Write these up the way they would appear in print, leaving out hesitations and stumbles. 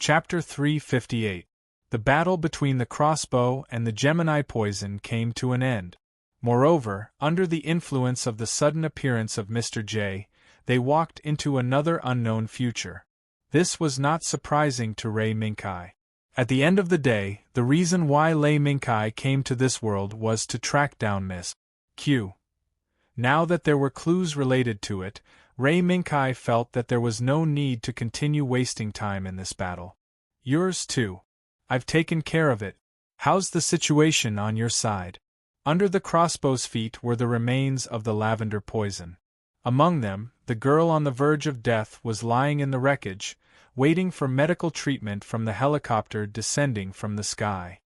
Chapter 358. The battle between the crossbow and the Gemini poison came to an end. Moreover, under the influence of the sudden appearance of Mr. J, they walked into another unknown future. This was not surprising to Ray Minkai. At the end of the day, the reason why Lei Minkai came to this world was to track down Miss Q. Now that there were clues related to it, Ray Minkai felt that there was no need to continue wasting time in this battle. Yours too. I've taken care of it. How's the situation on your side? Under the crossbow's feet were the remains of the lavender poison. Among them, the girl on the verge of death was lying in the wreckage, waiting for medical treatment from the helicopter descending from the sky.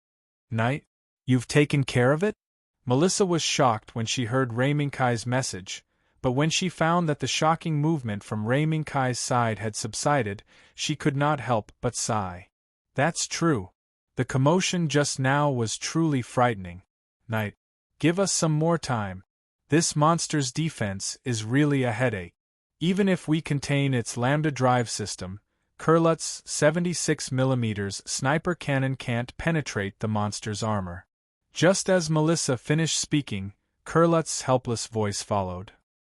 Knight, you've taken care of it? Melissa was shocked when she heard Ray Minkai's message, but when she found that the shocking movement from Ray Minkai's side had subsided, she could not help but sigh. That's true. The commotion just now was truly frightening. Knight, give us some more time. This monster's defense is really a headache. Even if we contain its lambda drive system, Kurlut's 76mm sniper cannon can't penetrate the monster's armor. Just as Melissa finished speaking, Kurlut's helpless voice followed.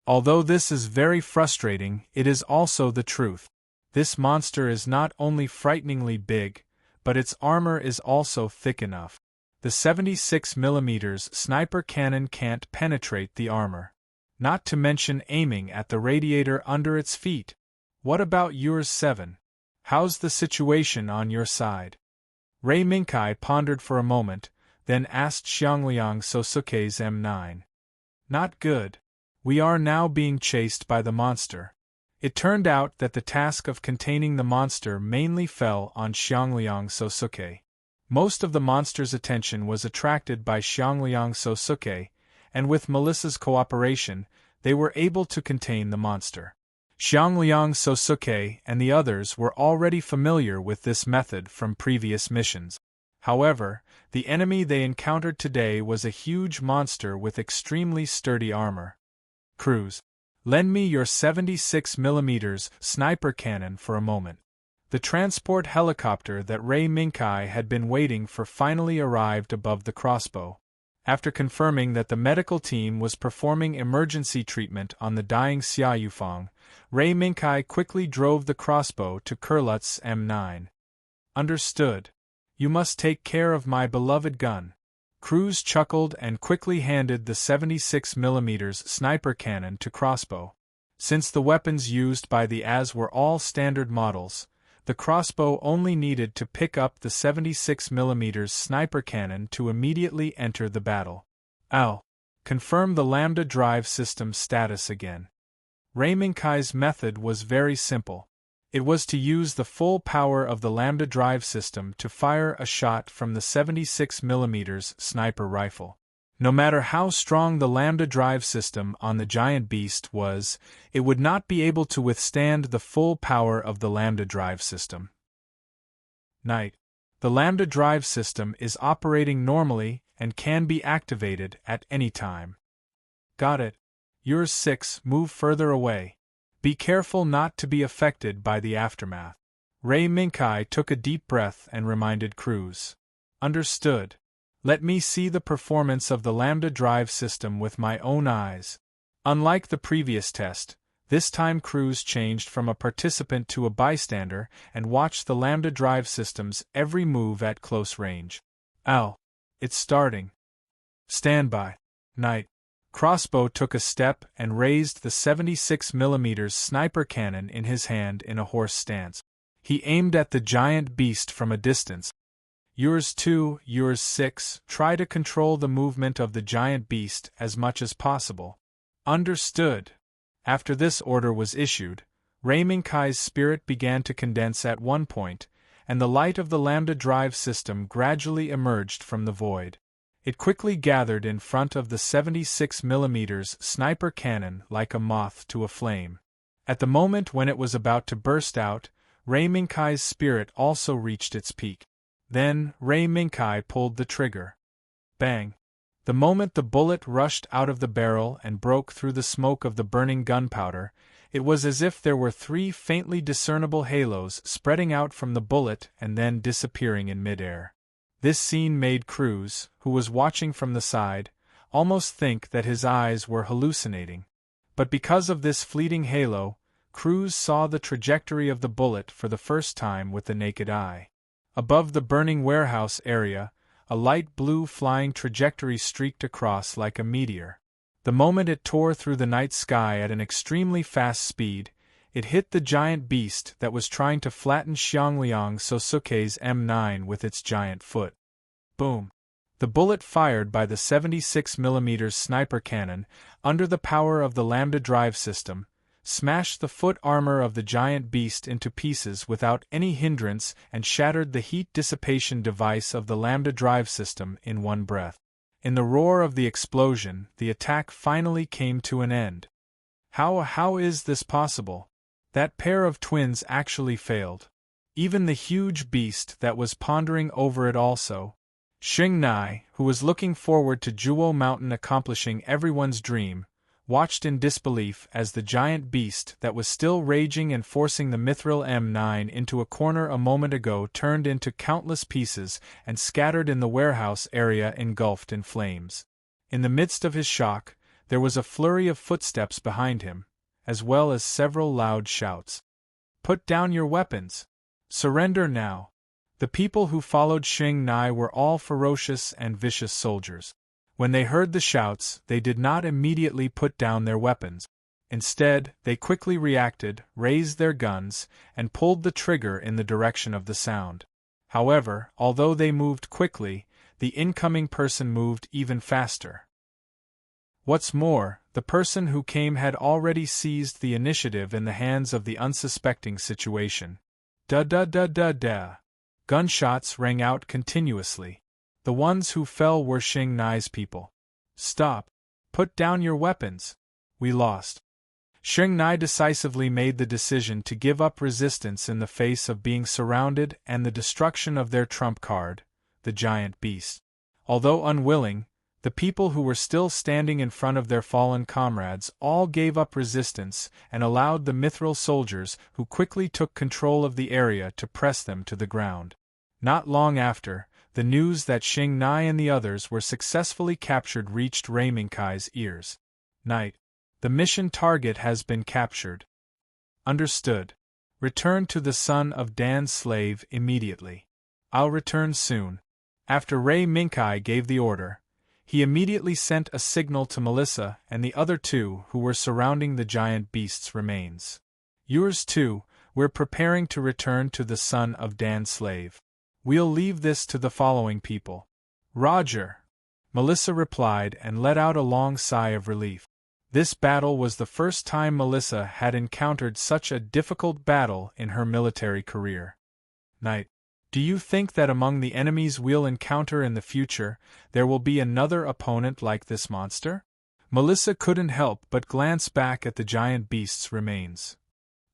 Although this is very frustrating, it is also the truth. This monster is not only frighteningly big, but its armor is also thick enough. The 76mm sniper cannon can't penetrate the armor. Not to mention aiming at the radiator under its feet. What about yours 7? How's the situation on your side? Ray Minkai pondered for a moment, then asked Xiangliang Sosuke's M9. Not good. We are now being chased by the monster. It turned out that the task of containing the monster mainly fell on Xiangliang Sosuke. Most of the monster's attention was attracted by Xiangliang Sosuke, and with Melissa's cooperation, they were able to contain the monster. Xiangliang Sosuke and the others were already familiar with this method from previous missions. However, the enemy they encountered today was a huge monster with extremely sturdy armor. Cruz, lend me your 76mm sniper cannon for a moment. The transport helicopter that Ray Minkai had been waiting for finally arrived above the crossbow. After confirming that the medical team was performing emergency treatment on the dying Xia Yufang, Ray Minkai quickly drove the crossbow to Kurlut's M9. Understood. You must take care of my beloved gun. Cruz chuckled and quickly handed the 76mm sniper cannon to Crossbow. Since the weapons used by the AS were all standard models, the Crossbow only needed to pick up the 76mm sniper cannon to immediately enter the battle. Ow! Confirm the Lambda drive system status again. Ray Minkai's method was very simple. It was to use the full power of the Lambda drive system to fire a shot from the 76mm sniper rifle. No matter how strong the Lambda drive system on the giant beast was, it would not be able to withstand the full power of the Lambda drive system. Knight, the Lambda drive system is operating normally and can be activated at any time. Got it. Yours 6, move further away. Be careful not to be affected by the aftermath. Ray Minkai took a deep breath and reminded Cruz. Understood. Let me see the performance of the Lambda drive system with my own eyes. Unlike the previous test, this time Cruz changed from a participant to a bystander and watched the Lambda drive system's every move at close range. Ow! It's starting. Stand by. Knight. Crossbow took a step and raised the 76mm sniper cannon in his hand in a horse stance. He aimed at the giant beast from a distance. Yours 2, yours 6, try to control the movement of the giant beast as much as possible. Understood. After this order was issued, Ray Minkai's spirit began to condense at one point, and the light of the Lambda drive system gradually emerged from the void. It quickly gathered in front of the 76mm sniper cannon like a moth to a flame. At the moment when it was about to burst out, Ray Minkai's spirit also reached its peak. Then, Ray Minkai pulled the trigger. Bang! The moment the bullet rushed out of the barrel and broke through the smoke of the burning gunpowder, It was as if there were 3 faintly discernible halos spreading out from the bullet and then disappearing in midair. This scene made Cruz, who was watching from the side, almost think that his eyes were hallucinating. But because of this fleeting halo, Cruz saw the trajectory of the bullet for the first time with the naked eye. Above the burning warehouse area, a light blue flying trajectory streaked across like a meteor. The moment it tore through the night sky at an extremely fast speed, it hit the giant beast that was trying to flatten Xiangliang Sosuke's M9 with its giant foot. Boom! The bullet fired by the 76mm sniper cannon, under the power of the Lambda drive system, smashed the foot armor of the giant beast into pieces without any hindrance and shattered the heat dissipation device of the Lambda drive system in one breath. In the roar of the explosion, the attack finally came to an end. How is this possible? That pair of twins actually failed. Even the huge beast that was pondering over it also. Xing Nai, who was looking forward to Zhuo Mountain accomplishing everyone's dream, watched in disbelief as the giant beast that was still raging and forcing the Mithril M9 into a corner a moment ago turned into countless pieces and scattered in the warehouse area engulfed in flames. In the midst of his shock, there was a flurry of footsteps behind him, as well as several loud shouts. "Put down your weapons! Surrender now!" The people who followed Xing Nai were all ferocious and vicious soldiers. When they heard the shouts, they did not immediately put down their weapons. Instead, they quickly reacted, raised their guns, and pulled the trigger in the direction of the sound. However, although they moved quickly, the incoming person moved even faster. What's more, the person who came had already seized the initiative in the hands of the unsuspecting situation. Da-da-da-da-da. Gunshots rang out continuously. The ones who fell were Xing Nai's people. "Stop! Put down your weapons! We lost." Xing Nai decisively made the decision to give up resistance in the face of being surrounded and the destruction of their trump card, the giant beast. Although unwilling, the people who were still standing in front of their fallen comrades all gave up resistance and allowed the Mithril soldiers who quickly took control of the area to press them to the ground. Not long after, the news that Xing Nai and the others were successfully captured reached Rei Minkai's ears. "Knight, the mission target has been captured." "Understood. Return to the son of Dan's slave immediately." "I'll return soon." After Rei Minkai gave the order, he immediately sent a signal to Melissa and the other 2 who were surrounding the giant beast's remains. "Yours too, we're preparing to return to the son of Dan's slave. We'll leave this to the following people." "Roger," Melissa replied and let out a long sigh of relief. This battle was the first time Melissa had encountered such a difficult battle in her military career. "Knight, do you think that among the enemies we'll encounter in the future, there will be another opponent like this monster?" Melissa couldn't help but glance back at the giant beast's remains.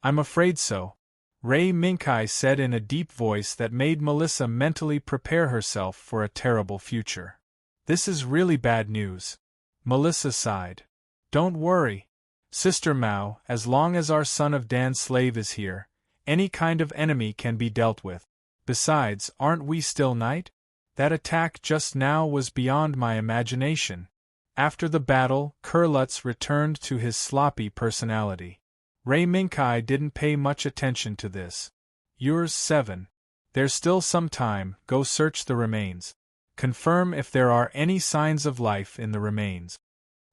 "I'm afraid so," Rei Minkai said in a deep voice that made Melissa mentally prepare herself for a terrible future. "This is really bad news." Melissa sighed. "Don't worry, Sister Mao, as long as our son of Dan's slave is here, any kind of enemy can be dealt with. Besides, aren't we still knight? That attack just now was beyond my imagination." After the battle, Kurlutz returned to his sloppy personality. Rei Minkai didn't pay much attention to this. "Yours 7. There's still some time, go search the remains. Confirm if there are any signs of life in the remains."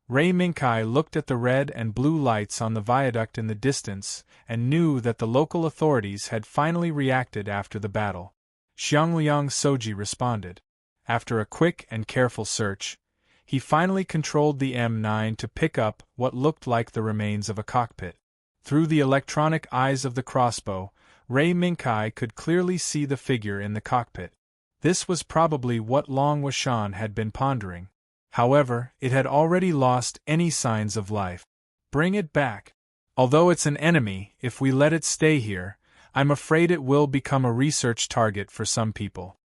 Rei Minkai looked at the red and blue lights on the viaduct in the distance and knew that the local authorities had finally reacted after the battle. Xiangliang Soji responded. After a quick and careful search, he finally controlled the M9 to pick up what looked like the remains of a cockpit. Through the electronic eyes of the crossbow, Rei Minkai could clearly see the figure in the cockpit. This was probably what Long Washan had been pondering. However, it had already lost any signs of life. "Bring it back. Although it's an enemy, if we let it stay here, I'm afraid it will become a research target for some people."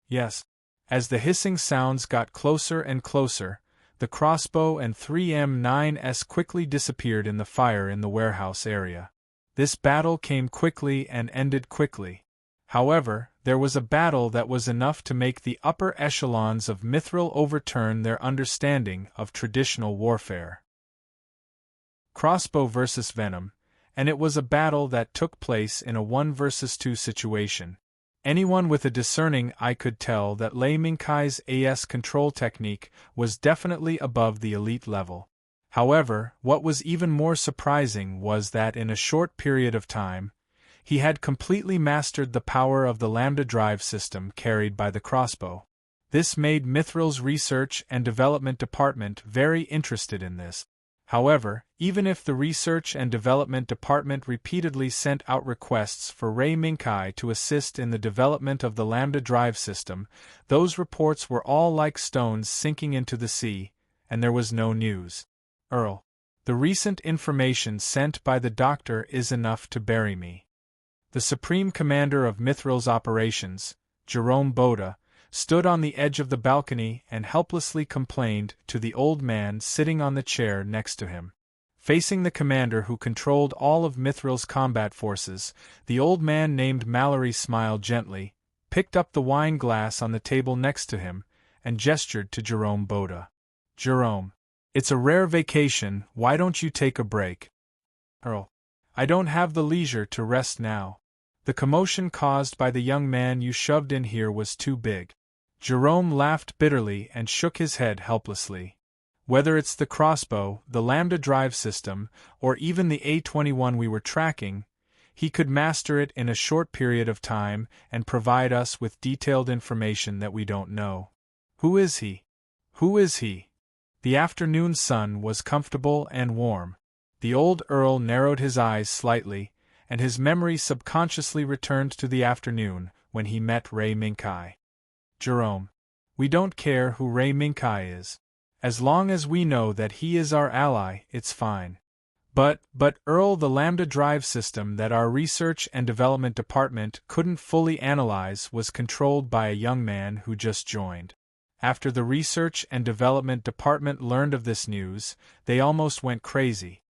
"Yes." As the hissing sounds got closer and closer, the crossbow and 3M9s quickly disappeared in the fire in the warehouse area. This battle came quickly and ended quickly. However, there was a battle that was enough to make the upper echelons of Mithril overturn their understanding of traditional warfare. Crossbow versus Venom, and it was a battle that took place in a 1 versus 2 situation. Anyone with a discerning eye could tell that Lei Mingkai's AS control technique was definitely above the elite level. However, what was even more surprising was that in a short period of time, he had completely mastered the power of the lambda drive system carried by the crossbow. This made Mithril's research and development department very interested in this. However, even if the research and development department repeatedly sent out requests for Lei Mingkai to assist in the development of the lambda drive system, those reports were all like stones sinking into the sea, and there was no news. Earl, the recent information sent by the doctor is enough to bury me. The Supreme Commander of Mithril's operations, Jerome Boda, stood on the edge of the balcony and helplessly complained to the old man sitting on the chair next to him. Facing the commander who controlled all of Mithril's combat forces, the old man named Mallory smiled gently, picked up the wine glass on the table next to him, and gestured to Jerome Boda. "Jerome, it's a rare vacation, why don't you take a break?" "Earl, I don't have the leisure to rest now. The commotion caused by the young man you shoved in here was too big." Jerome laughed bitterly and shook his head helplessly. Whether it's the crossbow, the lambda drive system, or even the A21 we were tracking, he could master it in a short period of time and provide us with detailed information that we don't know. Who is he? Who is he? The afternoon sun was comfortable and warm. The old Earl narrowed his eyes slightly, and his memory subconsciously returned to the afternoon when he met Lei Mingkai. "Jerome, we don't care who Lei Mingkai is. As long as we know that he is our ally, it's fine. But Earl, the lambda drive system that our research and development department couldn't fully analyze was controlled by a young man who just joined. After the research and development department learned of this news, they almost went crazy."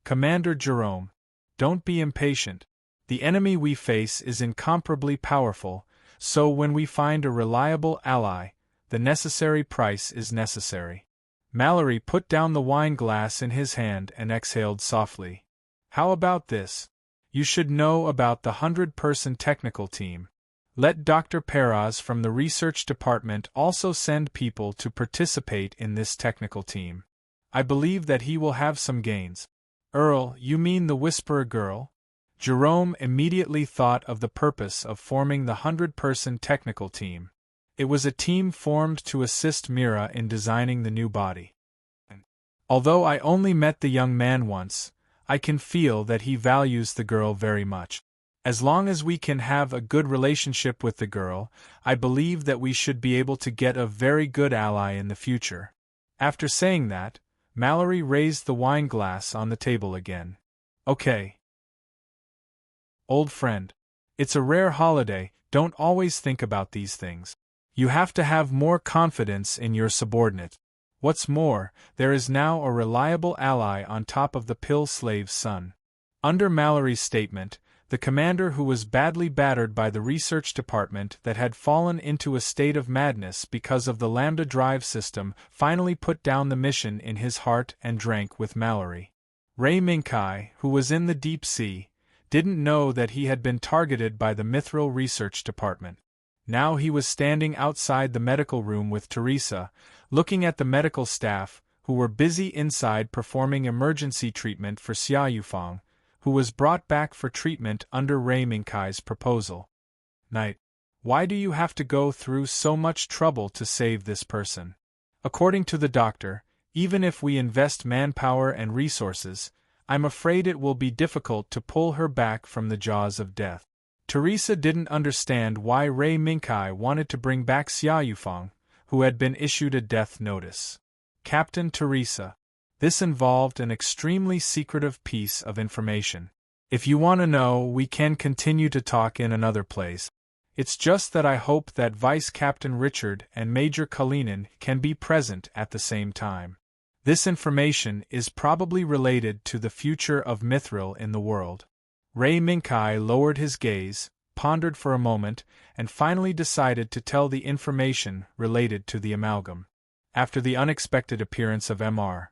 Commander Jerome, don't be impatient. The enemy we face is incomparably powerful, so when we find a reliable ally, the necessary price is necessary. Mallory put down the wine glass in his hand and exhaled softly. "How about this? You should know about the 100-person technical team. Let Dr. Peraz from the research department also send people to participate in this technical team. I believe that he will have some gains." "Earl, you mean the Whisperer Girl?" Jerome immediately thought of the purpose of forming the 100-person technical team. It was a team formed to assist Mira in designing the new body. Although I only met the young man once, I can feel that he values the girl very much. As long as we can have a good relationship with the girl, I believe that we should be able to get a very good ally in the future. After saying that, Mallory raised the wine glass on the table again. "Okay. Old friend. It's a rare holiday, don't always think about these things. You have to have more confidence in your subordinate. What's more, there is now a reliable ally on top of the pill slave's son." Under Mallory's statement, the commander who was badly battered by the research department that had fallen into a state of madness because of the lambda drive system finally put down the mission in his heart and drank with Mallory. Lei Mingkai, who was in the deep sea, didn't know that he had been targeted by the Mithril research department. Now he was standing outside the medical room with Teresa, looking at the medical staff, who were busy inside performing emergency treatment for Xia Yufang, who was brought back for treatment under Lei Mingkai's proposal. "Knight, why do you have to go through so much trouble to save this person? According to the doctor, even if we invest manpower and resources, I'm afraid it will be difficult to pull her back from the jaws of death." Teresa didn't understand why Lei Mingkai wanted to bring back Xia Yufang, who had been issued a death notice. "Captain Teresa, this involved an extremely secretive piece of information. If you want to know, we can continue to talk in another place." It's just that I hope that Vice Captain Richard and Major Kalinin can be present at the same time. This information is probably related to the future of Mithril in the world. Ray Minkai lowered his gaze, pondered for a moment, and finally decided to tell the information related to the amalgam. After the unexpected appearance of Mr.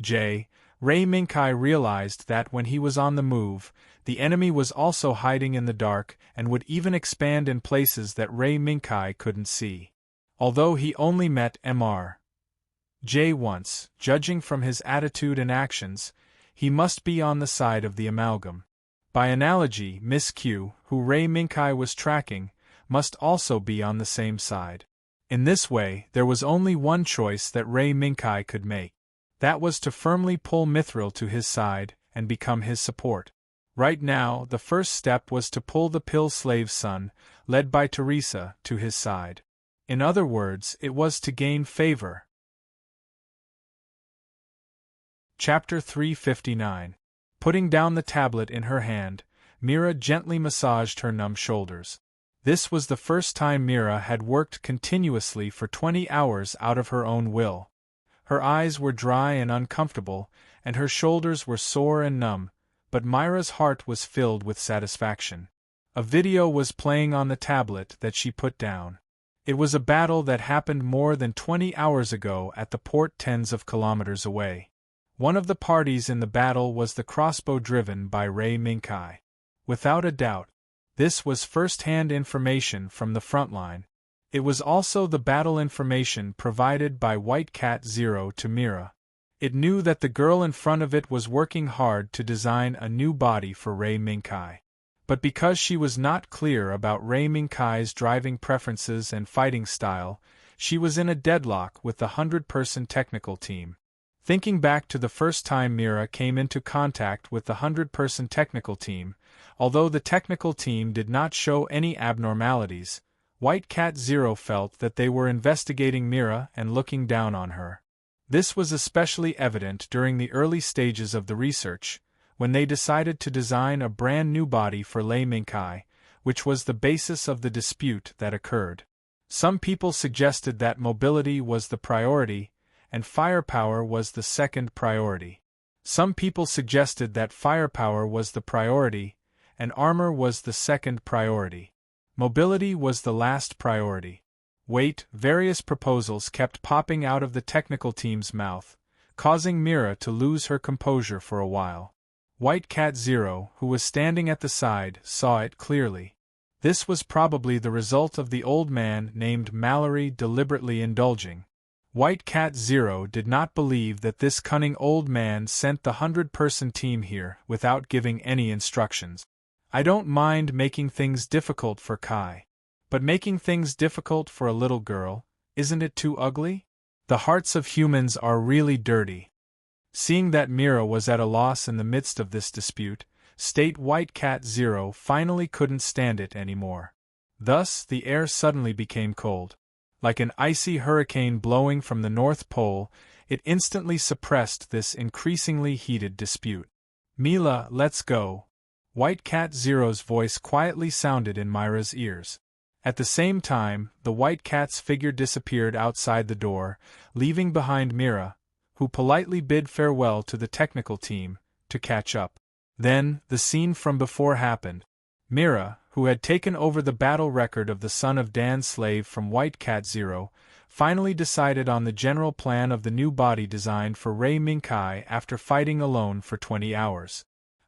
J., Ray Minkai realized that when he was on the move, the enemy was also hiding in the dark and would even expand in places that Ray Minkai couldn't see. Although he only met Mr. J once, judging from his attitude and actions, he must be on the side of the amalgam. By analogy, Miss Q, who Ray Minkai was tracking, must also be on the same side. In this way, there was only one choice that Ray Minkai could make. That was to firmly pull Mithril to his side and become his support. Right now, the first step was to pull the Pill Slave's son, led by Teresa, to his side. In other words, it was to gain favor. Chapter 359. Putting down the tablet in her hand, Mira gently massaged her numb shoulders. This was the first time Mira had worked continuously for 20 hours out of her own will. Her eyes were dry and uncomfortable, and her shoulders were sore and numb, but Myra's heart was filled with satisfaction. A video was playing on the tablet that she put down. It was a battle that happened more than 20 hours ago at the port tens of kilometers away. One of the parties in the battle was the crossbow driven by Ray Minkai. Without a doubt, this was first-hand information from the front line. It was also the battle information provided by White Cat Zero to Mira. It knew that the girl in front of it was working hard to design a new body for Ray Minkai. But because she was not clear about Ray Minkai's driving preferences and fighting style, she was in a deadlock with the 100-person technical team. Thinking back to the first time Mira came into contact with the 100-person technical team, although the technical team did not show any abnormalities, White Cat Zero felt that they were investigating Mira and looking down on her. This was especially evident during the early stages of the research, when they decided to design a brand new body for Lei Minkai, which was the basis of the dispute that occurred. Some people suggested that mobility was the priority, and firepower was the second priority. Some people suggested that firepower was the priority, and armor was the second priority. Mobility was the last priority. Various proposals kept popping out of the technical team's mouth, causing Mira to lose her composure for a while. White Cat Zero, who was standing at the side, saw it clearly. This was probably the result of the old man named Mallory deliberately indulging. White Cat Zero did not believe that this cunning old man sent the 100-person team here without giving any instructions. I don't mind making things difficult for Kai. But making things difficult for a little girl, isn't it too ugly? The hearts of humans are really dirty. Seeing that Mira was at a loss in the midst of this dispute, State White Cat Zero finally couldn't stand it anymore. Thus, the air suddenly became cold. Like an icy hurricane blowing from the North Pole, it instantly suppressed this increasingly heated dispute. Mila, let's go. White Cat Zero's voice quietly sounded in Myra's ears. At the same time, the White Cat's figure disappeared outside the door, leaving behind Mira, who politely bid farewell to the technical team, to catch up. Then, the scene from before happened. Mira, who had taken over the battle record of the son of Dan's slave from White Cat Zero, finally decided on the general plan of the new body designed for Ray Minkai after fighting alone for 20 hours.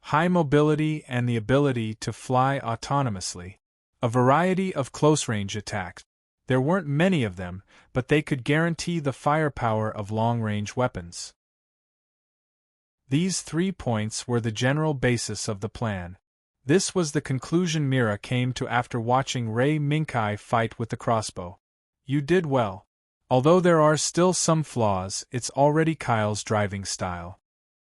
High mobility and the ability to fly autonomously. A variety of close-range attacks. There weren't many of them, but they could guarantee the firepower of long-range weapons. These 3 points were the general basis of the plan. This was the conclusion Mira came to after watching Ray Minkai fight with the crossbow. You did well. Although there are still some flaws, it's already Kyle's driving style.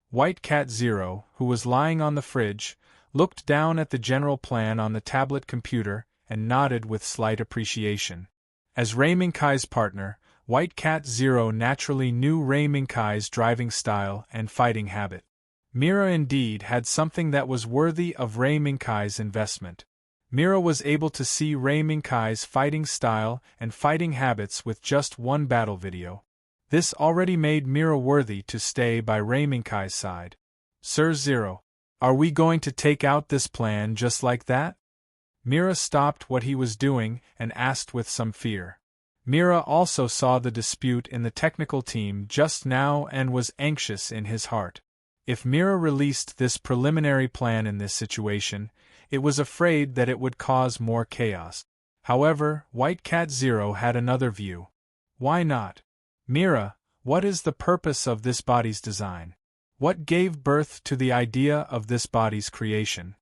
White Cat Zero, who was lying on the fridge, looked down at the general plan on the tablet computer and nodded with slight appreciation. As Ray Minkai's partner, White Cat Zero naturally knew Ray Minkai's driving style and fighting habit. Mira indeed had something that was worthy of Ray Minkai's investment. Mira was able to see Ray Minkai's fighting style and fighting habits with just one battle video. This already made Mira worthy to stay by Ray Minkai's side. Sir Zero, are we going to take out this plan just like that? Mira stopped what he was doing and asked with some fear. Mira also saw the dispute in the technical team just now and was anxious in his heart. If Mira released this preliminary plan in this situation, it was afraid that it would cause more chaos. However, White Cat Zero had another view. Why not? Mira, what is the purpose of this body's design? What gave birth to the idea of this body's creation?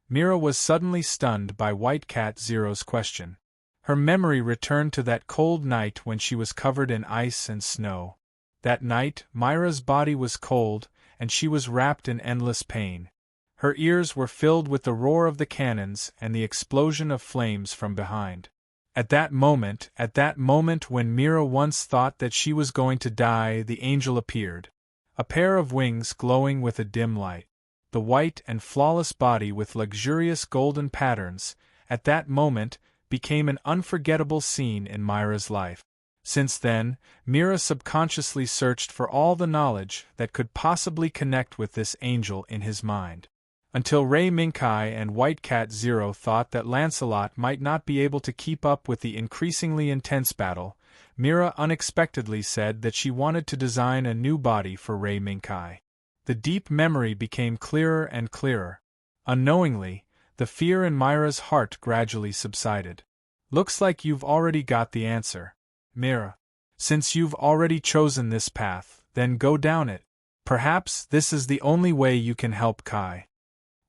Mira was suddenly stunned by White Cat Zero's question. Her memory returned to that cold night when she was covered in ice and snow. That night, Mira's body was cold, and she was wrapped in endless pain. Her ears were filled with the roar of the cannons and the explosion of flames from behind. At that moment when Mira once thought that she was going to die, the angel appeared. A pair of wings glowing with a dim light. The white and flawless body with luxurious golden patterns, at that moment, became an unforgettable scene in Mira's life. Since then, Mira subconsciously searched for all the knowledge that could possibly connect with this angel in his mind. Until Ray Minkai and White Cat Zero thought that Lancelot might not be able to keep up with the increasingly intense battle, Mira unexpectedly said that she wanted to design a new body for Ray Minkai. The deep memory became clearer and clearer. Unknowingly, the fear in Mira's heart gradually subsided. Looks like you've already got the answer, Mira. Since you've already chosen this path, then go down it. Perhaps this is the only way you can help Kai.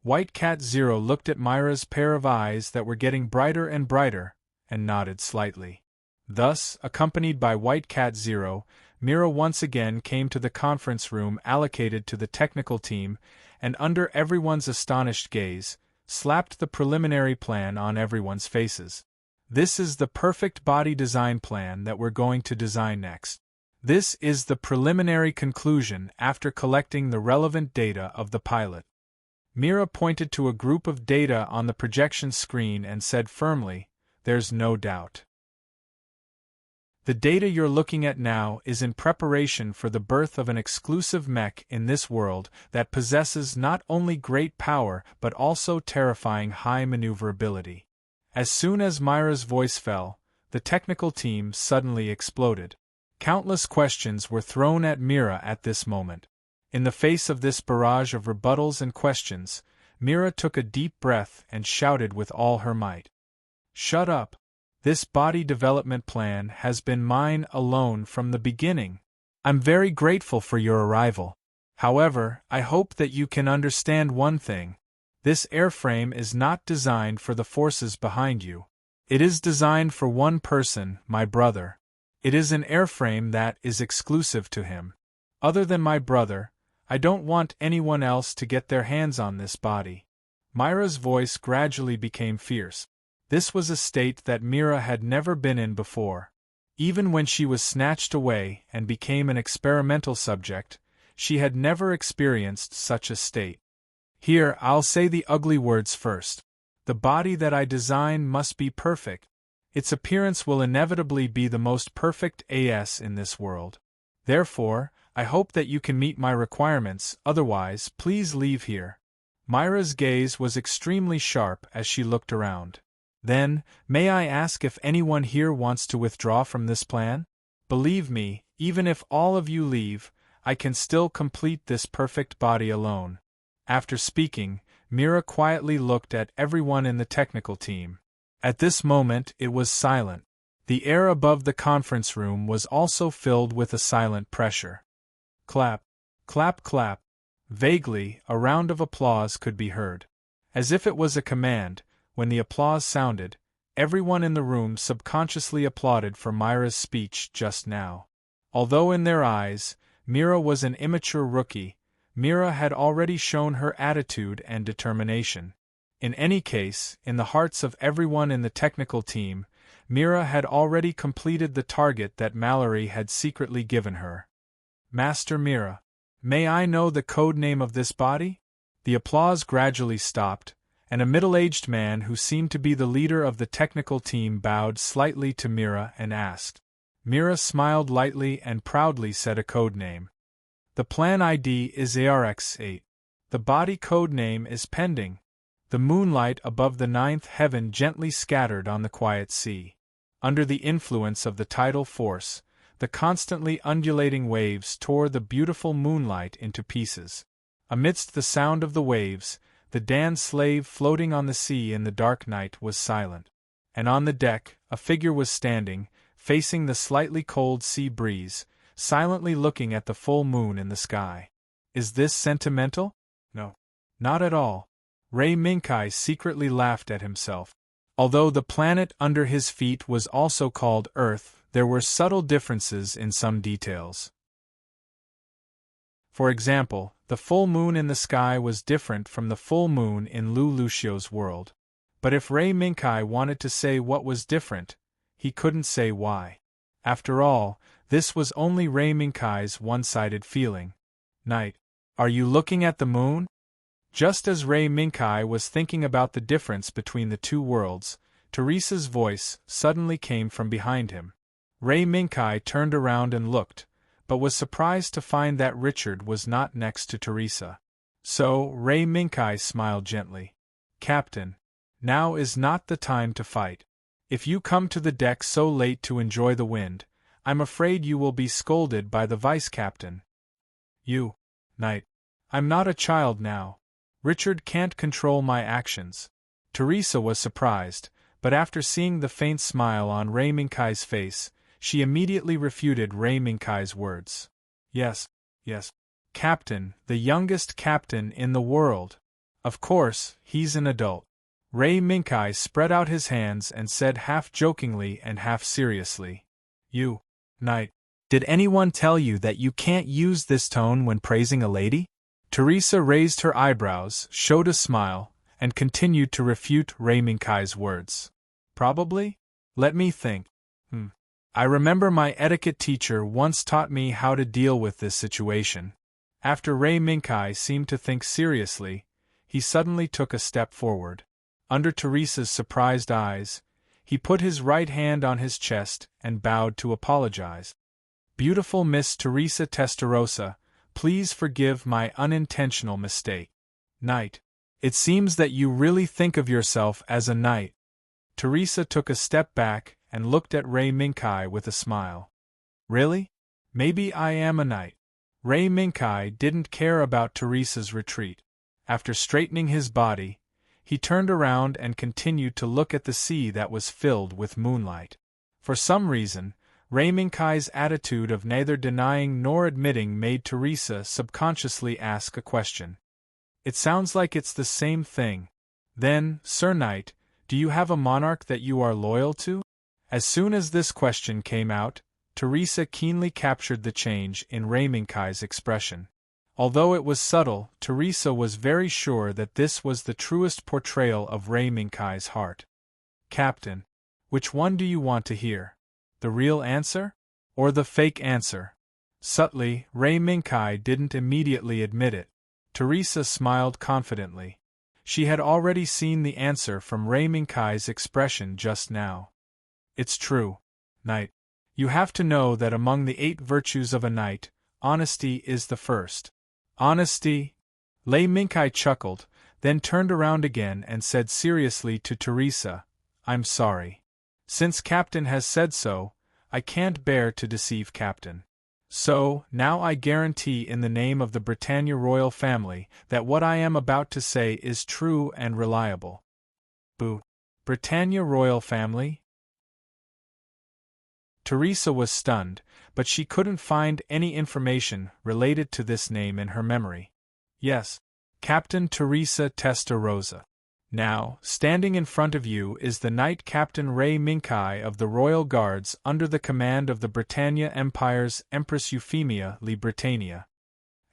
White Cat Zero looked at Mira's pair of eyes that were getting brighter and brighter, and nodded slightly. Thus, accompanied by White Cat Zero, Mira once again came to the conference room allocated to the technical team, and under everyone's astonished gaze, slapped the preliminary plan on everyone's faces. This is the perfect body design plan that we're going to design next. This is the preliminary conclusion after collecting the relevant data of the pilot. Mira pointed to a group of data on the projection screen and said firmly, "There's no doubt. The data you're looking at now is in preparation for the birth of an exclusive mech in this world that possesses not only great power but also terrifying high maneuverability." As soon as Mira's voice fell, the technical team suddenly exploded. Countless questions were thrown at Mira at this moment. In the face of this barrage of rebuttals and questions, Mira took a deep breath and shouted with all her might. "Shut up! This body development plan has been mine alone from the beginning. I'm very grateful for your arrival. However, I hope that you can understand one thing. This airframe is not designed for the forces behind you. It is designed for one person, my brother. It is an airframe that is exclusive to him. Other than my brother, I don't want anyone else to get their hands on this body." Mira's voice gradually became fierce. This was a state that Mira had never been in before. Even when she was snatched away and became an experimental subject, she had never experienced such a state. Here, I'll say the ugly words first. The body that I design must be perfect. Its appearance will inevitably be the most perfect AS in this world. Therefore, I hope that you can meet my requirements, otherwise, please leave here. Mira's gaze was extremely sharp as she looked around. Then, may I ask if anyone here wants to withdraw from this plan? Believe me, even if all of you leave, I can still complete this perfect body alone. After speaking, Mira quietly looked at everyone in the technical team. At this moment, it was silent. The air above the conference room was also filled with a silent pressure. Clap, clap, clap. Vaguely, a round of applause could be heard. As if it was a command, when the applause sounded, everyone in the room subconsciously applauded for Mira's speech just now. Although in their eyes, Mira was an immature rookie, Mira had already shown her attitude and determination. In any case, in the hearts of everyone in the technical team, Mira had already completed the target that Mallory had secretly given her. "Master Mira, may I know the code name of this body?" The applause gradually stopped, and a middle-aged man who seemed to be the leader of the technical team bowed slightly to Mira and asked. Mira smiled lightly and proudly said a code name. The plan ID is ARX-8. The body code name is pending. The moonlight above the ninth heaven gently scattered on the quiet sea. Under the influence of the tidal force, the constantly undulating waves tore the beautiful moonlight into pieces. Amidst the sound of the waves, the Dan slave floating on the sea in the dark night was silent. And on the deck, a figure was standing, facing the slightly cold sea breeze, silently looking at the full moon in the sky. Is this sentimental? No. Not at all. Ray Minkai secretly laughed at himself. Although the planet under his feet was also called Earth, there were subtle differences in some details. For example, the full moon in the sky was different from the full moon in Lu Lucio's world. But if Ray Minkai wanted to say what was different, he couldn't say why. After all, this was only Ray Minkai's one-sided feeling. Night. Are you looking at the moon? Just as Ray Minkai was thinking about the difference between the two worlds, Teresa's voice suddenly came from behind him. Ray Minkai turned around and looked, but was surprised to find that Richard was not next to Teresa. So, Ray Minkai smiled gently. Captain, now is not the time to fight. If you come to the deck so late to enjoy the wind, I'm afraid you will be scolded by the vice-captain. You, Knight. I'm not a child now. Richard can't control my actions. Teresa was surprised, but after seeing the faint smile on Ray Minkai's face, she immediately refuted Ray Minkai's words. Yes. Captain, the youngest captain in the world. Of course, he's an adult. Ray Minkai spread out his hands and said half jokingly and half seriously. You, Knight. Did anyone tell you that you can't use this tone when praising a lady? Teresa raised her eyebrows, showed a smile, and continued to refute Ray Minkai's words. Probably? Let me think. I remember my etiquette teacher once taught me how to deal with this situation. After Ray Minkai seemed to think seriously, he suddenly took a step forward. Under Teresa's surprised eyes, he put his right hand on his chest and bowed to apologize. Beautiful Miss Teresa Testarossa, please forgive my unintentional mistake. Knight. It seems that you really think of yourself as a knight. Teresa took a step back and looked at Ray Minkai with a smile. Really? Maybe I am a knight. Ray Minkai didn't care about Teresa's retreat. After straightening his body, he turned around and continued to look at the sea that was filled with moonlight. For some reason, Ray Minkai's attitude of neither denying nor admitting made Teresa subconsciously ask a question. It sounds like it's the same thing. Then, Sir Knight, do you have a monarch that you are loyal to? As soon as this question came out, Teresa keenly captured the change in Ray Minkai's expression. Although it was subtle, Teresa was very sure that this was the truest portrayal of Ray Minkai's heart. Captain, which one do you want to hear? The real answer? Or the fake answer? Subtly, Ray Minkai didn't immediately admit it. Teresa smiled confidently. She had already seen the answer from Ray Minkai's expression just now. It's true, Knight. You have to know that among the 8 virtues of a knight, honesty is the first. Honesty? Ray Minkai chuckled, then turned around again and said seriously to Teresa, I'm sorry. Since Captain has said so, I can't bear to deceive Captain. So, now I guarantee in the name of the Britannia royal family that what I am about to say is true and reliable. Boo. Britannia royal family? Teresa was stunned, but she couldn't find any information related to this name in her memory. Yes, Captain Teresa Testarossa. Now, standing in front of you is the Knight Captain Ray Minkai of the Royal Guards under the command of the Britannia Empire's Empress Euphemia Le Britannia.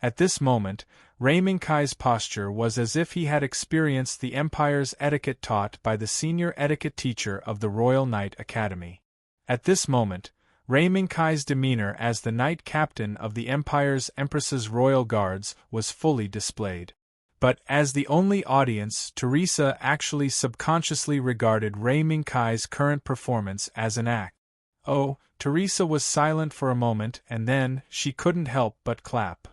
At this moment, Ray Minkai's posture was as if he had experienced the Empire's etiquette taught by the senior etiquette teacher of the Royal Knight Academy. At this moment, Ray Minkai's demeanor as the Knight Captain of the Empire's Empress's Royal Guards was fully displayed. But as the only audience, Teresa actually subconsciously regarded Ray Minkai's current performance as an act. Oh, Teresa was silent for a moment and then she couldn't help but clap.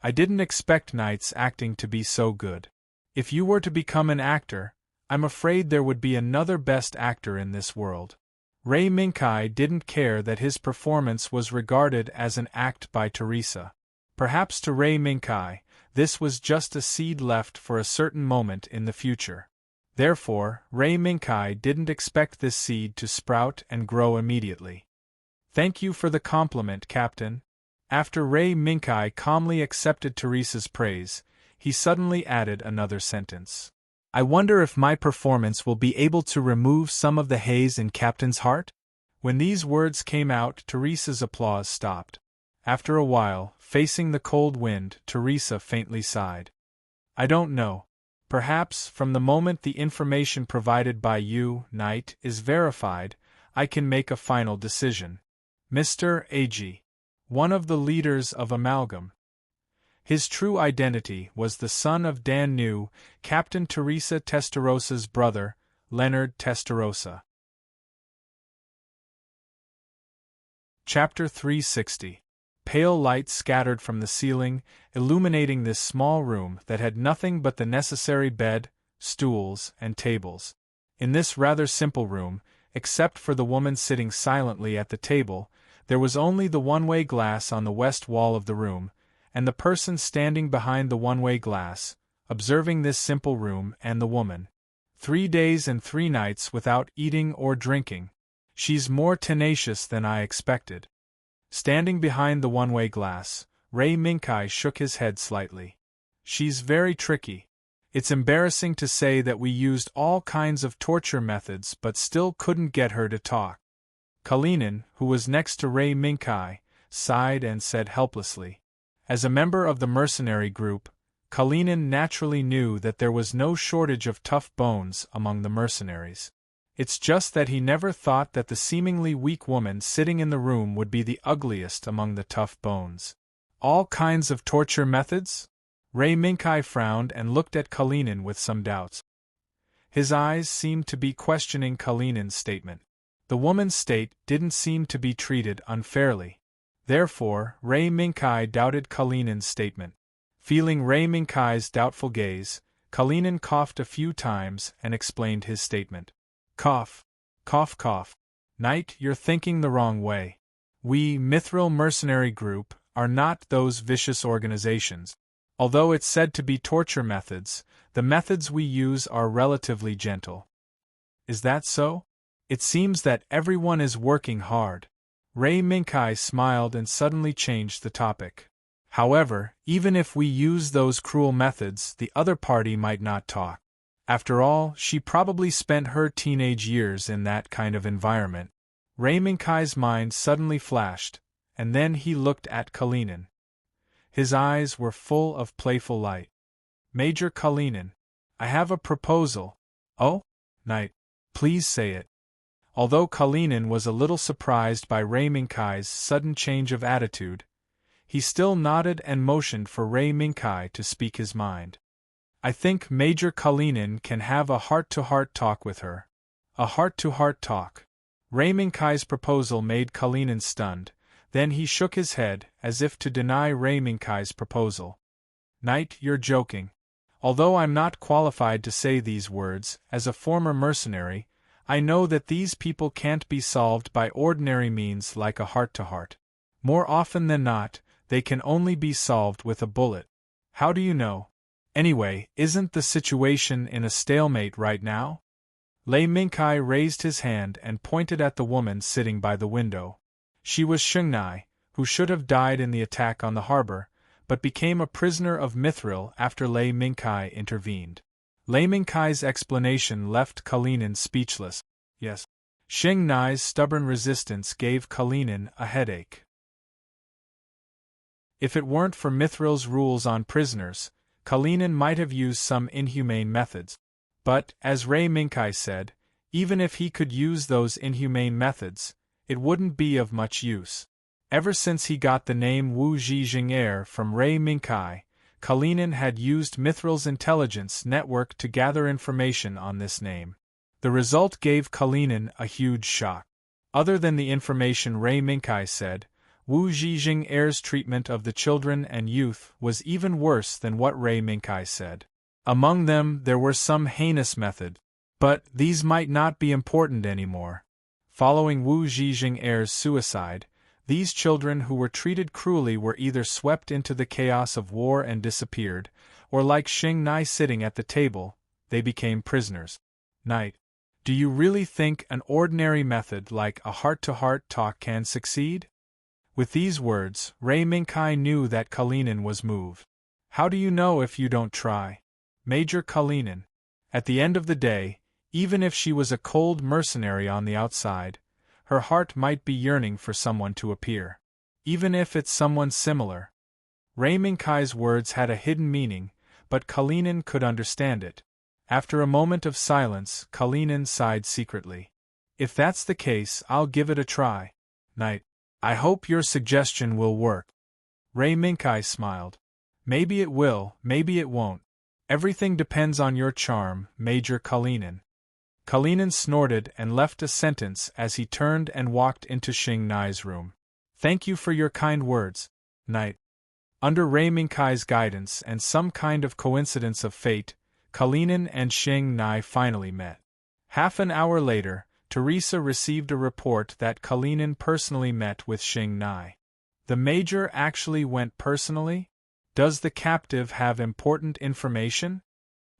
I didn't expect Knight's acting to be so good. If you were to become an actor, I'm afraid there would be another best actor in this world. Ray Minkai didn't care that his performance was regarded as an act by Teresa. Perhaps to Ray Minkai, this was just a seed left for a certain moment in the future. Therefore, Ray Minkai didn't expect this seed to sprout and grow immediately. Thank you for the compliment, Captain. After Ray Minkai calmly accepted Teresa's praise, he suddenly added another sentence. I wonder if my performance will be able to remove some of the haze in Captain's heart? When these words came out, Teresa's applause stopped. After a while, facing the cold wind, Teresa faintly sighed. I don't know. Perhaps, from the moment the information provided by you, Knight, is verified, I can make a final decision. Mr. A.G., one of the leaders of Amalgam. His true identity was the son of Dan New, Captain Teresa Testarosa's brother, Leonard Testarosa. Chapter 360. Pale light scattered from the ceiling, illuminating this small room that had nothing but the necessary bed, stools, and tables. In this rather simple room, except for the woman sitting silently at the table, there was only the one-way glass on the west wall of the room, and the person standing behind the one-way glass, observing this simple room and the woman. 3 days and 3 nights without eating or drinking. She's more tenacious than I expected. Standing behind the one-way glass, Ray Minkai shook his head slightly. She's very tricky. It's embarrassing to say that we used all kinds of torture methods but still couldn't get her to talk. Kalinin, who was next to Ray Minkai, sighed and said helplessly. As a member of the mercenary group, Kalinin naturally knew that there was no shortage of tough bones among the mercenaries. It's just that he never thought that the seemingly weak woman sitting in the room would be the ugliest among the tough bones. All kinds of torture methods? Ray Minkai frowned and looked at Kalinin with some doubts. His eyes seemed to be questioning Kalinin's statement. The woman's state didn't seem to be treated unfairly. Therefore, Ray Minkai doubted Kalinin's statement. Feeling Ray Minkai's doubtful gaze, Kalinin coughed a few times and explained his statement. Cough. Cough cough. Knight, you're thinking the wrong way. We, Mithril Mercenary Group, are not those vicious organizations. Although it's said to be torture methods, the methods we use are relatively gentle. Is that so? It seems that everyone is working hard. Ray Minkai smiled and suddenly changed the topic. However, even if we use those cruel methods, the other party might not talk. After all, she probably spent her teenage years in that kind of environment. Ray Minkai's mind suddenly flashed, and then he looked at Kalinin. His eyes were full of playful light. Major Kalinin, I have a proposal. Oh? Knight, please say it. Although Kalinin was a little surprised by Ray Minkai's sudden change of attitude, he still nodded and motioned for Ray Minkai to speak his mind. I think Major Kalinin can have a heart-to-heart talk with her. A heart-to-heart talk. Ray Minkai's proposal made Kalinin stunned, then he shook his head, as if to deny Ray Minkai's proposal. Knight, you're joking. Although I'm not qualified to say these words, as a former mercenary, I know that these people can't be solved by ordinary means like a heart-to-heart. More often than not, they can only be solved with a bullet. How do you know? Anyway, isn't the situation in a stalemate right now? Lei Minkai raised his hand and pointed at the woman sitting by the window. She was Xungnai, who should have died in the attack on the harbor, but became a prisoner of Mithril after Lei Minkai intervened. Lei Minkai's explanation left Kalinin speechless. Yes. Xungnai's stubborn resistance gave Kalinin a headache. If it weren't for Mithril's rules on prisoners, Kalinin might have used some inhumane methods. But, as Ray Minkai said, even if he could use those inhumane methods, it wouldn't be of much use. Ever since he got the name Wu Zhijing'er from Ray Minkai, Kalinin had used Mithril's intelligence network to gather information on this name. The result gave Kalinin a huge shock. Other than the information Ray Minkai said, Wu Zhijing Air's treatment of the children and youth was even worse than what Ray Minkai said. Among them there were some heinous methods, but these might not be important anymore. Following Wu Zhijing Air's suicide, these children who were treated cruelly were either swept into the chaos of war and disappeared, or like Xing Nai sitting at the table, they became prisoners. Knight, do you really think an ordinary method like a heart-to-heart talk can succeed? With these words, Ray Minkai knew that Kalinin was moved. How do you know if you don't try? Major Kalinin. At the end of the day, even if she was a cold mercenary on the outside, her heart might be yearning for someone to appear. Even if it's someone similar. Ray Minkai's words had a hidden meaning, but Kalinin could understand it. After a moment of silence, Kalinin sighed secretly. If that's the case, I'll give it a try. Knight, I hope your suggestion will work. Ray Minkai smiled. Maybe it will, maybe it won't. Everything depends on your charm, Major Kalinin. Kalinin snorted and left a sentence as he turned and walked into Xing Nai's room. Thank you for your kind words, Knight. Under Ray Minkai's guidance and some kind of coincidence of fate, Kalinin and Xing Nai finally met. Half an hour later, Teresa received a report that Kalinin personally met with Xing Nai. The Major actually went personally? Does the captive have important information?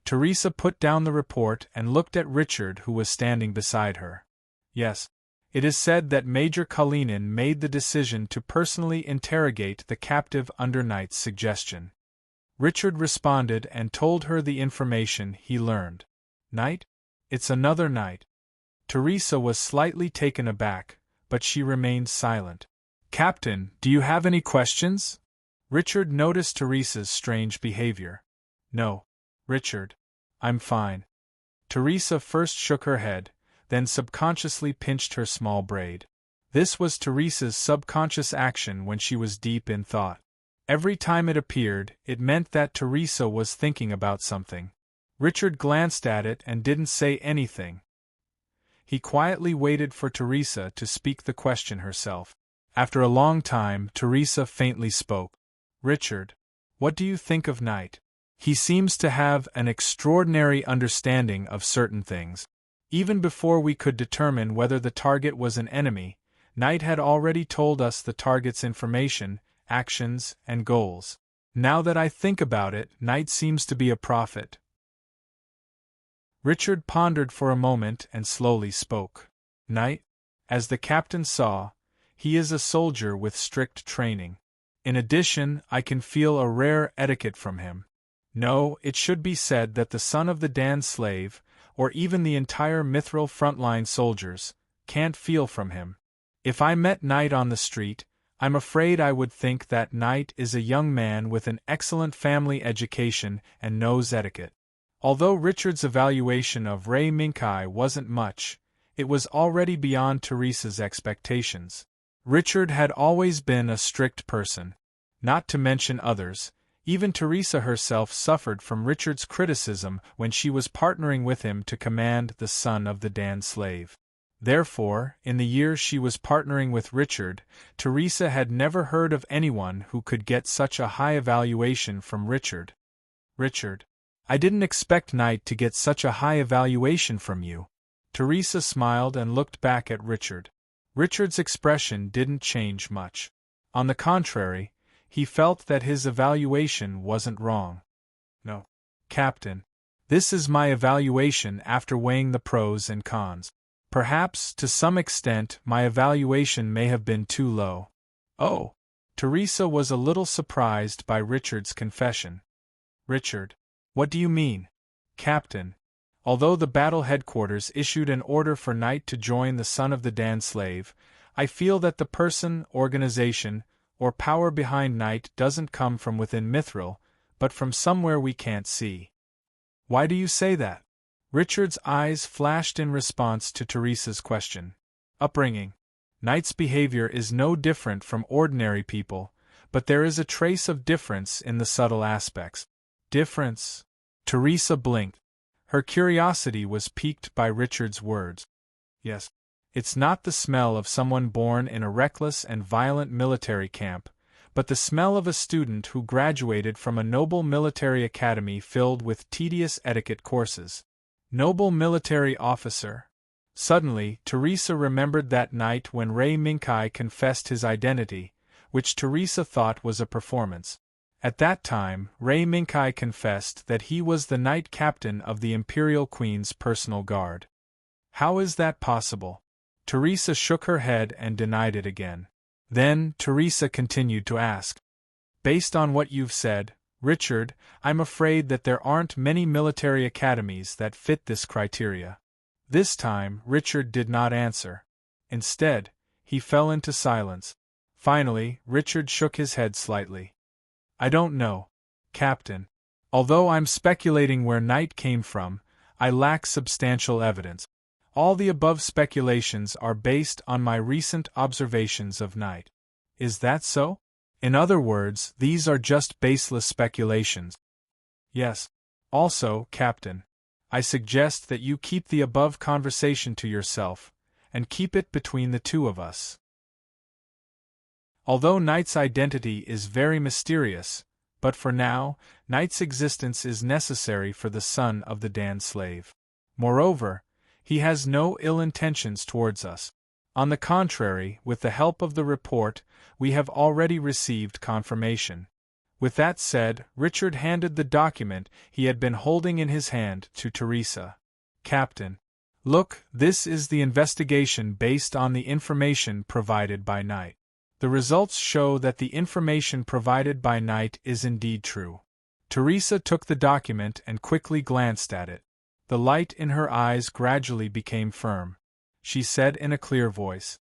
Teresa put down the report and looked at Richard, who was standing beside her. Yes. It is said that Major Kalinin made the decision to personally interrogate the captive under Knight's suggestion. Richard responded and told her the information he learned. Knight? It's another Knight. Teresa was slightly taken aback, but she remained silent. Captain, do you have any questions? Richard noticed Teresa's strange behavior. No, Richard. I'm fine. Teresa first shook her head, then subconsciously pinched her small braid. This was Teresa's subconscious action when she was deep in thought. Every time it appeared, it meant that Teresa was thinking about something. Richard glanced at it and didn't say anything. He quietly waited for Teresa to speak the question herself. After a long time, Teresa faintly spoke. Richard, what do you think of Knight? He seems to have an extraordinary understanding of certain things. Even before we could determine whether the target was an enemy, Knight had already told us the target's information, actions, and goals. Now that I think about it, Knight seems to be a prophet. Richard pondered for a moment and slowly spoke. Knight, as the captain saw, he is a soldier with strict training. In addition, I can feel a rare etiquette from him. No, it should be said that the son of the Dan slave, or even the entire Mithril frontline soldiers, can't feel from him. If I met Knight on the street, I'm afraid I would think that Knight is a young man with an excellent family education and knows etiquette. Although Richard's evaluation of Ray Minkai wasn't much, it was already beyond Teresa's expectations. Richard had always been a strict person. Not to mention others, even Teresa herself suffered from Richard's criticism when she was partnering with him to command the son of the Dan slave. Therefore, in the years she was partnering with Richard, Teresa had never heard of anyone who could get such a high evaluation from Richard. Richard, I didn't expect Knight to get such a high evaluation from you. Teresa smiled and looked back at Richard. Richard's expression didn't change much. On the contrary, he felt that his evaluation wasn't wrong. No, Captain. This is my evaluation after weighing the pros and cons. Perhaps, to some extent, my evaluation may have been too low. Oh! Teresa was a little surprised by Richard's confession. Richard, what do you mean? Captain, although the battle headquarters issued an order for Knight to join the son of the Dan slave, I feel that the person, organization, or power behind Knight doesn't come from within Mithril, but from somewhere we can't see. Why do you say that? Richard's eyes flashed in response to Teresa's question. Upbringing. Knight's behavior is no different from ordinary people, but there is a trace of difference in the subtle aspects. Difference? Teresa blinked. Her curiosity was piqued by Richard's words. Yes. It's not the smell of someone born in a reckless and violent military camp, but the smell of a student who graduated from a noble military academy filled with tedious etiquette courses. Noble military officer. Suddenly, Teresa remembered that night when Ray Minkai confessed his identity, which Teresa thought was a performance. At that time, Ray Minkai confessed that he was the Knight Captain of the Imperial Queen's personal guard. How is that possible? Teresa shook her head and denied it again. Then, Teresa continued to ask. Based on what you've said, Richard, I'm afraid that there aren't many military academies that fit this criteria. This time, Richard did not answer. Instead, he fell into silence. Finally, Richard shook his head slightly. I don't know, Captain. Although I'm speculating where Knight came from, I lack substantial evidence. All the above speculations are based on my recent observations of Knight. Is that so? In other words, these are just baseless speculations. Yes. Also, Captain, I suggest that you keep the above conversation to yourself, and keep it between the two of us. Although Knight's identity is very mysterious, but for now, Knight's existence is necessary for the son of the Dan slave. Moreover, he has no ill intentions towards us. On the contrary, with the help of the report, we have already received confirmation. With that said, Richard handed the document he had been holding in his hand to Teresa. Captain, look, this is the investigation based on the information provided by Knight. The results show that the information provided by Knight is indeed true. Teresa took the document and quickly glanced at it. The light in her eyes gradually became firm. She said in a clear voice,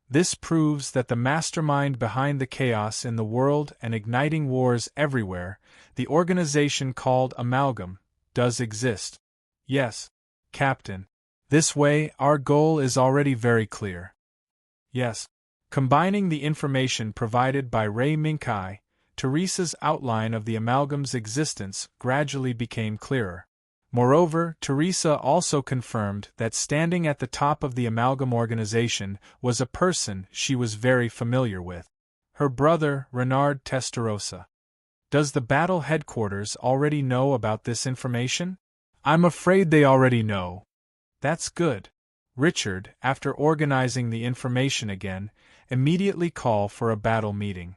"This proves that the mastermind behind the chaos in the world and igniting wars everywhere, the organization called Amalgam, does exist. Yes, Captain. This way, our goal is already very clear." Yes. Combining the information provided by Ray Minkai, Teresa's outline of the Amalgam's existence gradually became clearer. Moreover, Teresa also confirmed that standing at the top of the Amalgam organization was a person she was very familiar with. Her brother, Renard Testarossa. Does the battle headquarters already know about this information? I'm afraid they already know. That's good. Richard, after organizing the information again, immediately call for a battle meeting.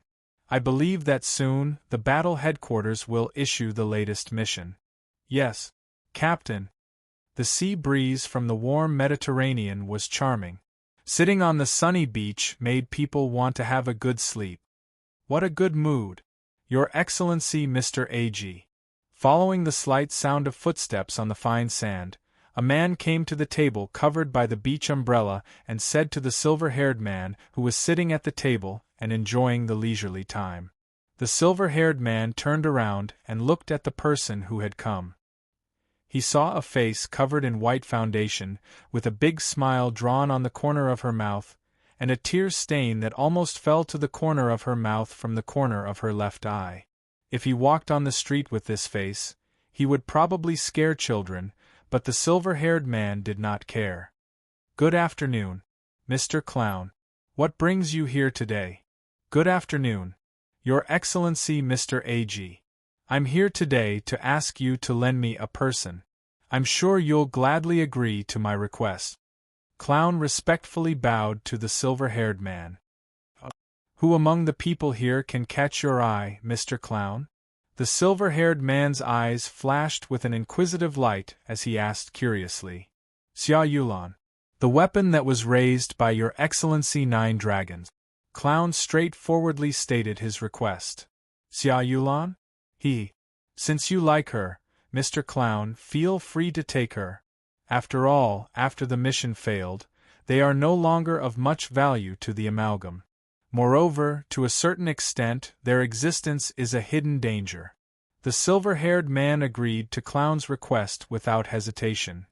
I believe that soon, the battle headquarters will issue the latest mission. Yes, Captain. The sea breeze from the warm Mediterranean was charming. Sitting on the sunny beach made people want to have a good sleep. What a good mood. Your Excellency Mr. A.G. Following the slight sound of footsteps on the fine sand, a man came to the table covered by the beach umbrella and said to the silver-haired man who was sitting at the table and enjoying the leisurely time. The silver-haired man turned around and looked at the person who had come. He saw a face covered in white foundation, with a big smile drawn on the corner of her mouth, and a tear stain that almost fell to the corner of her mouth from the corner of her left eye. If he walked on the street with this face, he would probably scare children, but the silver-haired man did not care. Good afternoon, Mr. Clown. What brings you here today? Good afternoon, Your Excellency Mr. A.G. I'm here today to ask you to lend me a person. I'm sure you'll gladly agree to my request. Clown respectfully bowed to the silver-haired man. Who among the people here can catch your eye, Mr. Clown? The silver-haired man's eyes flashed with an inquisitive light as he asked curiously. Xia Yulan. The weapon that was raised by Your Excellency 9 Dragons. Clown straightforwardly stated his request. Xia Yulan? Since you like her, Mr. Clown, feel free to take her. After all, after the mission failed, they are no longer of much value to the Amalgam. Moreover, to a certain extent, their existence is a hidden danger. The silver-haired man agreed to Clown's request without hesitation.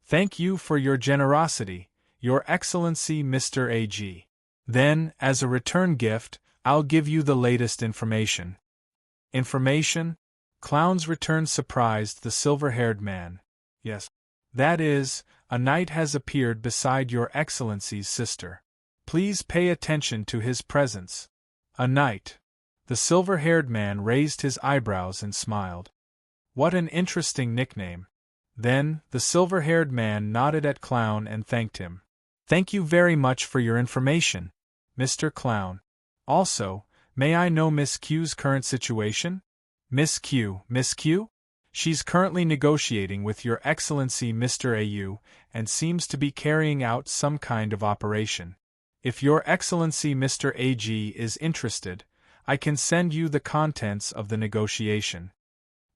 Thank you for your generosity, Your Excellency Mr. A.G. Then, as a return gift, I'll give you the latest information. Information? Clown's return surprised the silver-haired man. Yes. That is, a knight has appeared beside your Excellency's sister. Please pay attention to his presence. A knight. The silver-haired man raised his eyebrows and smiled. What an interesting nickname. Then, the silver-haired man nodded at Clown and thanked him. Thank you very much for your information, Mr. Clown. Also, may I know Miss Q's current situation? Miss Q? She's currently negotiating with Your Excellency Mr. AU, and seems to be carrying out some kind of operation. If Your Excellency Mr. AG is interested, I can send you the contents of the negotiation.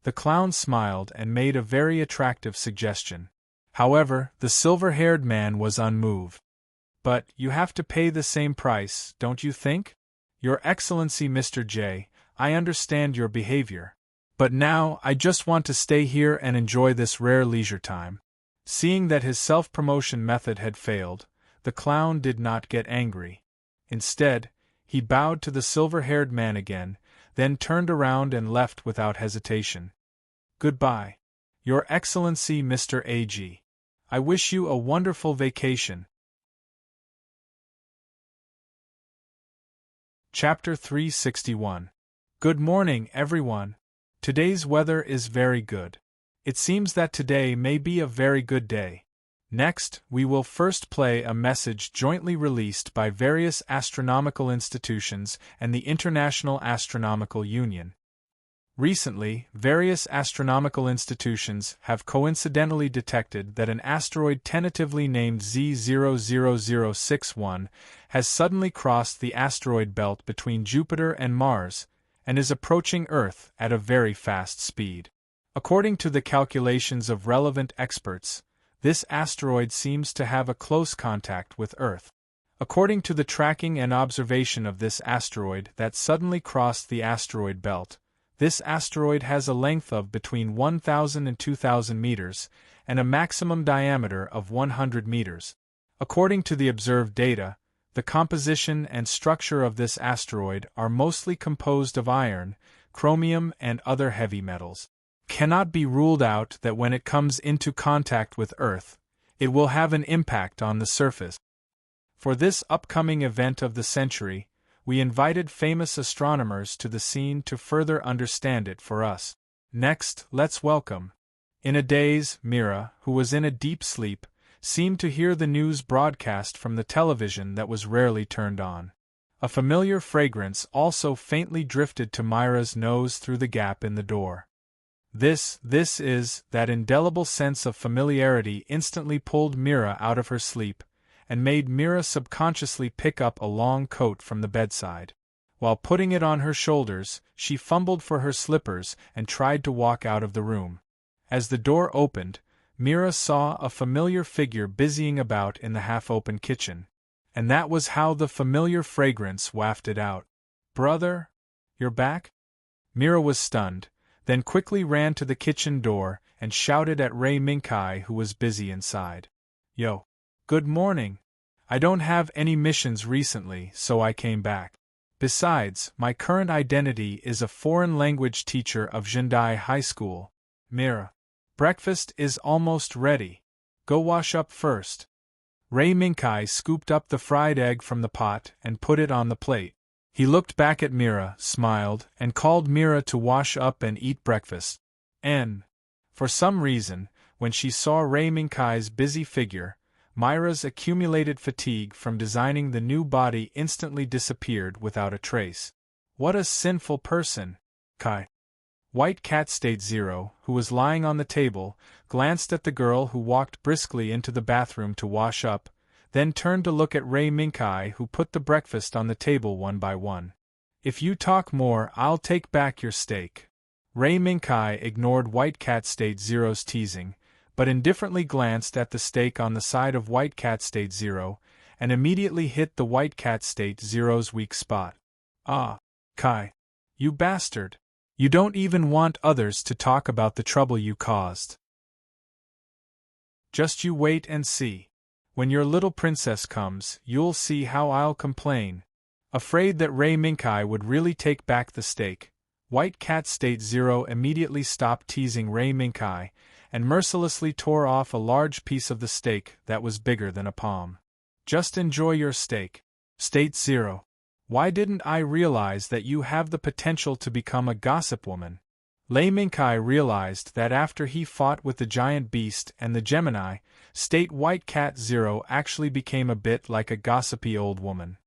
The clown smiled and made a very attractive suggestion. However, the silver-haired man was unmoved. But you have to pay the same price, don't you think? Your Excellency Mr. J, I understand your behavior. But now I just want to stay here and enjoy this rare leisure time. Seeing that his self-promotion method had failed, the clown did not get angry. Instead, he bowed to the silver-haired man again, then turned around and left without hesitation. Goodbye, Your Excellency Mr. AG. I wish you a wonderful vacation. Chapter 361. Good morning, everyone. Today's weather is very good. It seems that today may be a very good day. Next, we will first play a message jointly released by various astronomical institutions and the International Astronomical Union. Recently, various astronomical institutions have coincidentally detected that an asteroid tentatively named Z00061 has suddenly crossed the asteroid belt between Jupiter and Mars, and is approaching Earth at a very fast speed. According to the calculations of relevant experts, this asteroid seems to have a close contact with Earth. According to the tracking and observation of this asteroid that suddenly crossed the asteroid belt, this asteroid has a length of between 1,000 and 2,000 meters, and a maximum diameter of 100 meters. According to the observed data, the composition and structure of this asteroid are mostly composed of iron, chromium, and other heavy metals. Cannot be ruled out that when it comes into contact with Earth, it will have an impact on the surface. For this upcoming event of the century, we invited famous astronomers to the scene to further understand it for us. Next, let's welcome. In a daze, Mira, who was in a deep sleep, seemed to hear the news broadcast from the television that was rarely turned on. A familiar fragrance also faintly drifted to Mira's nose through the gap in the door. This is, that indelible sense of familiarity instantly pulled Mira out of her sleep, and made Mira subconsciously pick up a long coat from the bedside. While putting it on her shoulders, she fumbled for her slippers and tried to walk out of the room. As the door opened, Mira saw a familiar figure busying about in the half-open kitchen. And that was how the familiar fragrance wafted out. "Brother? You're back?" Mira was stunned, then quickly ran to the kitchen door and shouted at Ray Minkai, who was busy inside. "Yo. Good morning. I don't have any missions recently, so I came back. Besides, my current identity is a foreign language teacher of Zhendai High School. Mira. Breakfast is almost ready. Go wash up first." Ray Minkai scooped up the fried egg from the pot and put it on the plate. He looked back at Mira, smiled, and called Mira to wash up and eat breakfast. For some reason, when she saw Ray Minkai's busy figure, Myra's accumulated fatigue from designing the new body instantly disappeared without a trace. What a sinful person! Kai. White Cat State Zero, who was lying on the table, glanced at the girl who walked briskly into the bathroom to wash up, then turned to look at Ray Minkai, who put the breakfast on the table one by one. "If you talk more, I'll take back your steak." Ray Minkai ignored White Cat State Zero's teasing, but indifferently glanced at the steak on the side of White Cat State Zero, and immediately hit the White Cat State Zero's weak spot. "Ah, Kai. You bastard. You don't even want others to talk about the trouble you caused. Just you wait and see. When your little princess comes, you'll see how I'll complain." Afraid that Ray Minkai would really take back the steak, White Cat State Zero immediately stopped teasing Ray Minkai and mercilessly tore off a large piece of the steak that was bigger than a palm. Just enjoy your steak. State Zero. Why didn't I realize that you have the potential to become a gossip woman? Lei Minkai realized that after he fought with the giant beast and the Gemini, State White Cat Zero actually became a bit like a gossipy old woman.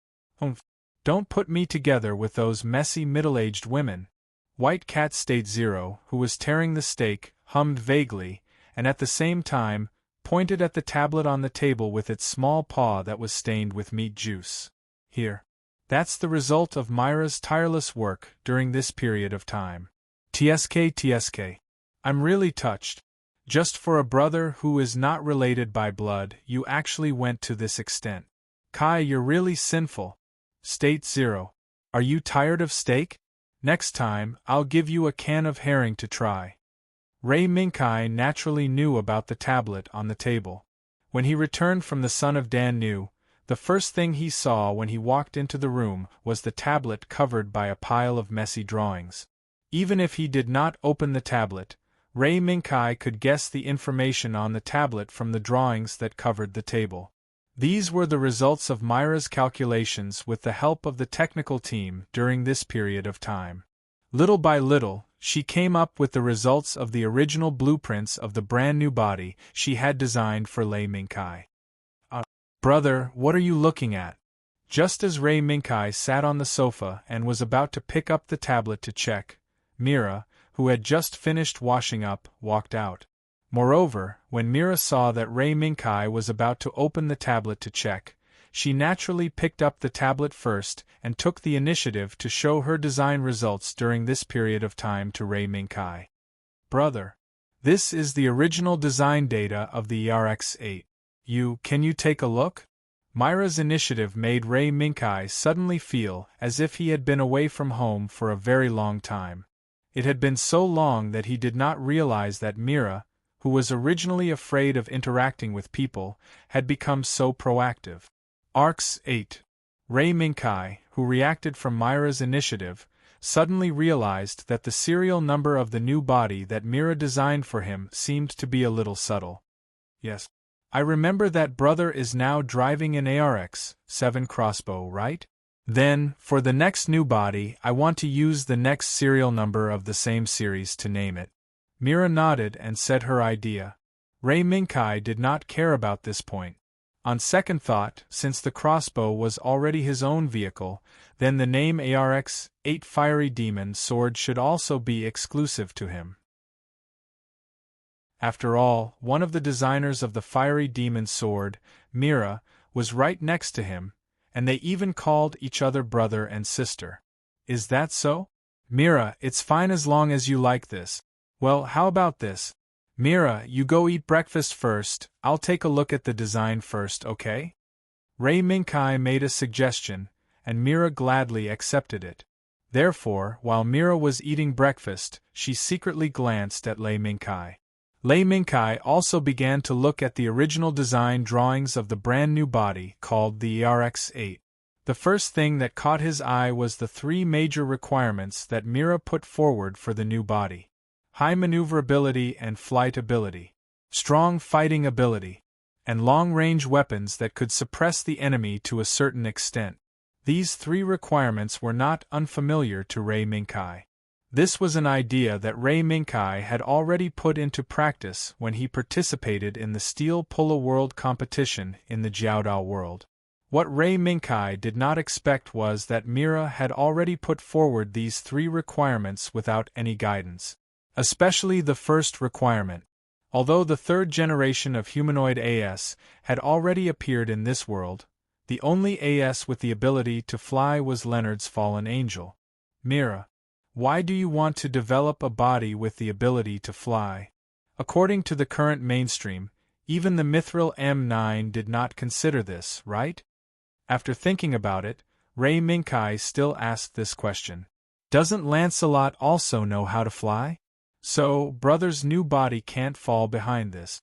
Don't put me together with those messy middle-aged women. White Cat State Zero, who was tearing the steak, hummed vaguely, and at the same time, pointed at the tablet on the table with its small paw that was stained with meat juice. Here. That's the result of Myra's tireless work during this period of time. TSK. I'm really touched. Just for a brother who is not related by blood, you actually went to this extent. Kai, you're really sinful. State Zero. Are you tired of steak? Next time, I'll give you a can of herring to try. Ray Minkai naturally knew about the tablet on the table. When he returned from the Son of Dan Nu, the first thing he saw when he walked into the room was the tablet covered by a pile of messy drawings. Even if he did not open the tablet, Ray Minkai could guess the information on the tablet from the drawings that covered the table. These were the results of Myra's calculations with the help of the technical team during this period of time. Little by little, she came up with the results of the original blueprints of the brand new body she had designed for Lei Minkai. Brother, what are you looking at? Just as Ray Minkai sat on the sofa and was about to pick up the tablet to check, Mira, who had just finished washing up, walked out. Moreover, when Mira saw that Ray Minkai was about to open the tablet to check, she naturally picked up the tablet first and took the initiative to show her design results during this period of time to Ray Minkai. Brother, this is the original design data of the ERX-8. Can you take a look? Myra's initiative made Ray Minkai suddenly feel as if he had been away from home for a very long time. It had been so long that he did not realize that Mira, who was originally afraid of interacting with people, had become so proactive. ARX-8. Ray Minkai, who reacted from Myra's initiative, suddenly realized that the serial number of the new body that Mira designed for him seemed to be a little subtle. Yes. I remember that brother is now driving an ARX-7 crossbow, right? Then, for the next new body, I want to use the next serial number of the same series to name it. Mira nodded and said her idea. Ray Minkai did not care about this point. On second thought, since the crossbow was already his own vehicle, then the name ARX-8 Fiery Demon Sword should also be exclusive to him. After all, one of the designers of the Fiery Demon Sword, Mira, was right next to him, and they even called each other brother and sister. Is that so? Mira, it's fine as long as you like this. Well, how about this? Mira, you go eat breakfast first, I'll take a look at the design first, okay? Ray Minkai made a suggestion, and Mira gladly accepted it. Therefore, while Mira was eating breakfast, she secretly glanced at Lei Minkai. Lei Minkai also began to look at the original design drawings of the brand new body called the ERX-8. The first thing that caught his eye was the three major requirements that Mira put forward for the new body: high maneuverability and flight ability, strong fighting ability, and long-range weapons that could suppress the enemy to a certain extent. These three requirements were not unfamiliar to Ray Minkai. This was an idea that Ray Minkai had already put into practice when he participated in the Steel Polo World competition in the Jiaodao world. What Ray Minkai did not expect was that Mira had already put forward these three requirements without any guidance. Especially the first requirement. Although the third generation of humanoid AS had already appeared in this world, the only AS with the ability to fly was Leonard's fallen angel. Mira, why do you want to develop a body with the ability to fly? According to the current mainstream, even the Mithril M9 did not consider this, right? After thinking about it, Ray Minkai still asked this question. Doesn't Lancelot also know how to fly? So, brother's new body can't fall behind this.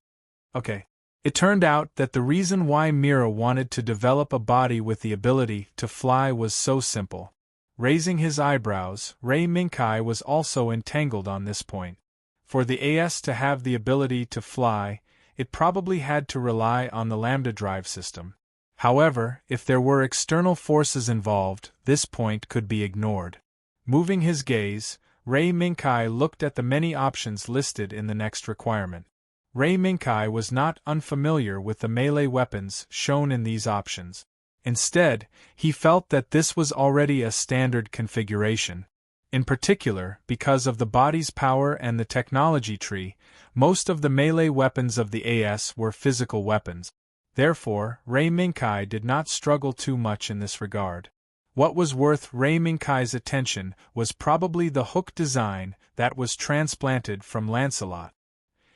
Okay. It turned out that the reason why Mira wanted to develop a body with the ability to fly was so simple. Raising his eyebrows, Ray Minkai was also entangled on this point. For the AS to have the ability to fly, it probably had to rely on the lambda drive system. However, if there were external forces involved, this point could be ignored. Moving his gaze, Ray Minkai looked at the many options listed in the next requirement. Ray Minkai was not unfamiliar with the melee weapons shown in these options. Instead, he felt that this was already a standard configuration. In particular, because of the body's power and the technology tree, most of the melee weapons of the AS were physical weapons. Therefore, Ray Minkai did not struggle too much in this regard. What was worth Ray Minkai's attention was probably the hook design that was transplanted from Lancelot.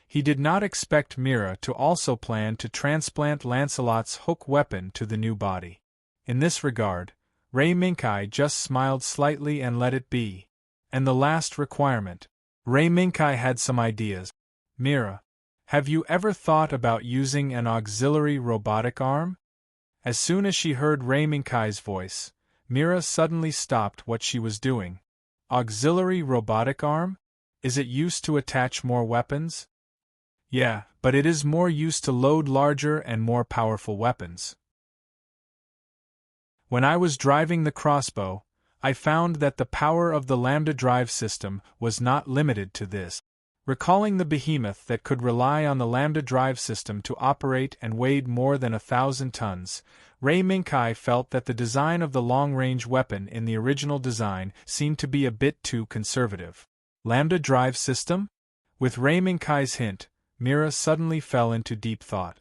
He did not expect Mira to also plan to transplant Lancelot's hook weapon to the new body. In this regard, Ray Minkai just smiled slightly and let it be. And the last requirement. Ray Minkai had some ideas. Mira, have you ever thought about using an auxiliary robotic arm? As soon as she heard Ray Minkai's voice, Mira suddenly stopped what she was doing. Auxiliary robotic arm? Is it used to attach more weapons? Yeah, but it is more used to load larger and more powerful weapons. When I was driving the crossbow, I found that the power of the lambda drive system was not limited to this. Recalling the behemoth that could rely on the lambda drive system to operate and weighed more than 1,000 tons, Ray Minkai felt that the design of the long-range weapon in the original design seemed to be a bit too conservative. Lambda drive system? With Ray Minkai's hint, Mira suddenly fell into deep thought.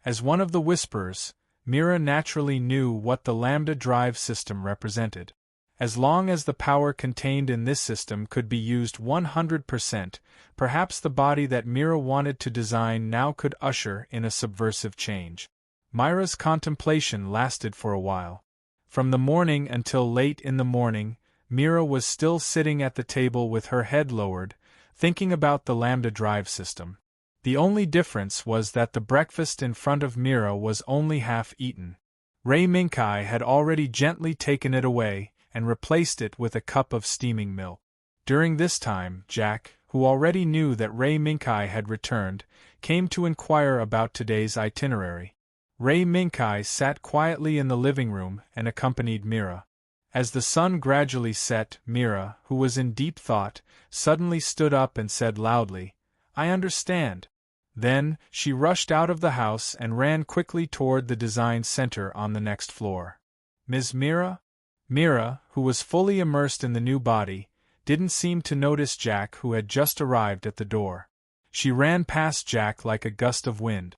As one of the Whisperers, Mira naturally knew what the lambda drive system represented. As long as the power contained in this system could be used 100%, perhaps the body that Mira wanted to design now could usher in a subversive change. Mira's contemplation lasted for a while. From the morning until late in the morning, Mira was still sitting at the table with her head lowered, thinking about the lambda drive system. The only difference was that the breakfast in front of Mira was only half eaten. Ray Minkai had already gently taken it away and replaced it with a cup of steaming milk. During this time, Jack, who already knew that Ray Minkai had returned, came to inquire about today's itinerary. Ray Minkai sat quietly in the living room and accompanied Mira. As the sun gradually set, Mira, who was in deep thought, suddenly stood up and said loudly, "I understand." Then, she rushed out of the house and ran quickly toward the design center on the next floor. Ms. Mira? Mira, who was fully immersed in the new body, didn't seem to notice Jack, who had just arrived at the door. She ran past Jack like a gust of wind.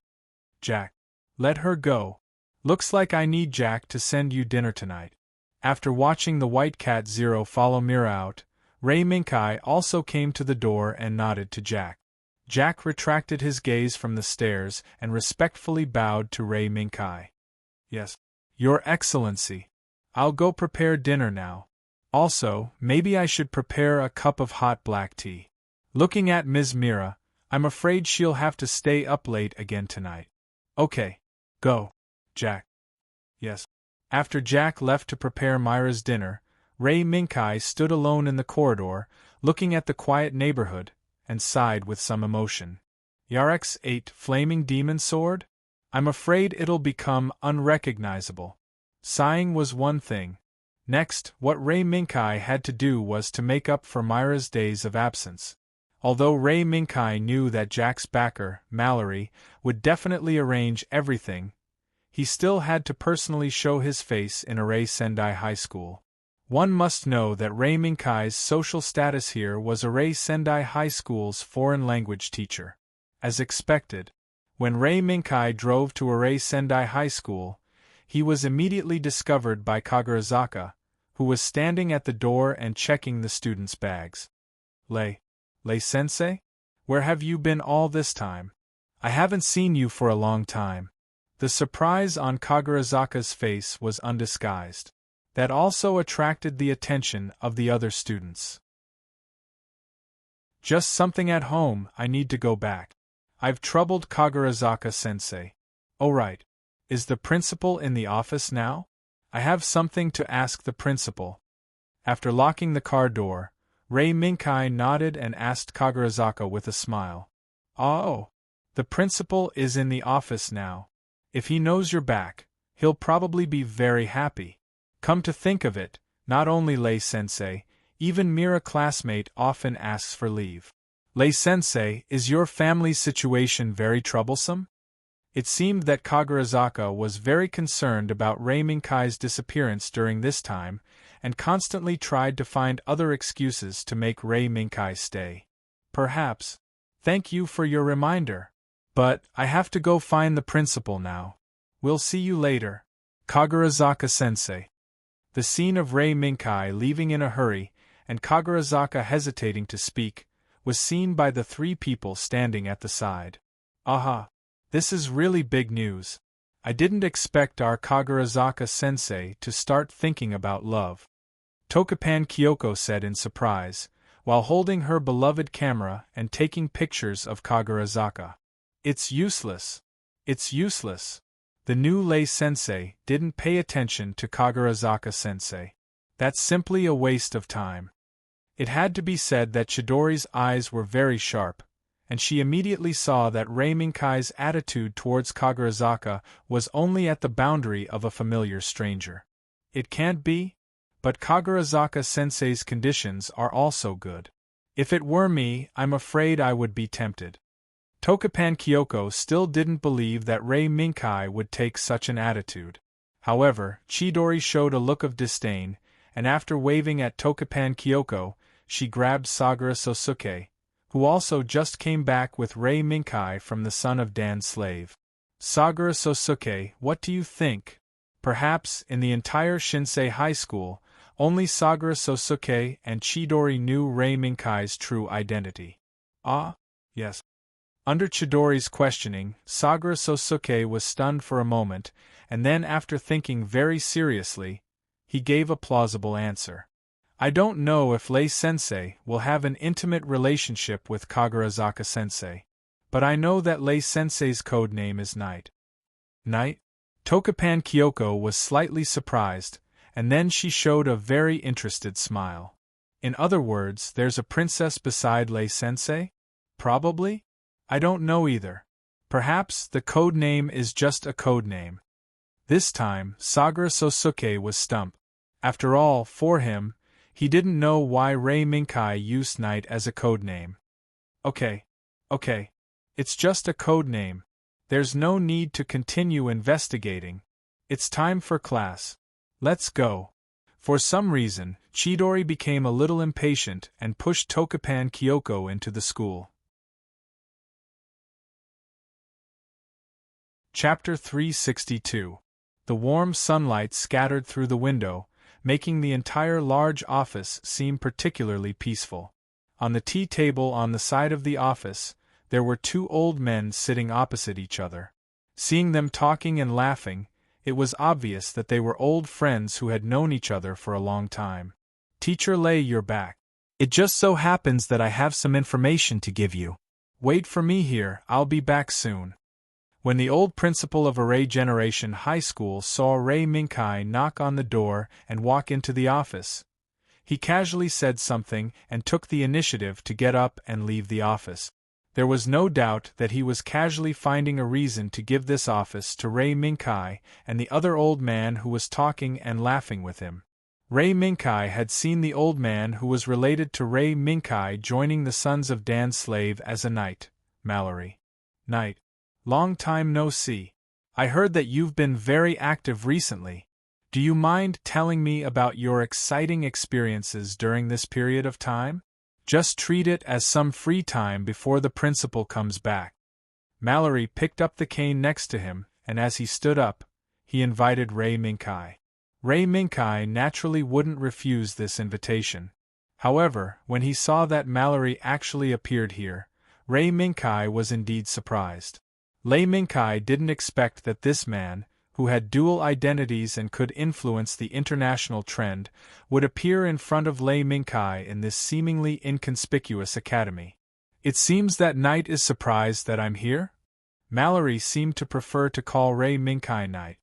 "Jack. Let her go. Looks like I need Jack to send you dinner tonight." After watching the White Cat Zero follow Mira out, Ray Minkai also came to the door and nodded to Jack. Jack retracted his gaze from the stairs and respectfully bowed to Ray Minkai. "Yes, Your Excellency. I'll go prepare dinner now. Also, maybe I should prepare a cup of hot black tea. Looking at Ms. Mira, I'm afraid she'll have to stay up late again tonight." "Okay. Go, Jack." "Yes." After Jack left to prepare Mira's dinner, Ray Minkai stood alone in the corridor, looking at the quiet neighborhood, and sighed with some emotion. Yarek's 8 flaming demon sword? I'm afraid it'll become unrecognizable. Sighing was one thing. Next, what Ray Minkai had to do was to make up for Mira's days of absence. Although Ray Minkai knew that Jack's backer, Mallory, would definitely arrange everything, he still had to personally show his face in Array Sendai High School. One must know that Ray Minkai's social status here was Array Sendai High School's foreign language teacher. As expected, when Ray Minkai drove to Array Sendai High School, he was immediately discovered by Kagurazaka, who was standing at the door and checking the students' bags. Lei-sensei? Where have you been all this time? I haven't seen you for a long time." The surprise on Kagurazaka's face was undisguised. That also attracted the attention of the other students. "Just something at home, I need to go back. I've troubled Kagurazaka-sensei. Oh right. Is the principal in the office now? I have something to ask the principal. After locking the car door, Rei Minkai nodded and asked Kagurazaka with a smile. Oh, the principal is in the office now. If he knows you're back, he'll probably be very happy. Come to think of it, not only Lei-sensei, even Mira classmate often asks for leave. Lei-sensei, is your family's situation very troublesome? It seemed that Kagurazaka was very concerned about Rei Minkai's disappearance during this time, and constantly tried to find other excuses to make Rei Minkai stay. Perhaps. Thank you for your reminder. But I have to go find the principal now. We'll see you later, Kagurazaka-sensei. The scene of Rei Minkai leaving in a hurry, and Kagurazaka hesitating to speak, was seen by the three people standing at the side. Aha! This is really big news. I didn't expect our Kagurazaka-sensei to start thinking about love. Tokapan Kyoko said in surprise, while holding her beloved camera and taking pictures of Kagurazaka. It's useless. It's useless. The new Lei-sensei didn't pay attention to Kagurazaka-sensei. That's simply a waste of time. It had to be said that Chidori's eyes were very sharp, and she immediately saw that Rei Minkai's attitude towards Kagurazaka was only at the boundary of a familiar stranger. It can't be? But Kagurazaka-sensei's conditions are also good. If it were me, I'm afraid I would be tempted. Tokapan Kyoko still didn't believe that Rei Minkai would take such an attitude. However, Chidori showed a look of disdain, and after waving at Tokapan Kyoko, she grabbed Sagara Sosuke, who also just came back with Rei Minkai from the son of Dan's slave. Sagara Sosuke, what do you think? Perhaps, in the entire Shinsei High School, only Sagara Sosuke and Chidori knew Rei Minkai's true identity. Ah, yes. Under Chidori's questioning, Sagara Sosuke was stunned for a moment, and then after thinking very seriously, he gave a plausible answer. I don't know if Lei-sensei will have an intimate relationship with Kagurazaka-sensei, but I know that Lei-sensei's code name is Knight. Knight? Tokapan Kyoko was slightly surprised, and then she showed a very interested smile. In other words, there's a princess beside Lei-sensei? Probably? I don't know either. Perhaps the code name is just a code name. This time, Sagara Sosuke was stumped. After all, for him, he didn't know why Rei Minkai used Knight as a code name. Okay. It's just a code name. There's no need to continue investigating. It's time for class. Let's go. For some reason, Chidori became a little impatient and pushed Tokapan Kyoko into the school. Chapter 362. The warm sunlight scattered through the window, making the entire large office seem particularly peaceful. On the tea table on the side of the office, there were two old men sitting opposite each other. Seeing them talking and laughing, it was obvious that they were old friends who had known each other for a long time. Teacher Lei, you're back. It just so happens that I have some information to give you. Wait for me here, I'll be back soon. When the old principal of Array Generation High School saw Rei Minkai knock on the door and walk into the office, he casually said something and took the initiative to get up and leave the office. There was no doubt that he was casually finding a reason to give this office to Rei Minkai and the other old man who was talking and laughing with him. Rei Minkai had seen the old man who was related to Rei Minkai joining the Sons of Dan's slave as a knight, Mallory. Knight. Long time no see. I heard that you've been very active recently. Do you mind telling me about your exciting experiences during this period of time? Just treat it as some free time before the principal comes back. Mallory picked up the cane next to him, and as he stood up, he invited Rei Minkai. Rei Minkai naturally wouldn't refuse this invitation. However, when he saw that Mallory actually appeared here, Rei Minkai was indeed surprised. Rei Minkai didn't expect that this man, who had dual identities and could influence the international trend, would appear in front of Rei Minkai in this seemingly inconspicuous academy. It seems that Knight is surprised that I'm here? Mallory seemed to prefer to call Ray Minkai Knight.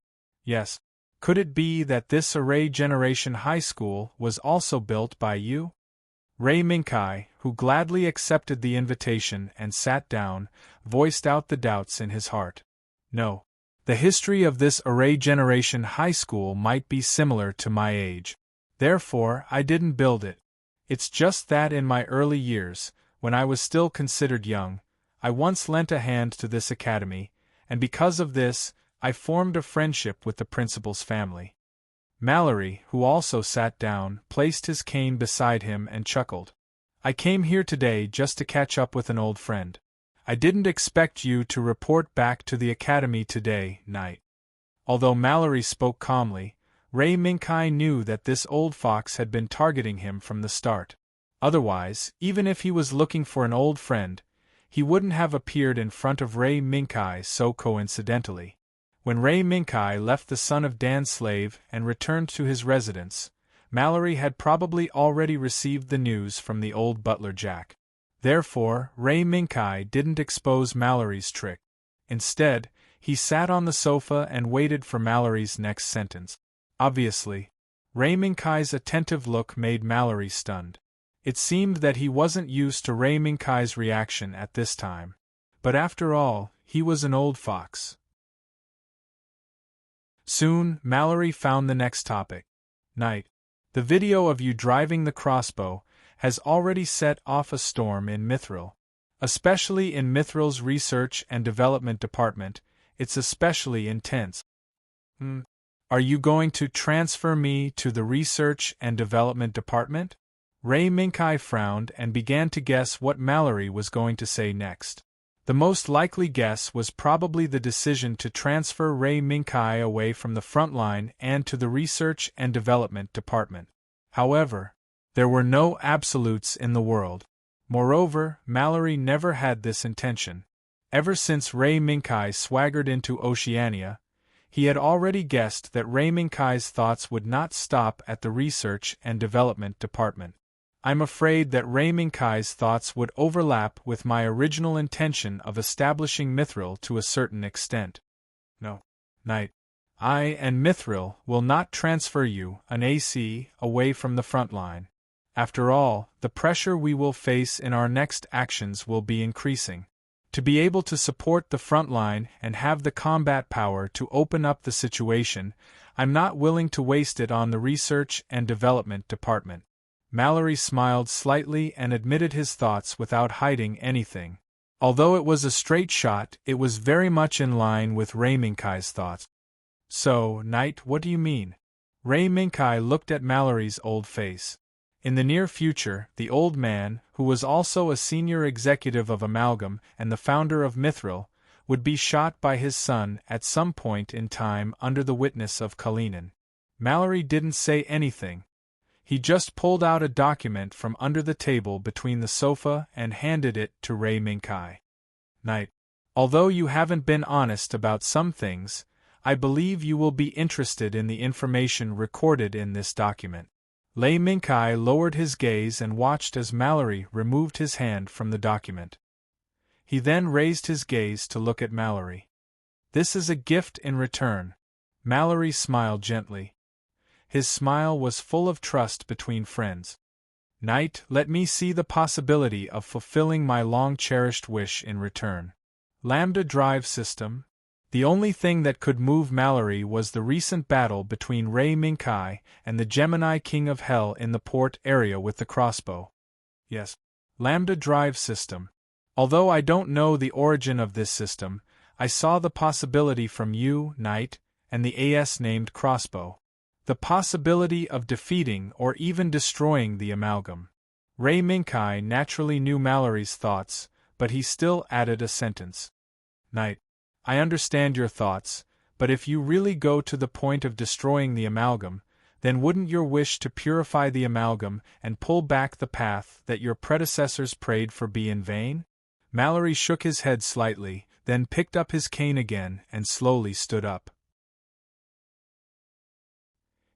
Yes. Could it be that this Array Generation High School was also built by you? Ray Minkai, who gladly accepted the invitation and sat down, voiced out the doubts in his heart. No. The history of this Array Generation High School might be similar to my age. Therefore, I didn't build it. It's just that in my early years, when I was still considered young, I once lent a hand to this academy, and because of this, I formed a friendship with the principal's family. Mallory, who also sat down, placed his cane beside him and chuckled. I came here today just to catch up with an old friend. I didn't expect you to report back to the academy today, Knight. Although Mallory spoke calmly, Ray Minkai knew that this old fox had been targeting him from the start. Otherwise, even if he was looking for an old friend, he wouldn't have appeared in front of Ray Minkai so coincidentally. When Ray Minkai left the son of Dan's slave and returned to his residence, Mallory had probably already received the news from the old butler Jack. Therefore, Ray Minkai didn't expose Mallory's trick. Instead, he sat on the sofa and waited for Mallory's next sentence. Obviously, Ray Minkai's attentive look made Mallory stunned. It seemed that he wasn't used to Ray Minkai's reaction at this time. But after all, he was an old fox. Soon, Mallory found the next topic. Knight, the video of you driving the crossbow has already set off a storm in Mithril. Especially in Mithril's research and development department, it's especially intense. Are you going to transfer me to the research and development department? Ray Minkai frowned and began to guess what Mallory was going to say next. The most likely guess was probably the decision to transfer Ray Minkai away from the front line and to the research and development department. However, there were no absolutes in the world. Moreover, Mallory never had this intention. Ever since Ray Minkai swaggered into Oceania, he had already guessed that Ray Minkai's thoughts would not stop at the research and development department. I'm afraid that Ray Minkai's thoughts would overlap with my original intention of establishing Mithril to a certain extent. No, Knight. I and Mithril will not transfer you, an AC, away from the front line. After all, the pressure we will face in our next actions will be increasing. To be able to support the front line and have the combat power to open up the situation, I'm not willing to waste it on the research and development department. Mallory smiled slightly and admitted his thoughts without hiding anything. Although it was a straight shot, it was very much in line with Ray Minkai's thoughts. So, Knight, what do you mean? Ray Minkai looked at Mallory's old face. In the near future, the old man, who was also a senior executive of Amalgam and the founder of Mithril, would be shot by his son at some point in time under the witness of Kalinin. Mallory didn't say anything. He just pulled out a document from under the table between the sofa and handed it to Ray Minkai. Knight, although you haven't been honest about some things, I believe you will be interested in the information recorded in this document. Ray Minkai lowered his gaze and watched as Mallory removed his hand from the document. He then raised his gaze to look at Mallory. This is a gift in return. Mallory smiled gently. His smile was full of trust between friends. Knight, let me see the possibility of fulfilling my long-cherished wish in return. Lambda drive system. The only thing that could move Mallory was the recent battle between Ray Minkai and the Gemini King of Hell in the port area with the crossbow. Yes. Lambda drive system. Although I don't know the origin of this system, I saw the possibility from you, Knight, and the AS-named crossbow. The possibility of defeating or even destroying the amalgam. Ray Minkai naturally knew Mallory's thoughts, but he still added a sentence. Knight, I understand your thoughts, but if you really go to the point of destroying the amalgam, then wouldn't your wish to purify the amalgam and pull back the path that your predecessors prayed for be in vain? Mallory shook his head slightly, then picked up his cane again and slowly stood up.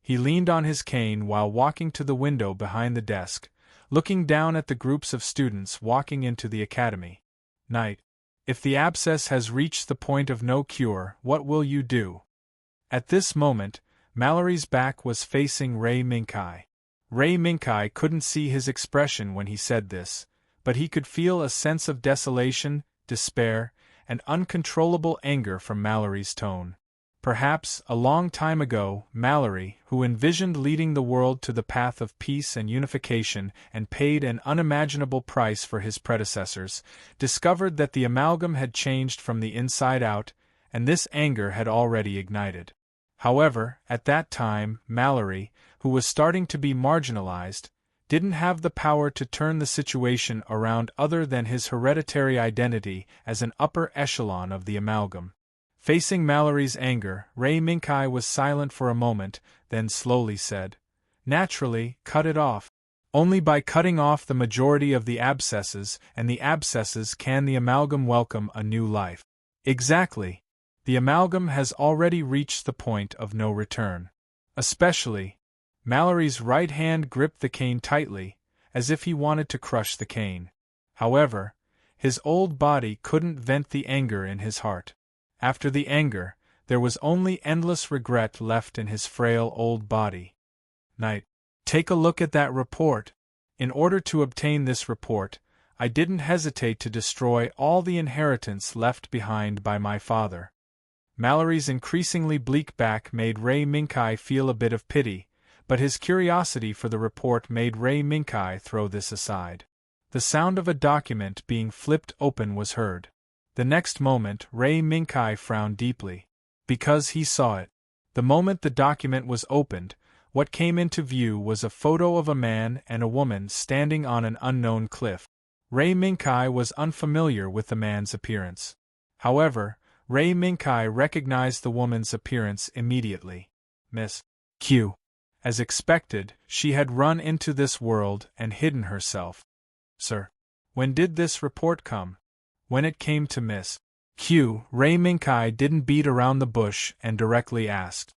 He leaned on his cane while walking to the window behind the desk, looking down at the groups of students walking into the academy. Knight, If the abscess has reached the point of no cure, what will you do? At this moment, Mallory's back was facing Ray Minkai. Ray Minkai couldn't see his expression when he said this, but he could feel a sense of desolation, despair, and uncontrollable anger from Mallory's tone. Perhaps, a long time ago, Mallory, who envisioned leading the world to the path of peace and unification and paid an unimaginable price for his predecessors, discovered that the amalgam had changed from the inside out, and this anger had already ignited. However, at that time, Mallory, who was starting to be marginalized, didn't have the power to turn the situation around other than his hereditary identity as an upper echelon of the amalgam. Facing Mallory's anger, Ray Minkai was silent for a moment, then slowly said, "Naturally, cut it off. Only by cutting off the majority of the abscesses and the abscesses can the amalgam welcome a new life." Exactly. The amalgam has already reached the point of no return. Especially, Mallory's right hand gripped the cane tightly, as if he wanted to crush the cane. However, his old body couldn't vent the anger in his heart. After the anger, there was only endless regret left in his frail old body. Knight, take a look at that report. In order to obtain this report, I didn't hesitate to destroy all the inheritance left behind by my father. Mallory's increasingly bleak back made Ray Minkai feel a bit of pity, but his curiosity for the report made Ray Minkai throw this aside. The sound of a document being flipped open was heard. The next moment, Ray Minkai frowned deeply. Because he saw it. The moment the document was opened, what came into view was a photo of a man and a woman standing on an unknown cliff. Ray Minkai was unfamiliar with the man's appearance. However, Ray Minkai recognized the woman's appearance immediately. Miss Q. As expected, she had run into this world and hidden herself. Sir, when did this report come? When it came to Miss Q, Ray Minkai didn't beat around the bush and directly asked.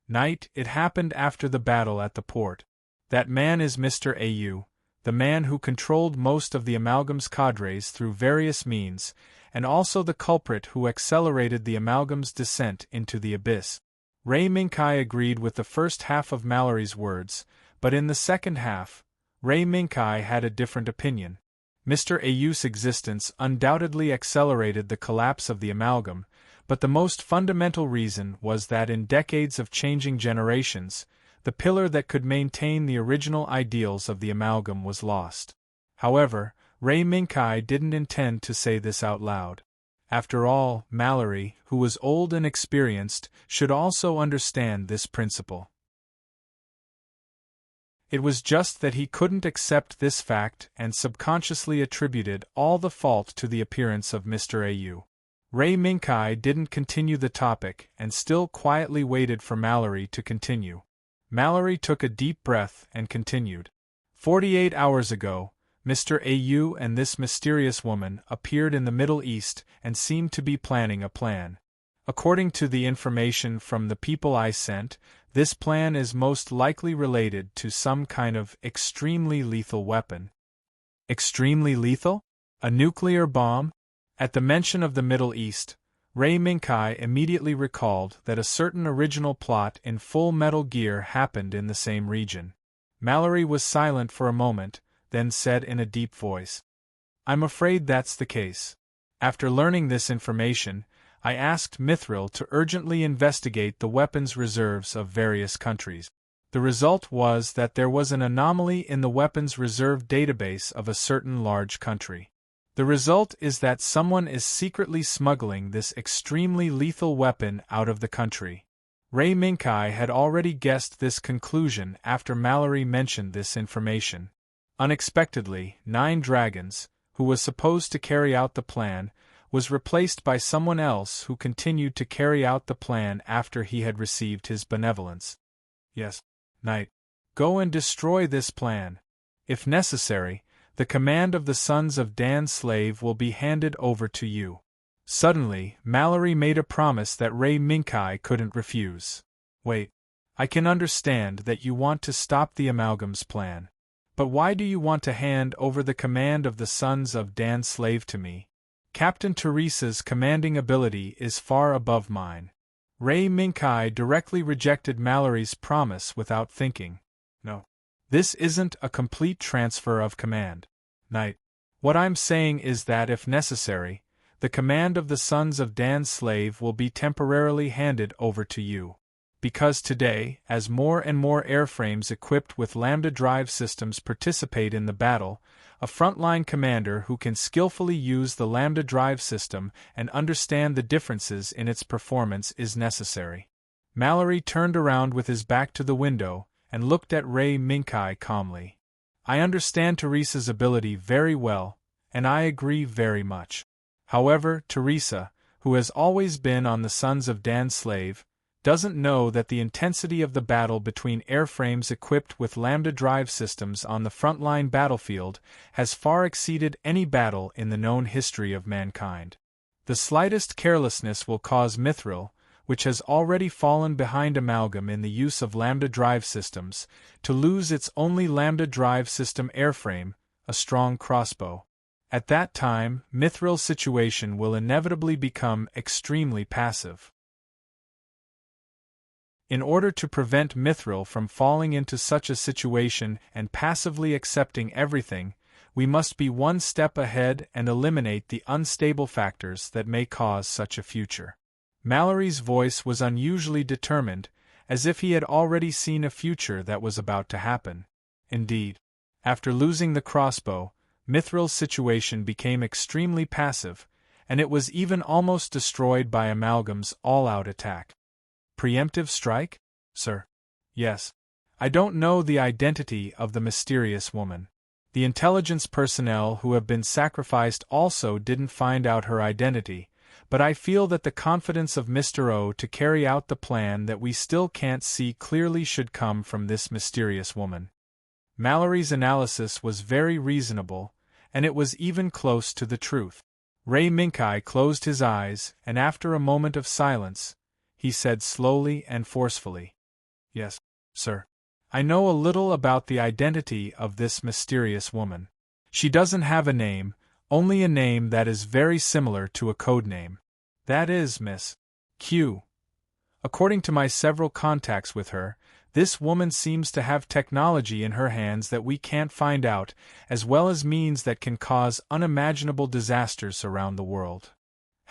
Knight, it happened after the battle at the port. That man is Mr. Au, the man who controlled most of the amalgam's cadres through various means, and also the culprit who accelerated the amalgam's descent into the abyss. Ray Minkai agreed with the first half of Mallory's words, but in the second half, Ray Minkai had a different opinion. Mr. Au's existence undoubtedly accelerated the collapse of the amalgam, but the most fundamental reason was that in decades of changing generations, the pillar that could maintain the original ideals of the amalgam was lost. However, Ray Minkai didn't intend to say this out loud. After all, Mallory, who was old and experienced, should also understand this principle. It was just that he couldn't accept this fact and subconsciously attributed all the fault to the appearance of Mr. Au. Ray Minkai didn't continue the topic and still quietly waited for Mallory to continue. Mallory took a deep breath and continued. 48 hours ago, Mr. Au and this mysterious woman appeared in the Middle East and seemed to be planning a plan. According to the information from the people I sent, this plan is most likely related to some kind of extremely lethal weapon. Extremely lethal? A nuclear bomb? At the mention of the Middle East, Ray Minkai immediately recalled that a certain original plot in Full Metal Gear happened in the same region. Mallory was silent for a moment, then said in a deep voice, "I'm afraid that's the case." After learning this information, I asked Mithril to urgently investigate the weapons reserves of various countries. The result was that there was an anomaly in the weapons reserve database of a certain large country. The result is that someone is secretly smuggling this extremely lethal weapon out of the country. Ray Minkai had already guessed this conclusion after Mallory mentioned this information. Unexpectedly, Nine Dragons, who was supposed to carry out the plan, was replaced by someone else who continued to carry out the plan after he had received his benevolence. Yes, Knight. Go and destroy this plan. If necessary, the command of the Sons of Dan's slave will be handed over to you. Suddenly, Mallory made a promise that Ray Minkai couldn't refuse. Wait. I can understand that you want to stop the amalgam's plan. But why do you want to hand over the command of the Sons of Dan's slave to me? Captain Teresa's commanding ability is far above mine. Ray Minkai directly rejected Mallory's promise without thinking. No. This isn't a complete transfer of command. Knight. What I'm saying is that if necessary, the command of the Sons of Dan's slave will be temporarily handed over to you. Because today, as more and more airframes equipped with Lambda drive systems participate in the battle, a frontline commander who can skillfully use the Lambda drive system and understand the differences in its performance is necessary. Mallory turned around with his back to the window and looked at Ray Minkai calmly. I understand Teresa's ability very well, and I agree very much. However, Teresa, who has always been on the Sons of Dan's slave, doesn't know that the intensity of the battle between airframes equipped with Lambda drive systems on the frontline battlefield has far exceeded any battle in the known history of mankind. The slightest carelessness will cause Mithril, which has already fallen behind Amalgam in the use of Lambda drive systems, to lose its only Lambda drive system airframe, a strong crossbow. At that time, Mithril's situation will inevitably become extremely passive. In order to prevent Mithril from falling into such a situation and passively accepting everything, we must be one step ahead and eliminate the unstable factors that may cause such a future. Mallory's voice was unusually determined, as if he had already seen a future that was about to happen. Indeed, after losing the crossbow, Mithril's situation became extremely passive, and it was even almost destroyed by Amalgam's all-out attack. Preemptive strike? Sir. Yes. I don't know the identity of the mysterious woman. The intelligence personnel who have been sacrificed also didn't find out her identity, but I feel that the confidence of Mr. O to carry out the plan that we still can't see clearly should come from this mysterious woman. Mallory's analysis was very reasonable, and it was even close to the truth. Ray Minkai closed his eyes, and after a moment of silence, he said slowly and forcefully, Yes, sir. I know a little about the identity of this mysterious woman. She doesn't have a name, only a name that is very similar to a code name. That is Miss Q. According to my several contacts with her, this woman seems to have technology in her hands that we can't find out, as well as means that can cause unimaginable disasters around the world.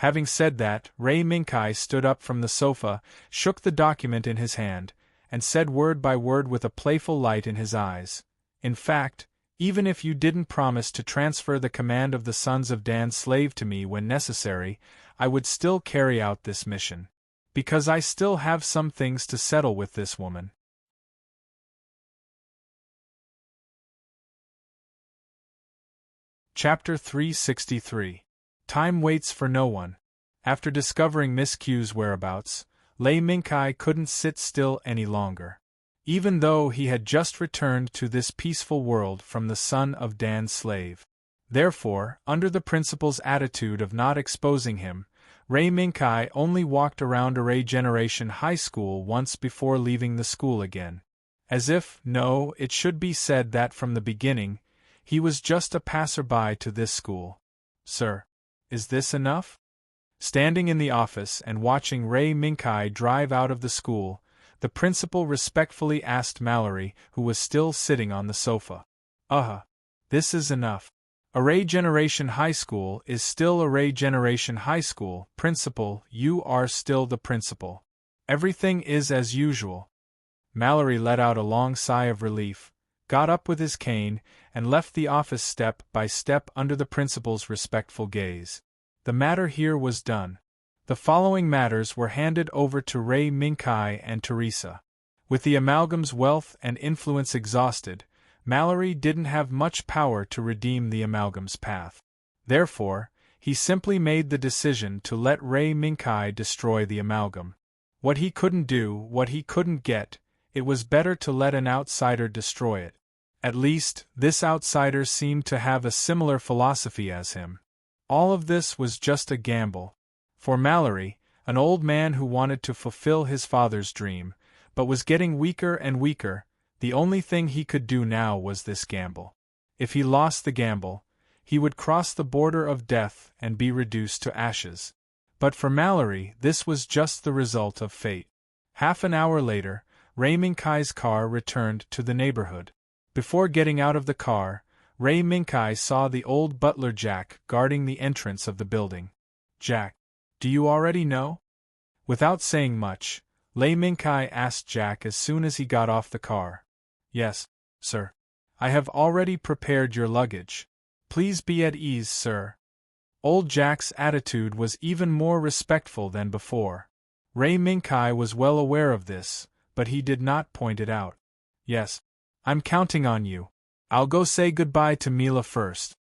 Having said that, Ray Minkai stood up from the sofa, shook the document in his hand, and said word by word with a playful light in his eyes, In fact, even if you didn't promise to transfer the command of the Sons of Dan's slave to me when necessary, I would still carry out this mission. Because I still have some things to settle with this woman. Chapter 363. Time waits for no one. After discovering Miss Q's whereabouts, Lei Minkai couldn't sit still any longer. Even though he had just returned to this peaceful world from the Son of Dan's slave. Therefore, under the principal's attitude of not exposing him, Ray Minkai only walked around Array Generation High School once before leaving the school again. As if, no, it should be said that from the beginning, he was just a passerby to this school. Sir. Is this enough? Standing in the office and watching Ray Minkai drive out of the school, the principal respectfully asked Mallory, who was still sitting on the sofa. This is enough. Array Generation High School is still Array Generation High School. Principal, you are still the principal. Everything is as usual. Mallory let out a long sigh of relief, got up with his cane, and left the office step by step under the principal's respectful gaze. The matter here was done. The following matters were handed over to Ray Minkai and Teresa. With the Amalgam's wealth and influence exhausted, Mallory didn't have much power to redeem the Amalgam's path. Therefore, he simply made the decision to let Ray Minkai destroy the Amalgam. What he couldn't do, what he couldn't get, it was better to let an outsider destroy it. At least, this outsider seemed to have a similar philosophy as him. All of this was just a gamble. For Mallory, an old man who wanted to fulfill his father's dream, but was getting weaker and weaker, the only thing he could do now was this gamble. If he lost the gamble, he would cross the border of death and be reduced to ashes. But for Mallory, this was just the result of fate. Half an hour later, Ray Minkai's car returned to the neighborhood. Before getting out of the car, Ray Minkai saw the old butler Jack guarding the entrance of the building. "Jack, do you already know?" Without saying much, Ray Minkai asked Jack as soon as he got off the car. "Yes, sir. I have already prepared your luggage. Please be at ease, sir." Old Jack's attitude was even more respectful than before. Ray Minkai was well aware of this, but he did not point it out. "Yes, I'm counting on you. I'll go say goodbye to Mila first."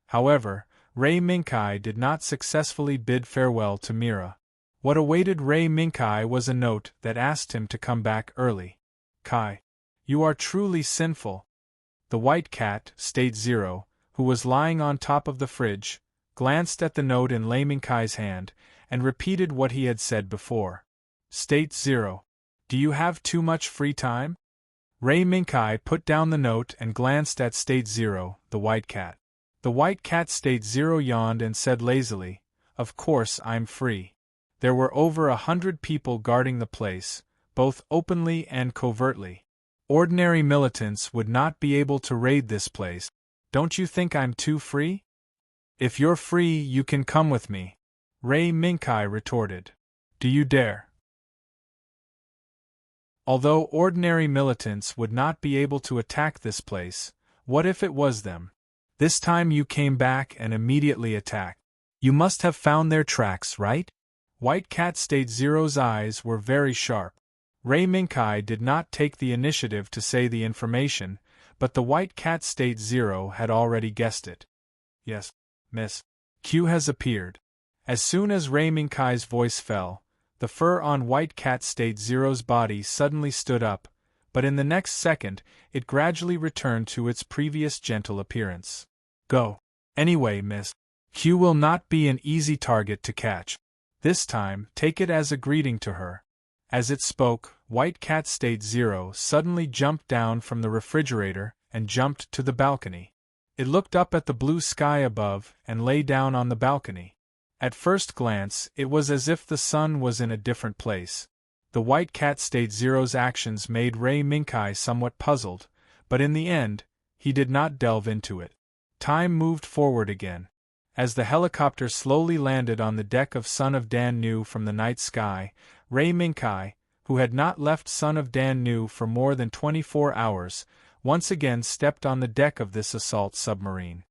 However, Ray Minkai did not successfully bid farewell to Mira. What awaited Ray Minkai was a note that asked him to come back early. "Kai, you are truly sinful." The white cat, State Zero, who was lying on top of the fridge, glanced at the note in Ray Minkai's hand, and repeated what he had said before. "State Zero, do you have too much free time?" Ray Minkai put down the note and glanced at State Zero, the white cat. The white cat State Zero yawned and said lazily, "Of course I'm free." There were over 100 people guarding the place, both openly and covertly. Ordinary militants would not be able to raid this place. "Don't you think I'm too free?" "If you're free, you can come with me," Ray Minkai retorted. "Do you dare?" Although ordinary militants would not be able to attack this place, what if it was them? "This time you came back and immediately attacked. You must have found their tracks, right?" White Cat State Zero's eyes were very sharp. Ray Minkai did not take the initiative to say the information, but the White Cat State Zero had already guessed it. "Yes, Miss. Q has appeared." As soon as Ray Minkai's voice fell, the fur on White Cat State Zero's body suddenly stood up, but in the next second, it gradually returned to its previous gentle appearance. "Go. Anyway, Miss. Q will not be an easy target to catch. This time, take it as a greeting to her." As it spoke, White Cat State Zero suddenly jumped down from the refrigerator and jumped to the balcony. It looked up at the blue sky above and lay down on the balcony. At first glance, it was as if the sun was in a different place. The White Cat State Zero's actions made Ray Minkai somewhat puzzled, but in the end, he did not delve into it. Time moved forward again. As the helicopter slowly landed on the deck of Son of Dan Nu from the night sky, Ray Minkai, who had not left Son of Dan Nu for more than 24 hours, once again stepped on the deck of this assault submarine.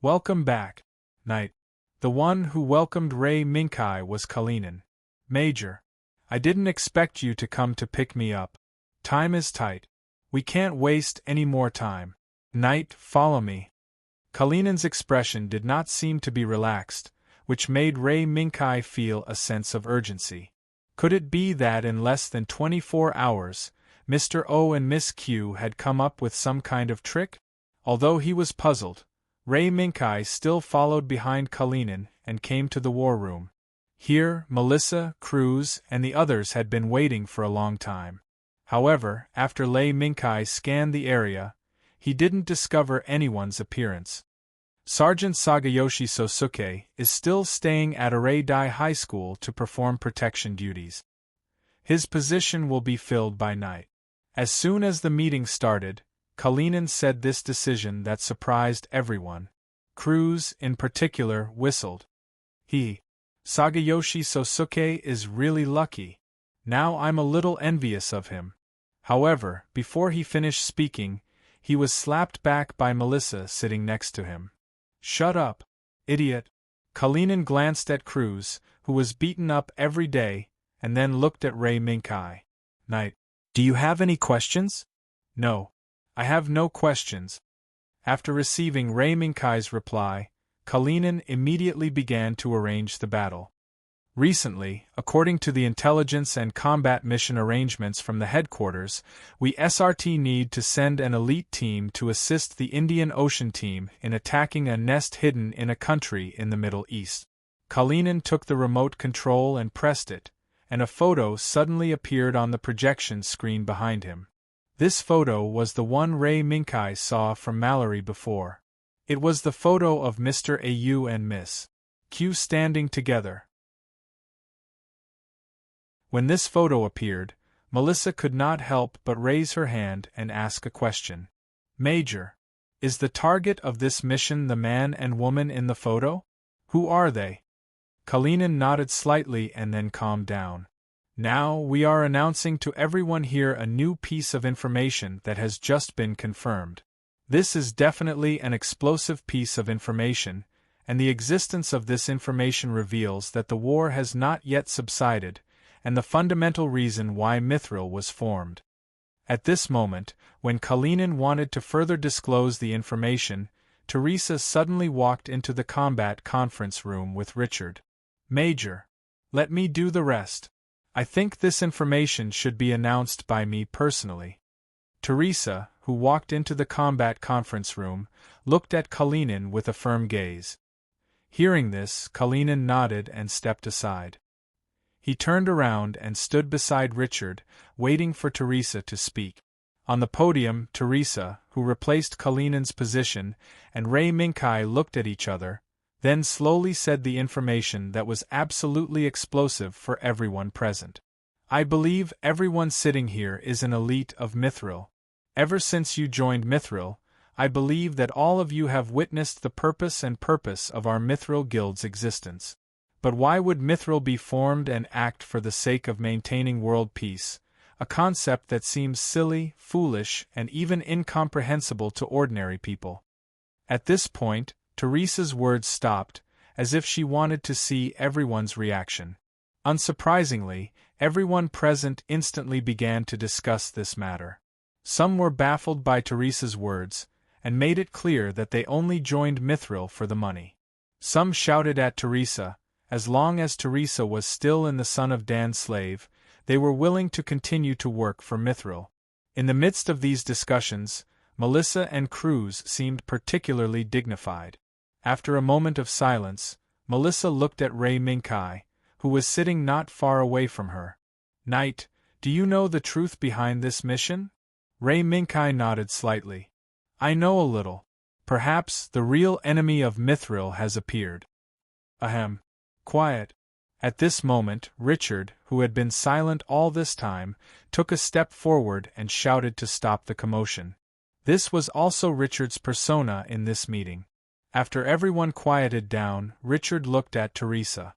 "Welcome back, Knight." The one who welcomed Ray Minkai was Kalinin. "Major, I didn't expect you to come to pick me up. Time is tight. We can't waste any more time. Knight, follow me." Kalinin's expression did not seem to be relaxed, which made Ray Minkai feel a sense of urgency. Could it be that in less than 24 hours, Mr. O and Miss Q had come up with some kind of trick? Although he was puzzled, Ray Minkai still followed behind Kalinin and came to the war room. Here, Melissa, Cruz, and the others had been waiting for a long time. However, after Ray Minkai scanned the area, he didn't discover anyone's appearance. Sergeant Sagayoshi Sosuke is still staying at Arai High School to perform protection duties. His position will be filled by night. As soon as the meeting started, Kalinin said this decision that surprised everyone. Cruz, in particular, whistled. Sagayoshi Sosuke is really lucky. Now I'm a little envious of him." However, before he finished speaking, he was slapped back by Melissa sitting next to him. "Shut up, idiot." Kalinin glanced at Cruz, who was beaten up every day, and then looked at Ray Minkai. "Knight, do you have any questions?" "No. I have no questions." After receiving Ray Minkai's reply, Kalinin immediately began to arrange the battle. Recently, according to the intelligence and combat mission arrangements from the headquarters, we SRT need to send an elite team to assist the Indian Ocean team in attacking a nest hidden in a country in the Middle East. Kalinin took the remote control and pressed it, and a photo suddenly appeared on the projection screen behind him. This photo was the one Ray Minkai saw from Mallory before. It was the photo of Mr. A.U. and Miss Q standing together. When this photo appeared, Melissa could not help but raise her hand and ask a question. Major, is the target of this mission the man and woman in the photo? Who are they? Kalinin nodded slightly and then calmed down. Now we are announcing to everyone here a new piece of information that has just been confirmed. This is definitely an explosive piece of information, and the existence of this information reveals that the war has not yet subsided, and the fundamental reason why Mithril was formed. At this moment, when Kalinin wanted to further disclose the information, Teresa suddenly walked into the combat conference room with Richard. Major, let me do the rest. I think this information should be announced by me personally. Teresa, who walked into the combat conference room, looked at Kalinin with a firm gaze. Hearing this, Kalinin nodded and stepped aside. He turned around and stood beside Richard, waiting for Teresa to speak. On the podium, Teresa, who replaced Kalinin's position, and Ray Minkai looked at each other, then slowly said the information that was absolutely explosive for everyone present. I believe everyone sitting here is an elite of Mithril. Ever since you joined Mithril, I believe that all of you have witnessed the purpose of our Mithril Guild's existence. But why would Mithril be formed and act for the sake of maintaining world peace, a concept that seems silly, foolish, and even incomprehensible to ordinary people? At this point, Teresa's words stopped, as if she wanted to see everyone's reaction. Unsurprisingly, everyone present instantly began to discuss this matter. Some were baffled by Teresa's words, and made it clear that they only joined Mithril for the money. Some shouted at Teresa. As long as Teresa was still in the Son of Dan's slave, they were willing to continue to work for Mithril. In the midst of these discussions, Melissa and Cruz seemed particularly dignified. After a moment of silence, Melissa looked at Ray Minkai, who was sitting not far away from her. Knight, do you know the truth behind this mission? Ray Minkai nodded slightly. I know a little. Perhaps the real enemy of Mithril has appeared. Ahem. Quiet. At this moment, Richard, who had been silent all this time, took a step forward and shouted to stop the commotion. This was also Richard's persona in this meeting. After everyone quieted down, Richard looked at Teresa.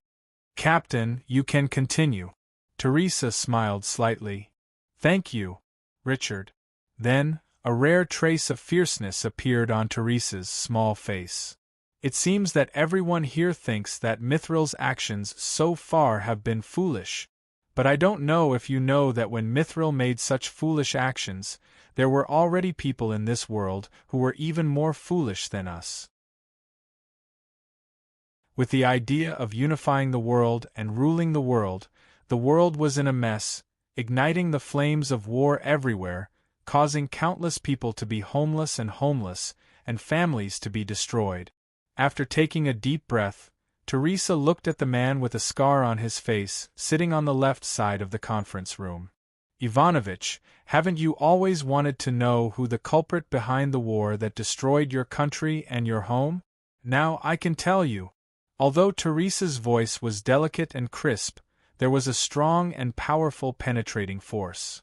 Captain, you can continue. Teresa smiled slightly. Thank you, Richard. Then, a rare trace of fierceness appeared on Teresa's small face. It seems that everyone here thinks that Mithril's actions so far have been foolish. But I don't know if you know that when Mithril made such foolish actions, there were already people in this world who were even more foolish than us. With the idea of unifying the world and ruling the world was in a mess, igniting the flames of war everywhere, causing countless people to be homeless, and families to be destroyed. After taking a deep breath, Teresa looked at the man with a scar on his face, sitting on the left side of the conference room. Ivanovich, haven't you always wanted to know who the culprit behind the war that destroyed your country and your home? Now I can tell you. Although Teresa's voice was delicate and crisp, there was a strong and powerful penetrating force.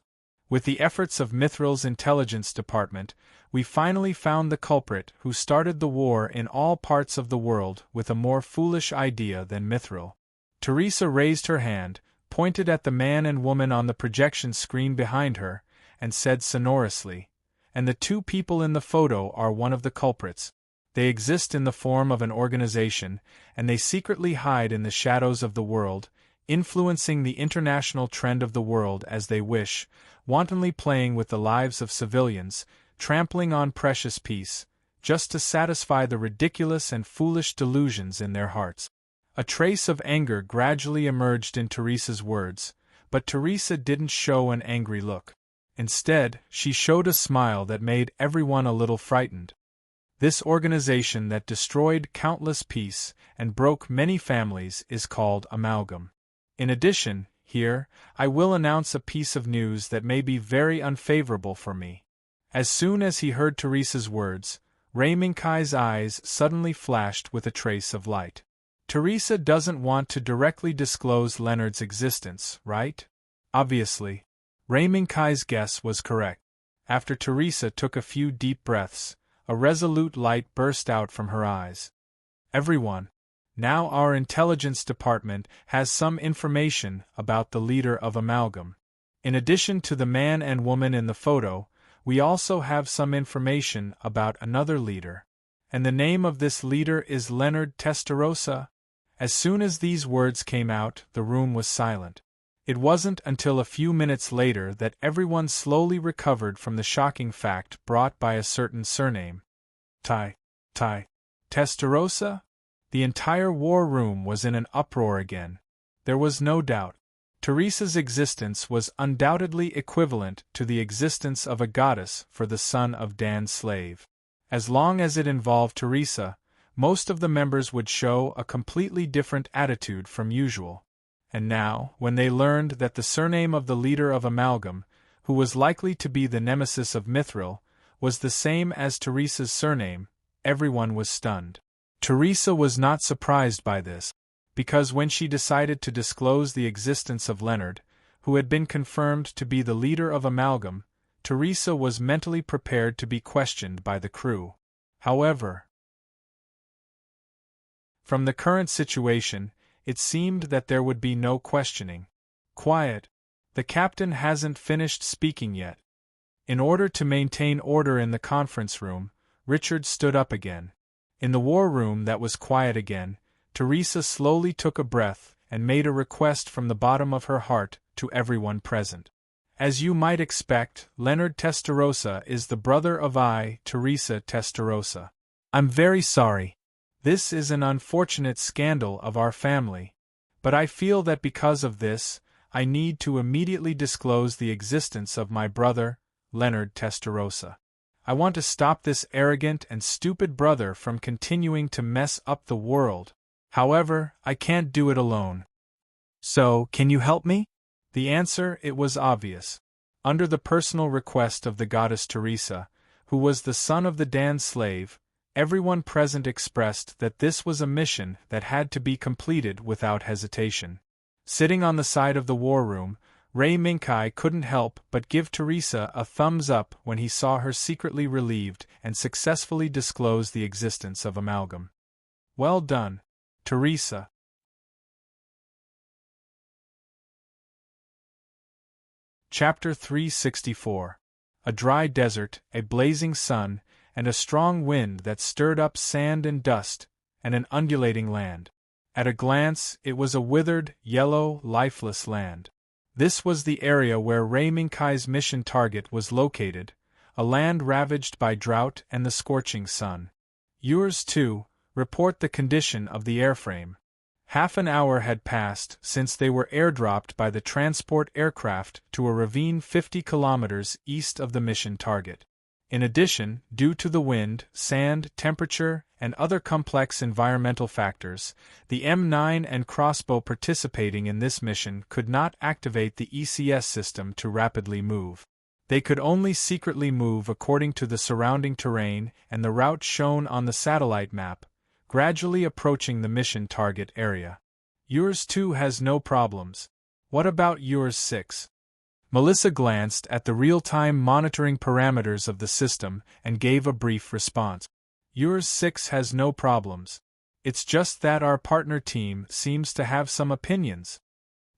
With the efforts of Mithril's intelligence department, we finally found the culprit who started the war in all parts of the world with a more foolish idea than Mithril. Teresa raised her hand, pointed at the man and woman on the projection screen behind her, and said sonorously, "And the two people in the photo are one of the culprits. They exist in the form of an organization, and they secretly hide in the shadows of the world, influencing the international trend of the world as they wish, wantonly playing with the lives of civilians, trampling on precious peace, just to satisfy the ridiculous and foolish delusions in their hearts." A trace of anger gradually emerged in Teresa's words, but Teresa didn't show an angry look. Instead, she showed a smile that made everyone a little frightened. This organization that destroyed countless peace and broke many families is called Amalgam. In addition, here, I will announce a piece of news that may be very unfavorable for me. As soon as he heard Teresa's words, Ray Minkai's eyes suddenly flashed with a trace of light. Teresa doesn't want to directly disclose Leonard's existence, right? Obviously. Ray Minkai's guess was correct. After Teresa took a few deep breaths, a resolute light burst out from her eyes. Everyone. Now our intelligence department has some information about the leader of Amalgam. In addition to the man and woman in the photo, we also have some information about another leader. And the name of this leader is Leonard Testarossa. As soon as these words came out, the room was silent. It wasn't until a few minutes later that everyone slowly recovered from the shocking fact brought by a certain surname. Testarossa? The entire war room was in an uproar again. There was no doubt. Teresa's existence was undoubtedly equivalent to the existence of a goddess for the son of Dan's slave. As long as it involved Teresa, most of the members would show a completely different attitude from usual. And now, when they learned that the surname of the leader of Amalgam, who was likely to be the nemesis of Mithril, was the same as Teresa's surname, everyone was stunned. Teresa was not surprised by this, because when she decided to disclose the existence of Leonard, who had been confirmed to be the leader of Amalgam, Teresa was mentally prepared to be questioned by the crew. However, from the current situation, it seemed that there would be no questioning. Quiet. The captain hasn't finished speaking yet. In order to maintain order in the conference room, Richard stood up again. In the war room that was quiet again, Teresa slowly took a breath and made a request from the bottom of her heart to everyone present. As you might expect, Leonard Testarossa is the brother of Teresa Testarossa. I'm very sorry. This is an unfortunate scandal of our family, but I feel that because of this, I need to immediately disclose the existence of my brother, Leonard Testarossa. I want to stop this arrogant and stupid brother from continuing to mess up the world. However, I can't do it alone. So, can you help me? The answer, it was obvious. Under the personal request of the goddess Teresa, who was the son of the Dan slave, everyone present expressed that this was a mission that had to be completed without hesitation. Sitting on the side of the war room, Ray Minkai couldn't help but give Teresa a thumbs up when he saw her secretly relieved and successfully disclose the existence of Amalgam. Well done, Teresa. Chapter 364. A dry desert, a blazing sun, and a strong wind that stirred up sand and dust, and an undulating land. At a glance, it was a withered, yellow, lifeless land. This was the area where Ray Minkai's mission target was located, a land ravaged by drought and the scorching sun. Yours too, report the condition of the airframe. Half an hour had passed since they were airdropped by the transport aircraft to a ravine 50 kilometers east of the mission target. In addition, due to the wind, sand, temperature, and other complex environmental factors, the M9 and crossbow participating in this mission could not activate the ECS system to rapidly move. They could only secretly move according to the surrounding terrain and the route shown on the satellite map, gradually approaching the mission target area. Yours too has no problems. What about yours 6? Melissa glanced at the real-time monitoring parameters of the system and gave a brief response. Yours 6 has no problems. It's just that our partner team seems to have some opinions.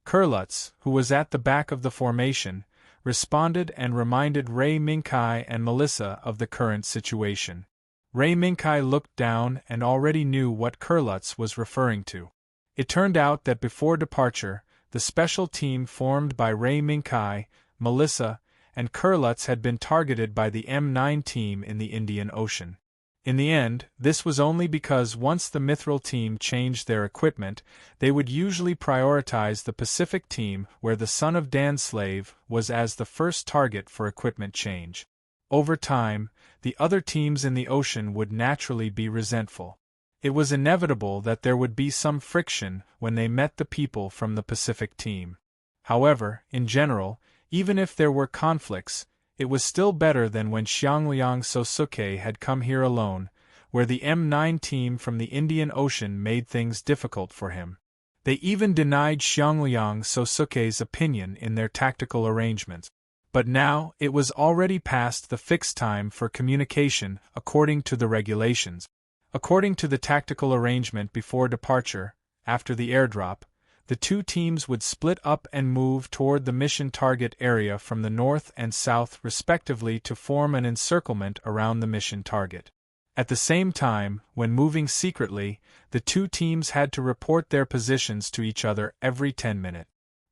Kurlutz, who was at the back of the formation, responded and reminded Ray Minkai and Melissa of the current situation. Ray Minkai looked down and already knew what Kurlutz was referring to. It turned out that before departure, the special team formed by Ray Minkai, Melissa, and Kurlutz had been targeted by the M9 team in the Indian Ocean. In the end, this was only because once the Mithril team changed their equipment, they would usually prioritize the Pacific team where the son of Dan's slave was as the first target for equipment change. Over time, the other teams in the ocean would naturally be resentful. It was inevitable that there would be some friction when they met the people from the Pacific team. However, in general, even if there were conflicts, It was still better than when Xiangliang Sosuke had come here alone, where the M9 team from the Indian Ocean made things difficult for him. They even denied Xiangliang Sosuke's opinion in their tactical arrangements. But now, it was already past the fixed time for communication according to the regulations. According to the tactical arrangement before departure, after the airdrop, the two teams would split up and move toward the mission target area from the north and south respectively to form an encirclement around the mission target. At the same time, when moving secretly, the two teams had to report their positions to each other every 10 minutes.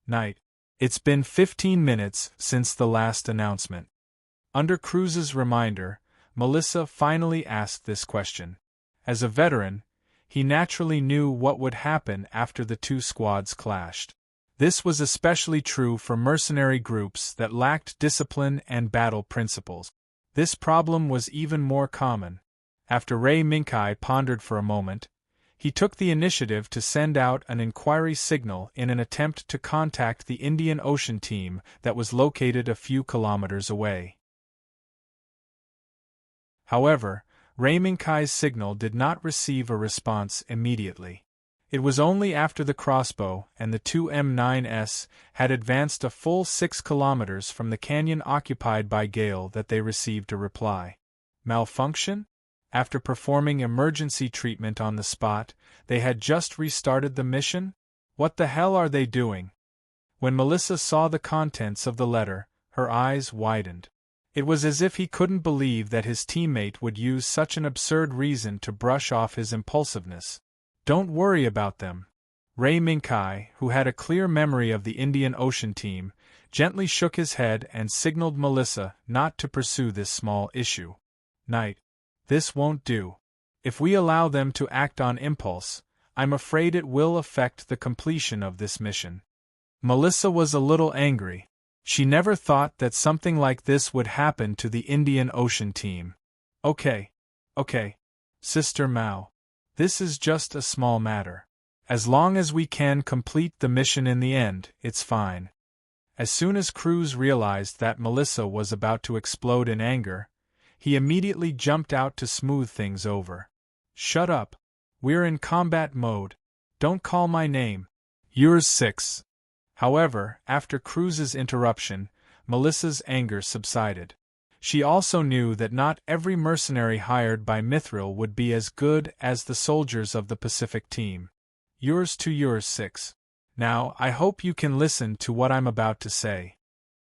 Night. It's been 15 minutes since the last announcement. Under Cruz's reminder, Melissa finally asked this question. As a veteran, he naturally knew what would happen after the two squads clashed. This was especially true for mercenary groups that lacked discipline and battle principles. This problem was even more common. After Ray Minkai pondered for a moment, he took the initiative to send out an inquiry signal in an attempt to contact the Indian Ocean team that was located a few kilometers away. However, Ray Minkai's signal did not receive a response immediately. It was only after the crossbow and the two M9s had advanced a full 6 kilometers from the canyon occupied by Gale that they received a reply. Malfunction? After performing emergency treatment on the spot, they had just restarted the mission? What the hell are they doing? When Melissa saw the contents of the letter, her eyes widened. It was as if he couldn't believe that his teammate would use such an absurd reason to brush off his impulsiveness. Don't worry about them. Ray Minkai, who had a clear memory of the Indian Ocean team, gently shook his head and signaled Melissa not to pursue this small issue. Night. This won't do. If we allow them to act on impulse, I'm afraid it will affect the completion of this mission. Melissa was a little angry. She never thought that something like this would happen to the Indian Ocean team. Okay, Sister Mao. This is just a small matter. As long as we can complete the mission in the end, it's fine. As soon as Cruz realized that Melissa was about to explode in anger, he immediately jumped out to smooth things over. Shut up. We're in combat mode. Don't call my name. Yours 6. However, after Cruz's interruption, Melissa's anger subsided. She also knew that not every mercenary hired by Mithril would be as good as the soldiers of the Pacific team. Yours 6. Now, I hope you can listen to what I'm about to say.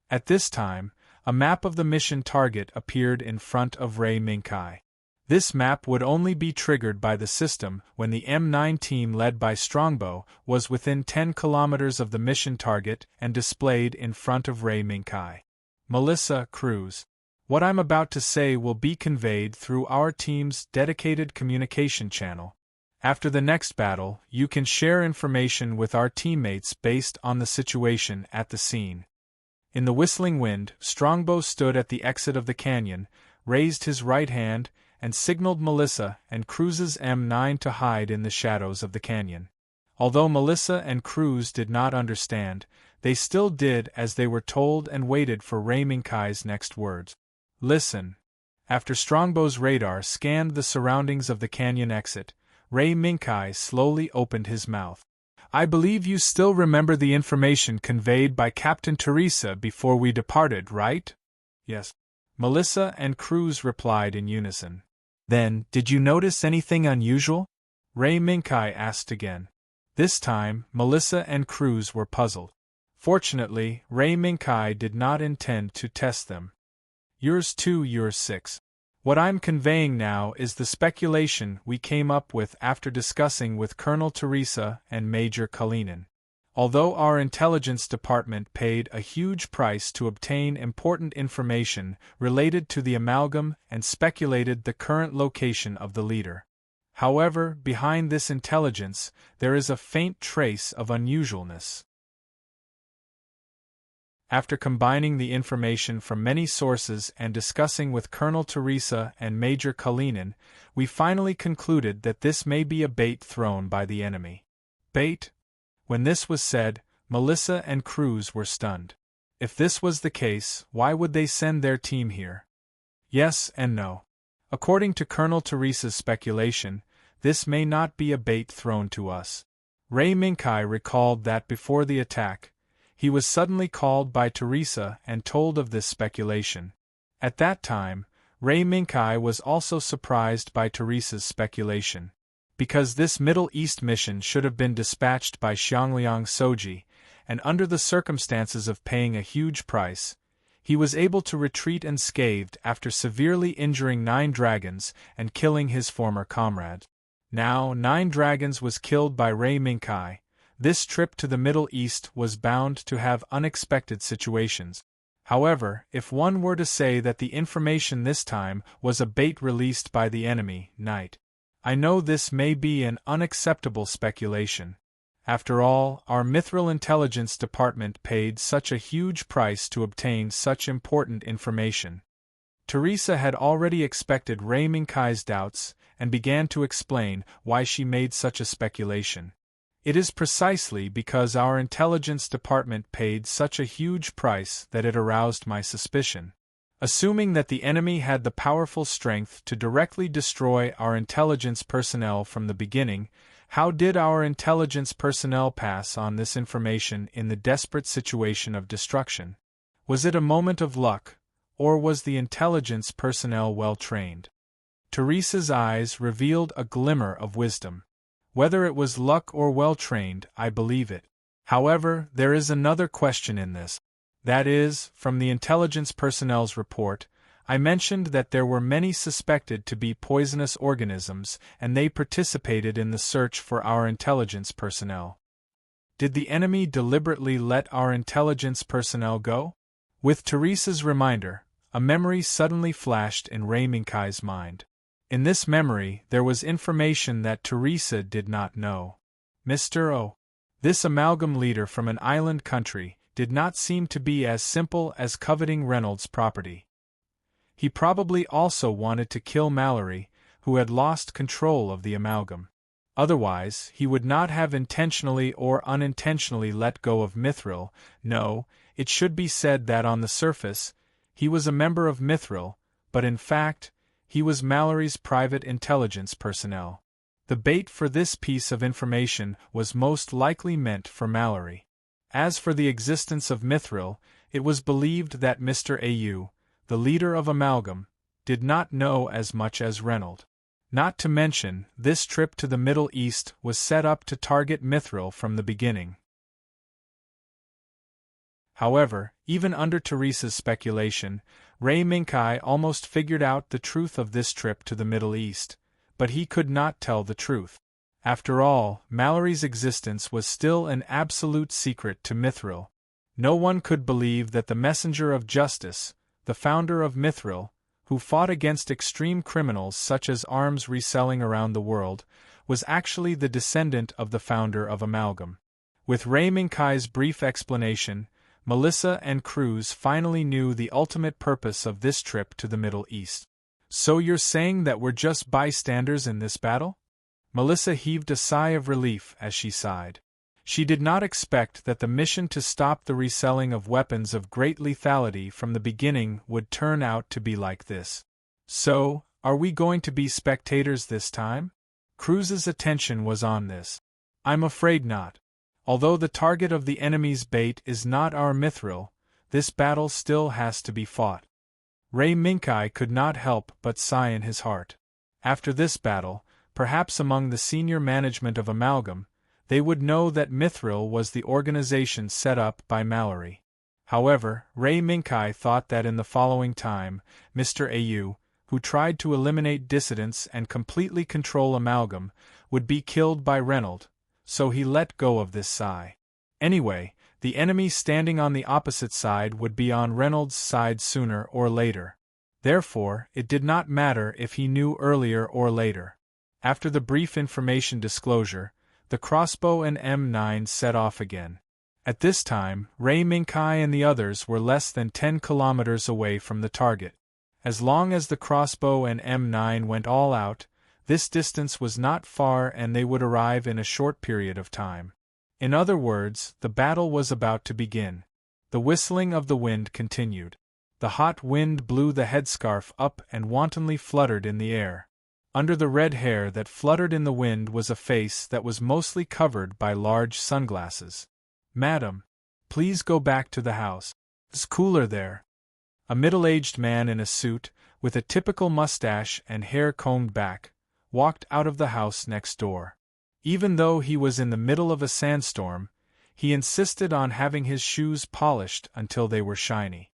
At this time, a map of the mission target appeared in front of Ray Minkai. This map would only be triggered by the system when the M9 team led by Strongbow was within 10 kilometers of the mission target and displayed in front of Ray Minkai. Melissa, Cruz. What I'm about to say will be conveyed through our team's dedicated communication channel. After the next battle, you can share information with our teammates based on the situation at the scene. In the whistling wind, Strongbow stood at the exit of the canyon, raised his right hand, and signaled Melissa and Cruz's M9 to hide in the shadows of the canyon. Although Melissa and Cruz did not understand, they still did as they were told and waited for Ray Minkai's next words. Listen. After Strongbow's radar scanned the surroundings of the canyon exit, Ray Minkai slowly opened his mouth. I believe you still remember the information conveyed by Captain Teresa before we departed, right? Yes. Melissa and Cruz replied in unison. Then, did you notice anything unusual? Ray Minkai asked again. This time, Melissa and Cruz were puzzled. Fortunately, Ray Minkai did not intend to test them. Yours 6. What I'm conveying now is the speculation we came up with after discussing with Colonel Teresa and Major Kalinin. Although our intelligence department paid a huge price to obtain important information related to the amalgam and speculated the current location of the leader. However, behind this intelligence, there is a faint trace of unusualness. After combining the information from many sources and discussing with Colonel Teresa and Major Kalinin, we finally concluded that this may be a bait thrown by the enemy. Bait? When this was said, Melissa and Cruz were stunned. If this was the case, why would they send their team here? Yes and no. According to Colonel Teresa's speculation, this may not be a bait thrown to us. Ray Minkai recalled that before the attack, he was suddenly called by Teresa and told of this speculation. At that time, Ray Minkai was also surprised by Teresa's speculation. Because this Middle East mission should have been dispatched by Xiangliang Soji, and under the circumstances of paying a huge price, he was able to retreat unscathed after severely injuring 9 dragons and killing his former comrade. Now 9 dragons was killed by Ray Minkai. This trip to the Middle East was bound to have unexpected situations. However, if one were to say that the information this time was a bait released by the enemy, Knight, I know this may be an unacceptable speculation. After all, our Mithril Intelligence Department paid such a huge price to obtain such important information. Teresa had already expected Ray Minkai's doubts and began to explain why she made such a speculation. It is precisely because our intelligence department paid such a huge price that it aroused my suspicion. Assuming that the enemy had the powerful strength to directly destroy our intelligence personnel from the beginning, how did our intelligence personnel pass on this information in the desperate situation of destruction? Was it a moment of luck, or was the intelligence personnel well trained? Teresa's eyes revealed a glimmer of wisdom. Whether it was luck or well trained, I believe it. However, there is another question in this. That is, from the intelligence personnel's report, I mentioned that there were many suspected to be poisonous organisms and they participated in the search for our intelligence personnel. Did the enemy deliberately let our intelligence personnel go? With Teresa's reminder, a memory suddenly flashed in Ray Minkai's mind. In this memory there was information that Teresa did not know. Mr. O. This amalgam leader from an island country did not seem to be as simple as coveting Reynolds' property. He probably also wanted to kill Mallory, who had lost control of the amalgam. Otherwise, he would not have intentionally or unintentionally let go of Mithril. No, it should be said that on the surface, he was a member of Mithril, but in fact, he was Mallory's private intelligence personnel. The bait for this piece of information was most likely meant for Mallory. As for the existence of Mithril, it was believed that Mr. A.U., the leader of Amalgam, did not know as much as Reynolds. Not to mention, this trip to the Middle East was set up to target Mithril from the beginning. However, even under Teresa's speculation, Ray Minkai almost figured out the truth of this trip to the Middle East, but he could not tell the truth. After all, Mallory's existence was still an absolute secret to Mithril. No one could believe that the messenger of justice, the founder of Mithril, who fought against extreme criminals such as arms reselling around the world, was actually the descendant of the founder of Amalgam. With Ray Minkai's brief explanation, Melissa and Cruz finally knew the ultimate purpose of this trip to the Middle East. So you're saying that we're just bystanders in this battle? Melissa heaved a sigh of relief as she sighed. She did not expect that the mission to stop the reselling of weapons of great lethality from the beginning would turn out to be like this. So, are we going to be spectators this time? Cruz's attention was on this. I'm afraid not. Although the target of the enemy's bait is not our Mithril, this battle still has to be fought. Ray Minkai could not help but sigh in his heart. After this battle, perhaps among the senior management of Amalgam, they would know that Mithril was the organization set up by Mallory. However, Ray Minkai thought that in the following time, Mr. A.U., who tried to eliminate dissidents and completely control Amalgam, would be killed by Reynolds, so he let go of this sigh. Anyway, the enemy standing on the opposite side would be on Reynolds' side sooner or later. Therefore, it did not matter if he knew earlier or later. After the brief information disclosure, the crossbow and M9 set off again. At this time, Ray Minkai and the others were less than 10 kilometers away from the target. As long as the crossbow and M9 went all out, this distance was not far and they would arrive in a short period of time. In other words, the battle was about to begin. The whistling of the wind continued. The hot wind blew the headscarf up and wantonly fluttered in the air. Under the red hair that fluttered in the wind was a face that was mostly covered by large sunglasses. "Madam, please go back to the house. It's cooler there." A middle-aged man in a suit, with a typical mustache and hair combed back, walked out of the house next door. Even though he was in the middle of a sandstorm, he insisted on having his shoes polished until they were shiny.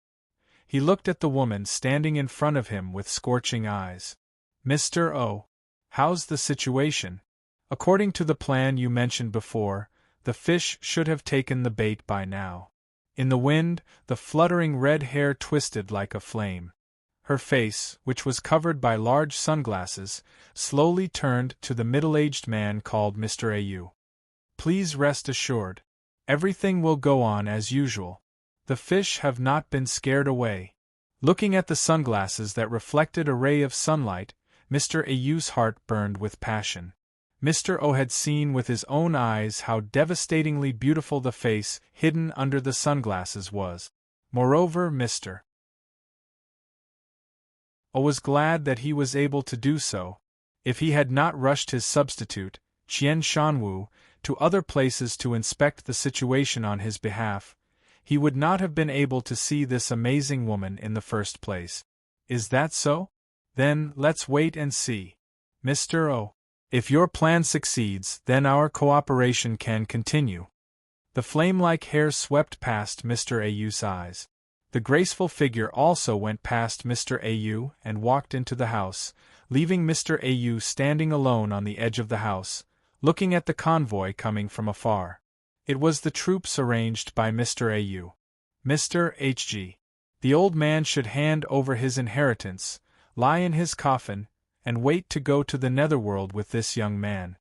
He looked at the woman standing in front of him with scorching eyes. "Mr. O, how's the situation? According to the plan you mentioned before, the fish should have taken the bait by now." In the wind, the fluttering red hair twisted like a flame. Her face, which was covered by large sunglasses, slowly turned to the middle-aged man called Mr. Au. "Please rest assured. Everything will go on as usual. The fish have not been scared away." Looking at the sunglasses that reflected a ray of sunlight, Mr. Au's heart burned with passion. Mr. O had seen with his own eyes how devastatingly beautiful the face hidden under the sunglasses was. Moreover, Mr. O was glad that he was able to do so. If he had not rushed his substitute, Qian Shanwu, to other places to inspect the situation on his behalf, he would not have been able to see this amazing woman in the first place. "Is that so? Then, let's wait and see. Mr. O, if your plan succeeds, then our cooperation can continue." The flame-like hair swept past Mr. Au's eyes. The graceful figure also went past Mr. Au and walked into the house, leaving Mr. Au standing alone on the edge of the house, looking at the convoy coming from afar. It was the troops arranged by Mr. Au. Mr. Hg. The old man should hand over his inheritance, lie in his coffin, and wait to go to the netherworld with this young man.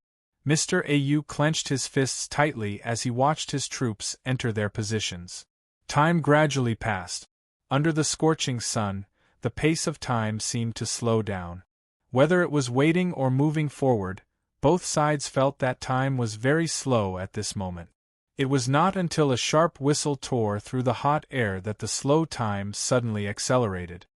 Mr. Au clenched his fists tightly as he watched his troops enter their positions. Time gradually passed. Under the scorching sun, the pace of time seemed to slow down. Whether it was waiting or moving forward, both sides felt that time was very slow at this moment. It was not until a sharp whistle tore through the hot air that the slow time suddenly accelerated.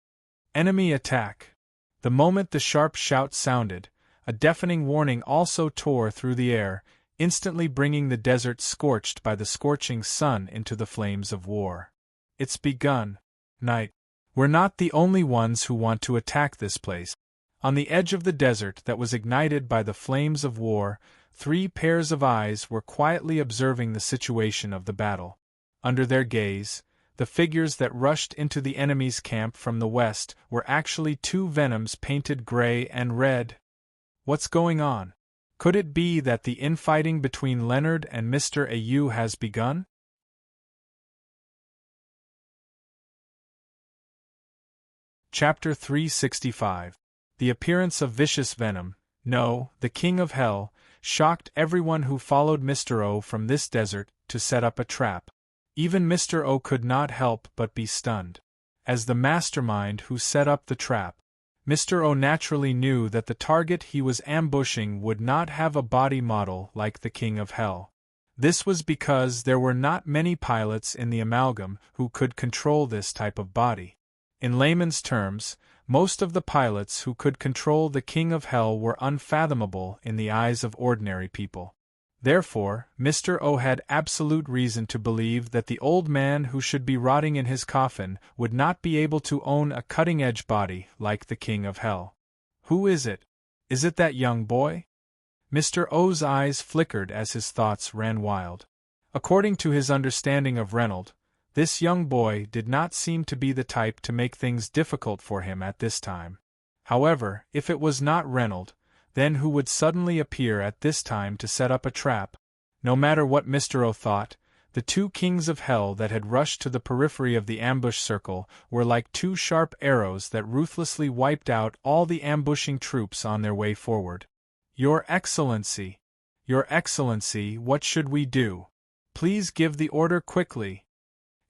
"Enemy attack!" The moment the sharp shout sounded, a deafening warning also tore through the air, instantly bringing the desert scorched by the scorching sun into the flames of war. "It's begun. Night. We're not the only ones who want to attack this place." On the edge of the desert that was ignited by the flames of war, 3 pairs of eyes were quietly observing the situation of the battle. Under their gaze, the figures that rushed into the enemy's camp from the west were actually 2 venoms painted gray and red. What's going on? Could it be that the infighting between Leonard and Mr. Au has begun? Chapter 365. The appearance of vicious venom, no, the King of Hell, shocked everyone who followed Mr. O from this desert to set up a trap. Even Mr. O could not help but be stunned. As the mastermind who set up the trap, Mr. O naturally knew that the target he was ambushing would not have a body model like the King of Hell. This was because there were not many pilots in the amalgam who could control this type of body. In layman's terms, most of the pilots who could control the King of Hell were unfathomable in the eyes of ordinary people. Therefore, Mr. O had absolute reason to believe that the old man who should be rotting in his coffin would not be able to own a cutting-edge body like the King of Hell. Who is it? Is it that young boy? Mr. O's eyes flickered as his thoughts ran wild. According to his understanding of Reynold, this young boy did not seem to be the type to make things difficult for him at this time. However, if it was not Reynold, then who would suddenly appear at this time to set up a trap? No matter what Mr. O thought, the 2 kings of hell that had rushed to the periphery of the ambush circle were like 2 sharp arrows that ruthlessly wiped out all the ambushing troops on their way forward. Your Excellency, what should we do? Please give the order quickly."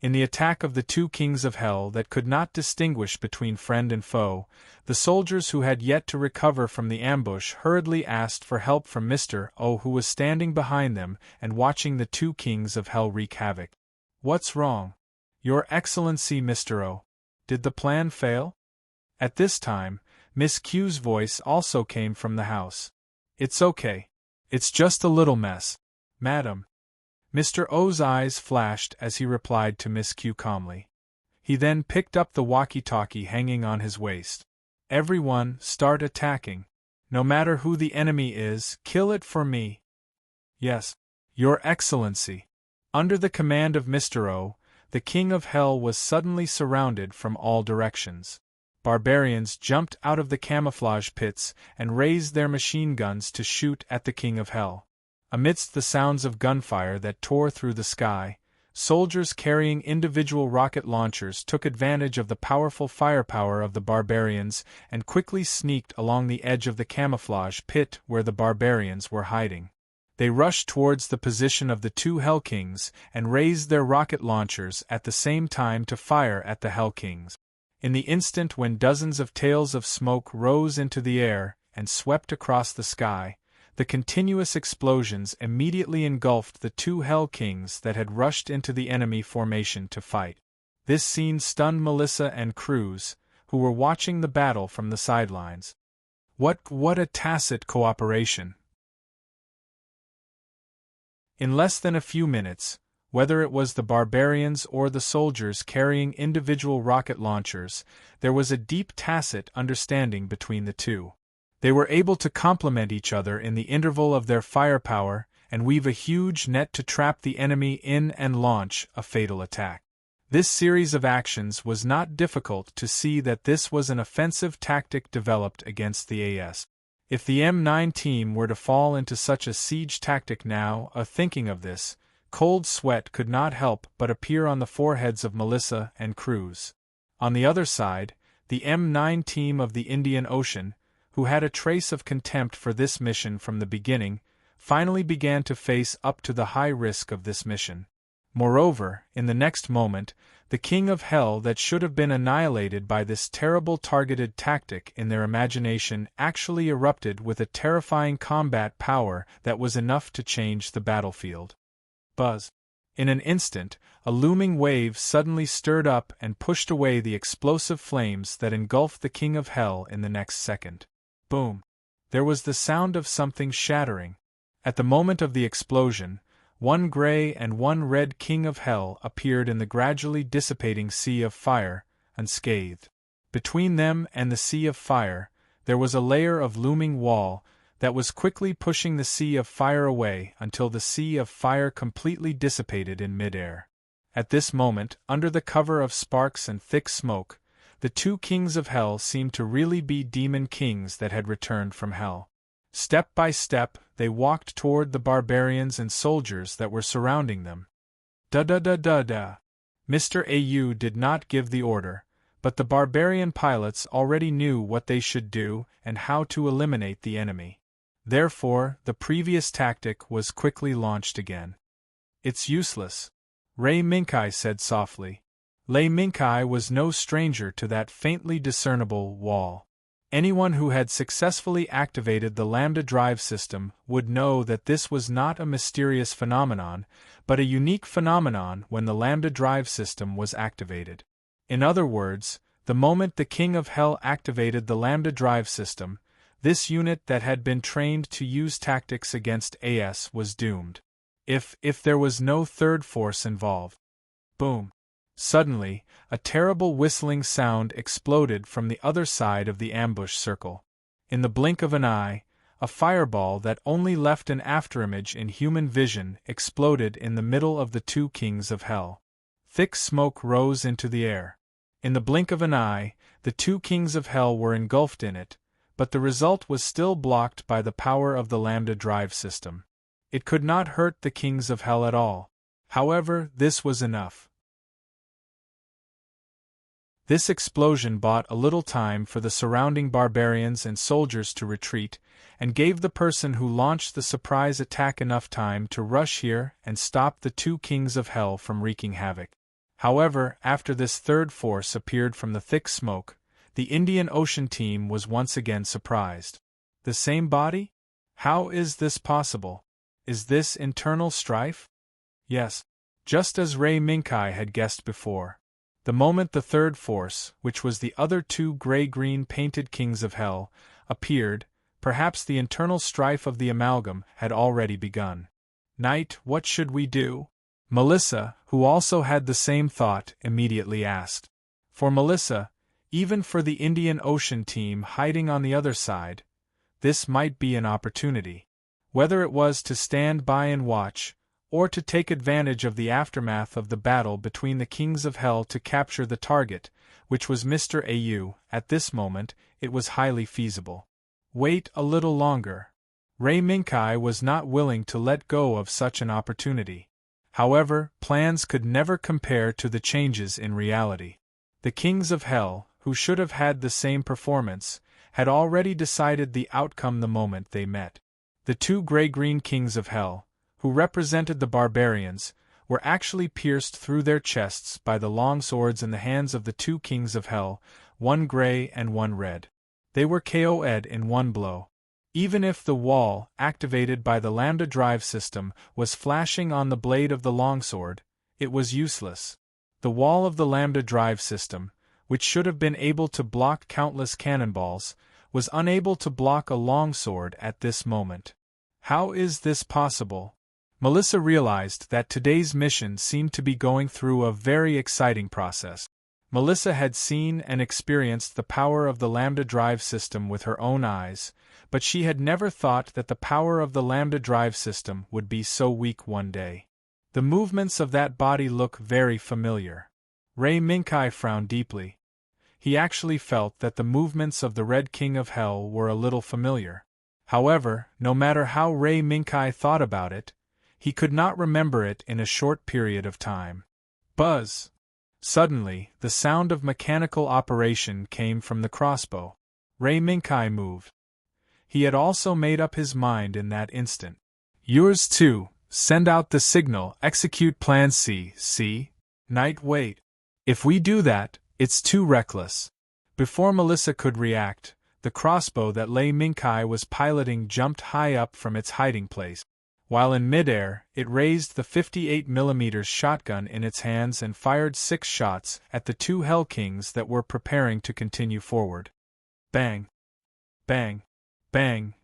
In the attack of the 2 kings of hell that could not distinguish between friend and foe, the soldiers who had yet to recover from the ambush hurriedly asked for help from Mr. O, who was standing behind them and watching the 2 kings of hell wreak havoc. "What's wrong? Your Excellency Mr. O. Did the plan fail? At this time, Miss Q's voice also came from the house. It's okay. It's just a little mess, madam. Mr. O's eyes flashed as he replied to Miss Q calmly. He then picked up the walkie-talkie hanging on his waist. Everyone, start attacking. No matter who the enemy is, kill it for me. Yes, Your Excellency. Under the command of Mr. O, the King of Hell was suddenly surrounded from all directions. Barbarians jumped out of the camouflage pits and raised their machine guns to shoot at the King of Hell. Amidst the sounds of gunfire that tore through the sky, soldiers carrying individual rocket launchers took advantage of the powerful firepower of the barbarians and quickly sneaked along the edge of the camouflage pit where the barbarians were hiding. They rushed towards the position of the two Hell Kings and raised their rocket launchers at the same time to fire at the Hell Kings. In the instant when dozens of tails of smoke rose into the air and swept across the sky, the continuous explosions immediately engulfed the two Hell Kings that had rushed into the enemy formation to fight. This scene stunned Melissa and Cruz, who were watching the battle from the sidelines. What a tacit cooperation! In less than a few minutes, whether it was the barbarians or the soldiers carrying individual rocket launchers, there was a deep tacit understanding between the two. They were able to complement each other in the interval of their firepower and weave a huge net to trap the enemy in and launch a fatal attack. This series of actions was not difficult to see that this was an offensive tactic developed against the AS. If the M9 team were to fall into such a siege tactic now, thinking of this, cold sweat could not help but appear on the foreheads of Melissa and Cruz. On the other side, the M9 team of the Indian Ocean, who had a trace of contempt for this mission from the beginning, finally began to face up to the high risk of this mission. Moreover, in the next moment, the King of Hell that should have been annihilated by this terrible targeted tactic in their imagination actually erupted with a terrifying combat power that was enough to change the battlefield. Buzz. In an instant, a looming wave suddenly stirred up and pushed away the explosive flames that engulfed the King of Hell in the next second. Boom! There was the sound of something shattering. At the moment of the explosion, one gray and one red King of Hell appeared in the gradually dissipating sea of fire, unscathed. Between them and the sea of fire, there was a layer of looming wall that was quickly pushing the sea of fire away until the sea of fire completely dissipated in midair. At this moment, under the cover of sparks and thick smoke, the two Kings of Hell seemed to really be demon kings that had returned from Hell. Step by step, they walked toward the barbarians and soldiers that were surrounding them. Da-da-da-da-da. Mr. AU did not give the order, but the barbarian pilots already knew what they should do and how to eliminate the enemy. Therefore, the previous tactic was quickly launched again. It's useless, Ray Minkai said softly. Lei Minkai was no stranger to that faintly discernible wall. Anyone who had successfully activated the Lambda drive system would know that this was not a mysterious phenomenon, but a unique phenomenon when the Lambda drive system was activated. In other words, the moment the King of Hell activated the Lambda drive system, this unit that had been trained to use tactics against AS was doomed. If there was no third force involved. Boom. Suddenly, a terrible whistling sound exploded from the other side of the ambush circle. In the blink of an eye, a fireball that only left an afterimage in human vision exploded in the middle of the two Kings of Hell. Thick smoke rose into the air. In the blink of an eye, the two Kings of Hell were engulfed in it, but the result was still blocked by the power of the Lambda drive system. It could not hurt the Kings of Hell at all. However, this was enough. This explosion bought a little time for the surrounding barbarians and soldiers to retreat, and gave the person who launched the surprise attack enough time to rush here and stop the two Kings of Hell from wreaking havoc. However, after this third force appeared from the thick smoke, the Indian Ocean team was once again surprised. The same body? How is this possible? Is this internal strife? Yes. just as Rei Minkai had guessed before. The moment the third force, which was the other two gray-green painted kings of hell, appeared, perhaps the internal strife of the amalgam had already begun. "Knight, what should we do?" Melissa, who also had the same thought, immediately asked. For Melissa, even for the Indian Ocean team hiding on the other side, this might be an opportunity. Whether it was to stand by and watch, or to take advantage of the aftermath of the battle between the Kings of Hell to capture the target, which was Mr. Au, at this moment, it was highly feasible. Wait a little longer. Rei Minkai was not willing to let go of such an opportunity. However, plans could never compare to the changes in reality. The Kings of Hell, who should have had the same performance, had already decided the outcome the moment they met. The two gray-green Kings of Hell, who represented the barbarians, were actually pierced through their chests by the long swords in the hands of the two Kings of Hell, one gray and one red. They were KO'd in one blow. Even if the wall, activated by the Lambda drive system, was flashing on the blade of the longsword, it was useless. The wall of the Lambda drive system, which should have been able to block countless cannonballs, was unable to block a longsword at this moment. How is this possible? Melissa realized that today's mission seemed to be going through a very exciting process. Melissa had seen and experienced the power of the Lambda drive system with her own eyes, but she had never thought that the power of the Lambda drive system would be so weak one day. The movements of that body look very familiar. Rei Minkai frowned deeply. He actually felt that the movements of the Red King of Hell were a little familiar. However, no matter how Rei Minkai thought about it, he could not remember it in a short period of time. Buzz! Suddenly, the sound of mechanical operation came from the crossbow. Rei Minkai moved. He had also made up his mind in that instant. Yours too. Send out the signal, execute Plan C, see? Knight, wait. If we do that, it's too reckless. Before Melissa could react, the crossbow that Rei Minkai was piloting jumped high up from its hiding place. While in midair, it raised the 58mm shotgun in its hands and fired 6 shots at the two Hell Kings that were preparing to continue forward. Bang! Bang! Bang!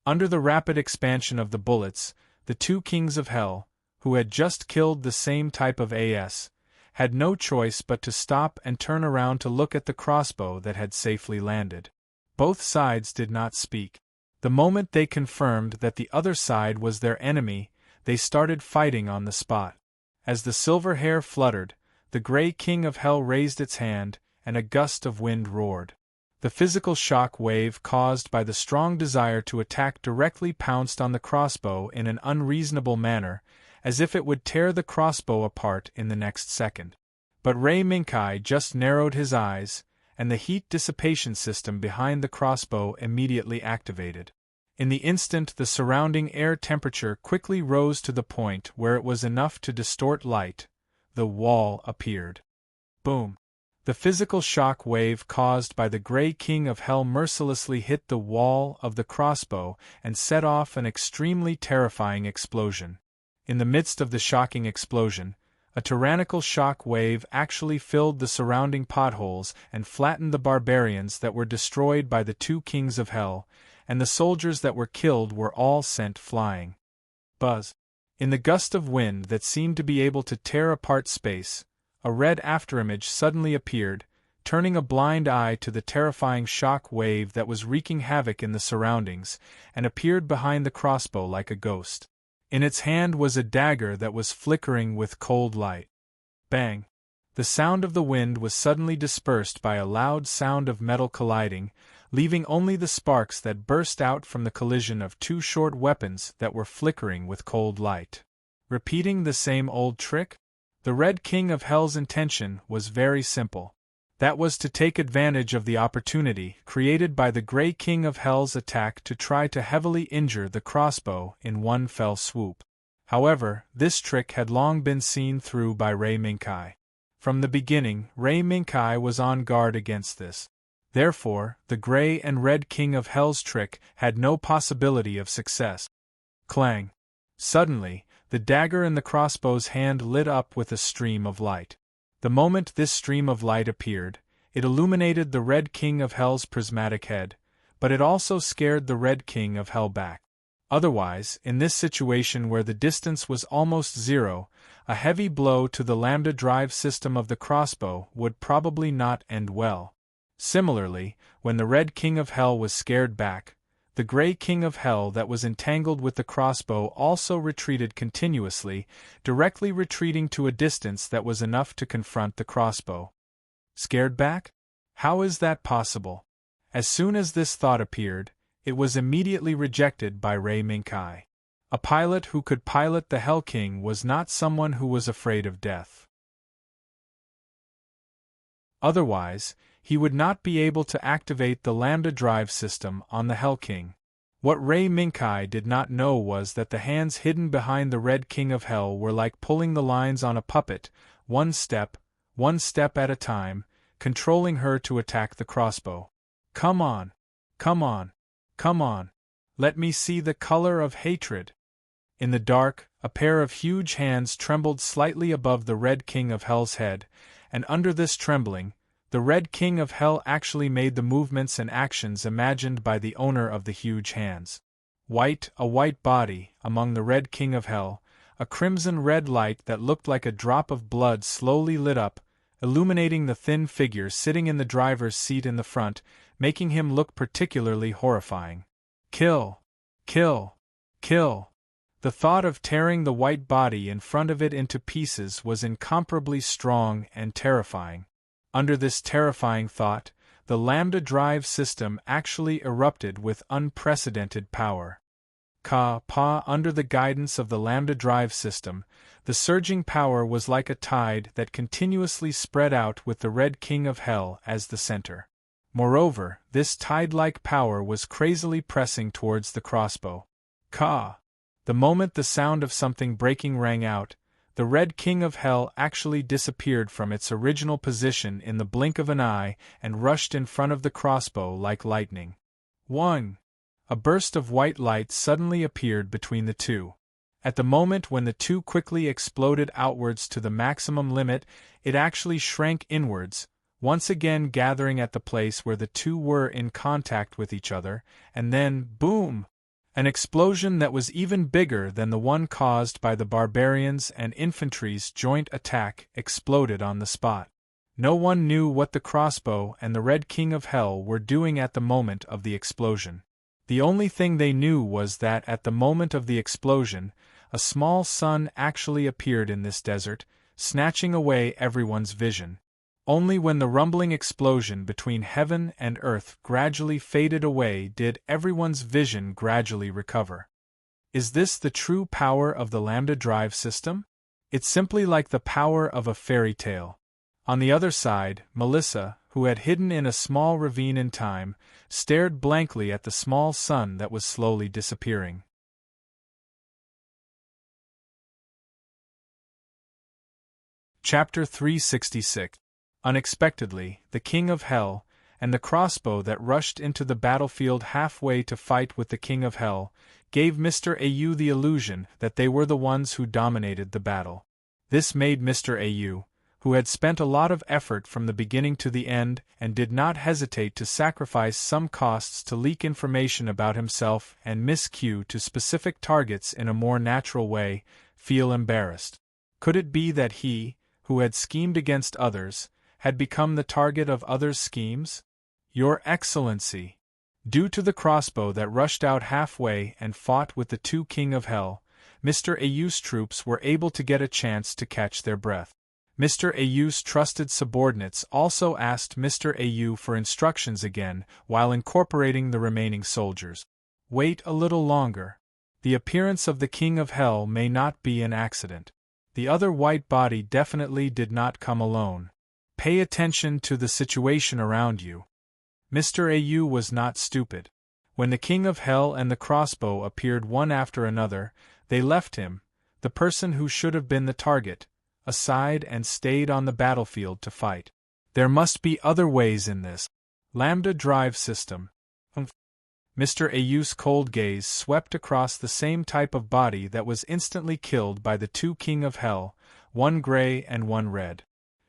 Under the rapid expansion of the bullets, the two Kings of Hell, who had just killed the same type of AS, had no choice but to stop and turn around to look at the crossbow that had safely landed. Both sides did not speak. The moment they confirmed that the other side was their enemy, they started fighting on the spot. As the silver hair fluttered, the Gray King of Hell raised its hand, and a gust of wind roared. The physical shock wave caused by the strong desire to attack directly pounced on the crossbow in an unreasonable manner, as if it would tear the crossbow apart in the next second. But Rei Minkai just narrowed his eyes, and the heat dissipation system behind the crossbow immediately activated. In the instant the surrounding air temperature quickly rose to the point where it was enough to distort light, the wall appeared. Boom! The physical shock wave caused by the Gray King of Hell mercilessly hit the wall of the crossbow and set off an extremely terrifying explosion. In the midst of the shocking explosion, a tyrannical shock wave actually filled the surrounding potholes and flattened the barbarians that were destroyed by the two Kings of Hell, and the soldiers that were killed were all sent flying. Buzz! In the gust of wind that seemed to be able to tear apart space, a red afterimage suddenly appeared, turning a blind eye to the terrifying shock wave that was wreaking havoc in the surroundings, and appeared behind the crossbow like a ghost. In its hand was a dagger that was flickering with cold light. Bang! The sound of the wind was suddenly dispersed by a loud sound of metal colliding, leaving only the sparks that burst out from the collision of two short weapons that were flickering with cold light. Repeating the same old trick? The Red King of Hell's intention was very simple. That was to take advantage of the opportunity created by the Gray King of Hell's attack to try to heavily injure the crossbow in one fell swoop. However, this trick had long been seen through by Rei Minkai. From the beginning, Rei Minkai was on guard against this. Therefore, the Gray and Red King of Hell's trick had no possibility of success. Clang! Suddenly, the dagger in the crossbow's hand lit up with a stream of light. The moment this stream of light appeared, it illuminated the Red King of Hell's prismatic head, but it also scared the Red King of Hell back. Otherwise, in this situation where the distance was almost zero, a heavy blow to the lambda drive system of the crossbow would probably not end well. Similarly, when the Red King of Hell was scared back, the Grey King of Hell that was entangled with the crossbow also retreated continuously, directly retreating to a distance that was enough to confront the crossbow. Scared back? How is that possible? As soon as this thought appeared, it was immediately rejected by Ray Minkai. A pilot who could pilot the Hell King was not someone who was afraid of death. Otherwise, he would not be able to activate the lambda drive system on the Hell King. What Ray Minkai did not know was that the hands hidden behind the Red King of Hell were like pulling the lines on a puppet, one step at a time, controlling her to attack the crossbow. Come on! Come on! Come on! Let me see the color of hatred! In the dark, a pair of huge hands trembled slightly above the Red King of Hell's head, and under this trembling, the Red King of Hell actually made the movements and actions imagined by the owner of the huge hands. A white body, among the Red King of Hell, a crimson-red light that looked like a drop of blood slowly lit up, illuminating the thin figure sitting in the driver's seat in the front, making him look particularly horrifying. Kill! Kill! Kill! The thought of tearing the white body in front of it into pieces was incomparably strong and terrifying. Under this terrifying thought, the lambda drive system actually erupted with unprecedented power. Under the guidance of the lambda drive system, the surging power was like a tide that continuously spread out with the Red King of Hell as the center. Moreover, this tide-like power was crazily pressing towards the crossbow. The moment the sound of something breaking rang out, the Red King of Hell actually disappeared from its original position in the blink of an eye and rushed in front of the crossbow like lightning. A burst of white light suddenly appeared between the two. At the moment when the two quickly exploded outwards to the maximum limit, it actually shrank inwards, once again gathering at the place where the two were in contact with each other, and then, boom! An explosion that was even bigger than the one caused by the barbarians' and infantry's joint attack exploded on the spot. No one knew what the crossbow and the Red King of Hell were doing at the moment of the explosion. The only thing they knew was that at the moment of the explosion, a small sun actually appeared in this desert, snatching away everyone's vision. Only when the rumbling explosion between heaven and earth gradually faded away did everyone's vision gradually recover. Is this the true power of the lambda drive system? It's simply like the power of a fairy tale. On the other side, Melissa, who had hidden in a small ravine in time, stared blankly at the small sun that was slowly disappearing. Chapter 366. Unexpectedly, the King of Hell, and the crossbow that rushed into the battlefield halfway to fight with the King of Hell, gave Mr. Au the illusion that they were the ones who dominated the battle. This made Mr. Au, who had spent a lot of effort from the beginning to the end and did not hesitate to sacrifice some costs to leak information about himself and Miss Q to specific targets in a more natural way, feel embarrassed. Could it be that he, who had schemed against others, had become the target of others' schemes? Your Excellency! Due to the crossbow that rushed out halfway and fought with the two King of Hell, Mr. Au's troops were able to get a chance to catch their breath. Mr. Au's trusted subordinates also asked Mr. Au for instructions again while incorporating the remaining soldiers. Wait a little longer. The appearance of the King of Hell may not be an accident. The other white body definitely did not come alone. Pay attention to the situation around you. Mr. Au was not stupid. When the King of Hell and the crossbow appeared one after another, they left him, the person who should have been the target, aside and stayed on the battlefield to fight. There must be other ways in this lambda drive system. Mr. Ayu's cold gaze swept across the same type of body that was instantly killed by the two King of Hell, one gray and one red.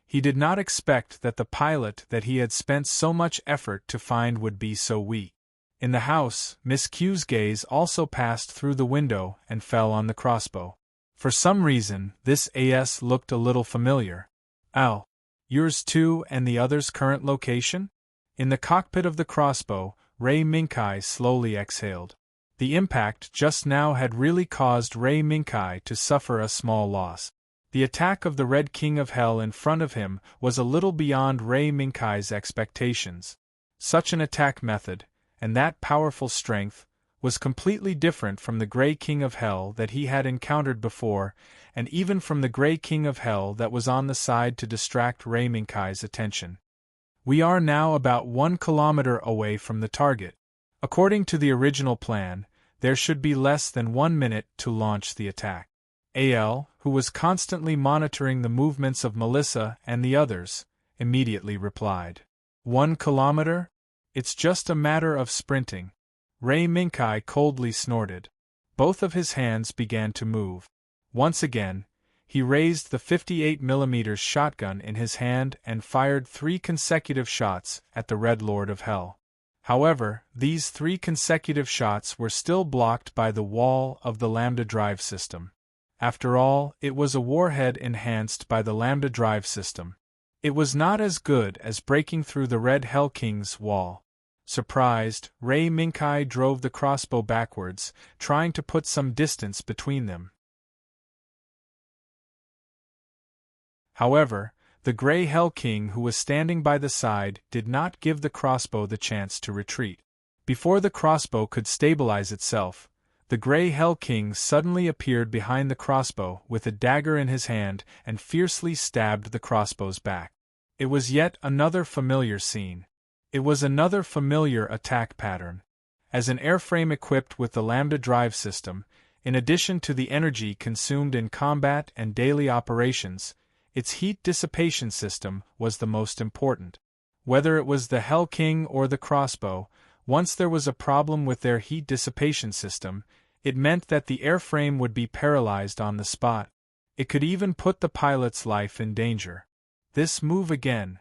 He did not expect that the pilot that he had spent so much effort to find would be so weak. In the house, Miss Q's gaze also passed through the window and fell on the crossbow. For some reason, this AS looked a little familiar. Al, yours too, and the other's current location? In the cockpit of the crossbow, Ray Minkai slowly exhaled. The impact just now had really caused Ray Minkai to suffer a small loss. The attack of the Red King of Hell in front of him was a little beyond Ray Minkai's expectations. Such an attack method, and that powerful strength, was completely different from the Gray King of Hell that he had encountered before, and even from the Gray King of Hell that was on the side to distract Ray Minkai's attention. We are now about 1 kilometer away from the target. According to the original plan, there should be less than 1 minute to launch the attack. AL, who was constantly monitoring the movements of Melissa and the others, immediately replied. 1 kilometer? It's just a matter of sprinting. Ray Minkai coldly snorted. Both of his hands began to move. Once again, he raised the 58mm shotgun in his hand and fired 3 consecutive shots at the Red Lord of Hell. However, these 3 consecutive shots were still blocked by the wall of the Lambda drive system. After all, it was a warhead enhanced by the Lambda drive system. It was not as good as breaking through the Red Hell King's wall. Surprised, Ray Minkai drove the crossbow backwards, trying to put some distance between them. However, the Grey Hell King who was standing by the side did not give the crossbow the chance to retreat. Before the crossbow could stabilize itself, the Grey Hell King suddenly appeared behind the crossbow with a dagger in his hand and fiercely stabbed the crossbow's back. It was yet another familiar scene. It was another familiar attack pattern. As an airframe equipped with the Lambda drive system, in addition to the energy consumed in combat and daily operations, its heat dissipation system was the most important. Whether it was the Hell King or the crossbow, once there was a problem with their heat dissipation system, it meant that the airframe would be paralyzed on the spot. It could even put the pilot's life in danger. This move again.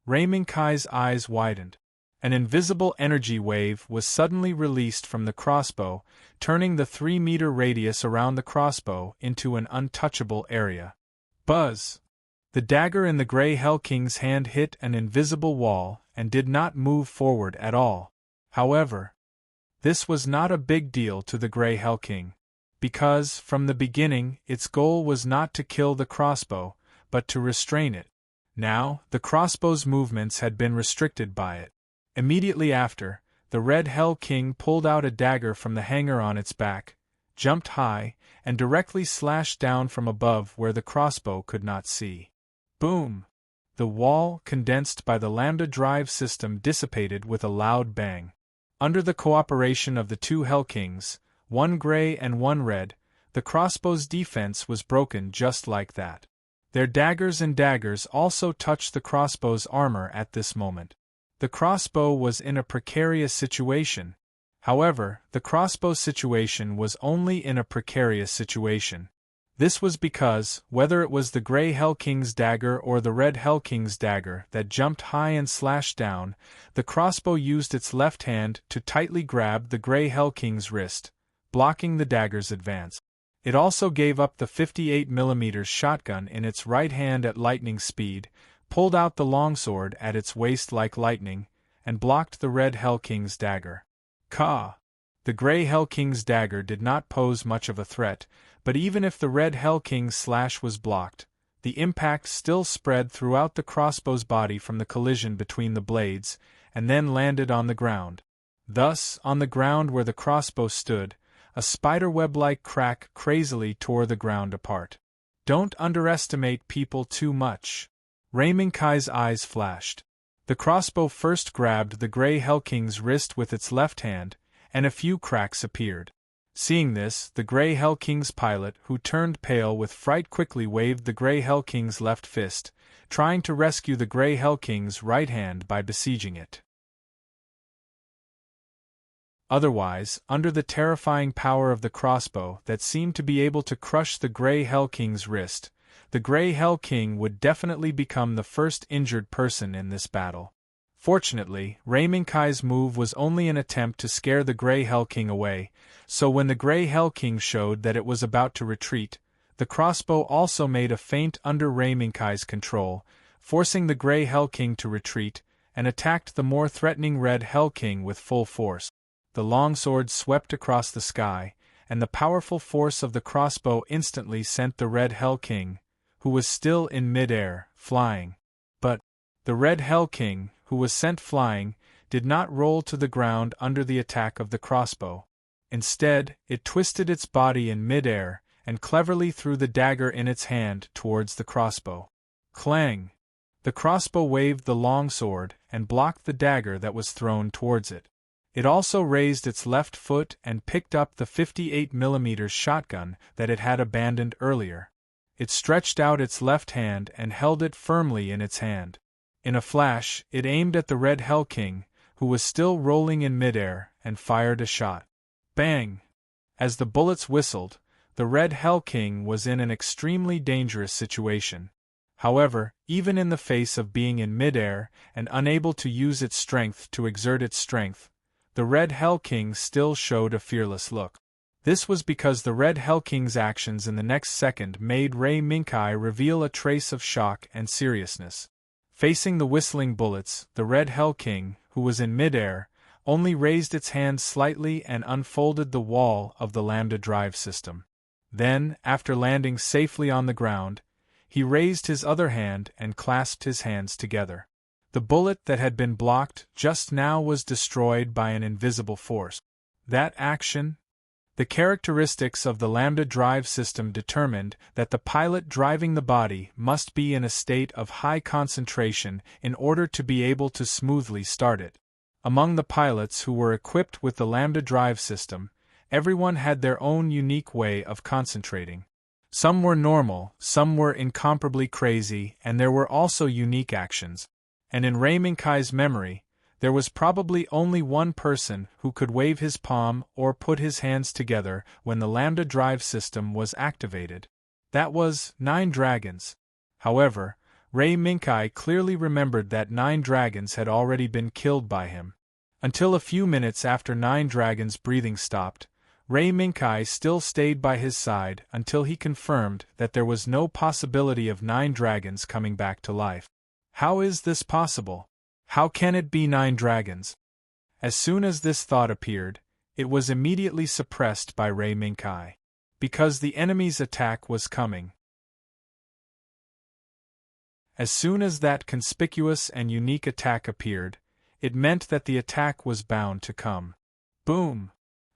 Ray Minkai's eyes widened. An invisible energy wave was suddenly released from the crossbow, turning the 3-meter radius around the crossbow into an untouchable area. Buzz! The dagger in the Grey Hell King's hand hit an invisible wall and did not move forward at all. However, this was not a big deal to the Grey Hell King, because, from the beginning, its goal was not to kill the crossbow, but to restrain it. Now, the crossbow's movements had been restricted by it. Immediately after, the Red Hell King pulled out a dagger from the hanger on its back, jumped high, and directly slashed down from above where the crossbow could not see. Boom! The wall, condensed by the Lambda drive system, dissipated with a loud bang. Under the cooperation of the two Hell Kings, one gray and one red, the crossbow's defense was broken just like that. Their daggers and daggers also touched the crossbow's armor at this moment. The crossbow was in a precarious situation. However, the crossbow situation was only in a precarious situation. This was because, whether it was the Grey Hell King's dagger or the Red Hell King's dagger that jumped high and slashed down, the crossbow used its left hand to tightly grab the Grey Hell King's wrist, blocking the dagger's advance. It also gave up the 58mm shotgun in its right hand at lightning speed, pulled out the longsword at its waist like lightning, and blocked the Red Hell King's dagger. Ka! The Grey Hell King's dagger did not pose much of a threat, but even if the Red Hell King's slash was blocked, the impact still spread throughout the crossbow's body from the collision between the blades, and then landed on the ground. Thus, on the ground where the crossbow stood, a spiderweb-like crack crazily tore the ground apart. Don't underestimate people too much. Ray Minkai's eyes flashed. The crossbow first grabbed the Grey Hell King's wrist with its left hand, and a few cracks appeared. Seeing this, the Grey Hell King's pilot, who turned pale with fright, quickly waved the Grey Hell King's left fist, trying to rescue the Grey Hell King's right hand by besieging it. Otherwise, under the terrifying power of the crossbow that seemed to be able to crush the Grey Hell King's wrist, the Grey Hell King would definitely become the first injured person in this battle. Fortunately, Rei Minkai's move was only an attempt to scare the Grey Hell King away, so when the Grey Hell King showed that it was about to retreat, the crossbow also made a feint under Rei Minkai's control, forcing the Grey Hell King to retreat, and attacked the more threatening Red Hell King with full force. The longsword swept across the sky, and the powerful force of the crossbow instantly sent the Red Hell King, who was still in mid-air, flying. But the Red Hell King, who was sent flying, did not roll to the ground under the attack of the crossbow. Instead, it twisted its body in mid-air, and cleverly threw the dagger in its hand towards the crossbow. Clang! The crossbow waved the long sword and blocked the dagger that was thrown towards it. It also raised its left foot and picked up the 58mm shotgun that it had abandoned earlier. It stretched out its left hand and held it firmly in its hand. In a flash, it aimed at the Red Hell King, who was still rolling in midair, and fired a shot. Bang! As the bullets whistled, the Red Hell King was in an extremely dangerous situation. However, even in the face of being in midair and unable to use its strength to exert its strength, the Red Hell King still showed a fearless look. This was because the Red Hell King's actions in the next second made Rei Minkai reveal a trace of shock and seriousness. Facing the whistling bullets, the Red Hell King, who was in midair, only raised its hand slightly and unfolded the wall of the Lambda drive system. Then, after landing safely on the ground, he raised his other hand and clasped his hands together. The bullet that had been blocked just now was destroyed by an invisible force. That action? The characteristics of the Lambda drive system determined that the pilot driving the body must be in a state of high concentration in order to be able to smoothly start it. Among the pilots who were equipped with the Lambda drive system, everyone had their own unique way of concentrating. Some were normal, some were incomparably crazy, and there were also unique actions. And in Rei Minkai's memory, there was probably only one person who could wave his palm or put his hands together when the Lambda drive system was activated. That was 9 dragons. However, Rei Minkai clearly remembered that 9 dragons had already been killed by him. Until a few minutes after 9 dragons' breathing stopped, Rei Minkai still stayed by his side until he confirmed that there was no possibility of 9 dragons coming back to life. How is this possible? How can it be 9 dragons? As soon as this thought appeared, it was immediately suppressed by Rei Minkai. Because the enemy's attack was coming. As soon as that conspicuous and unique attack appeared, it meant that the attack was bound to come. Boom!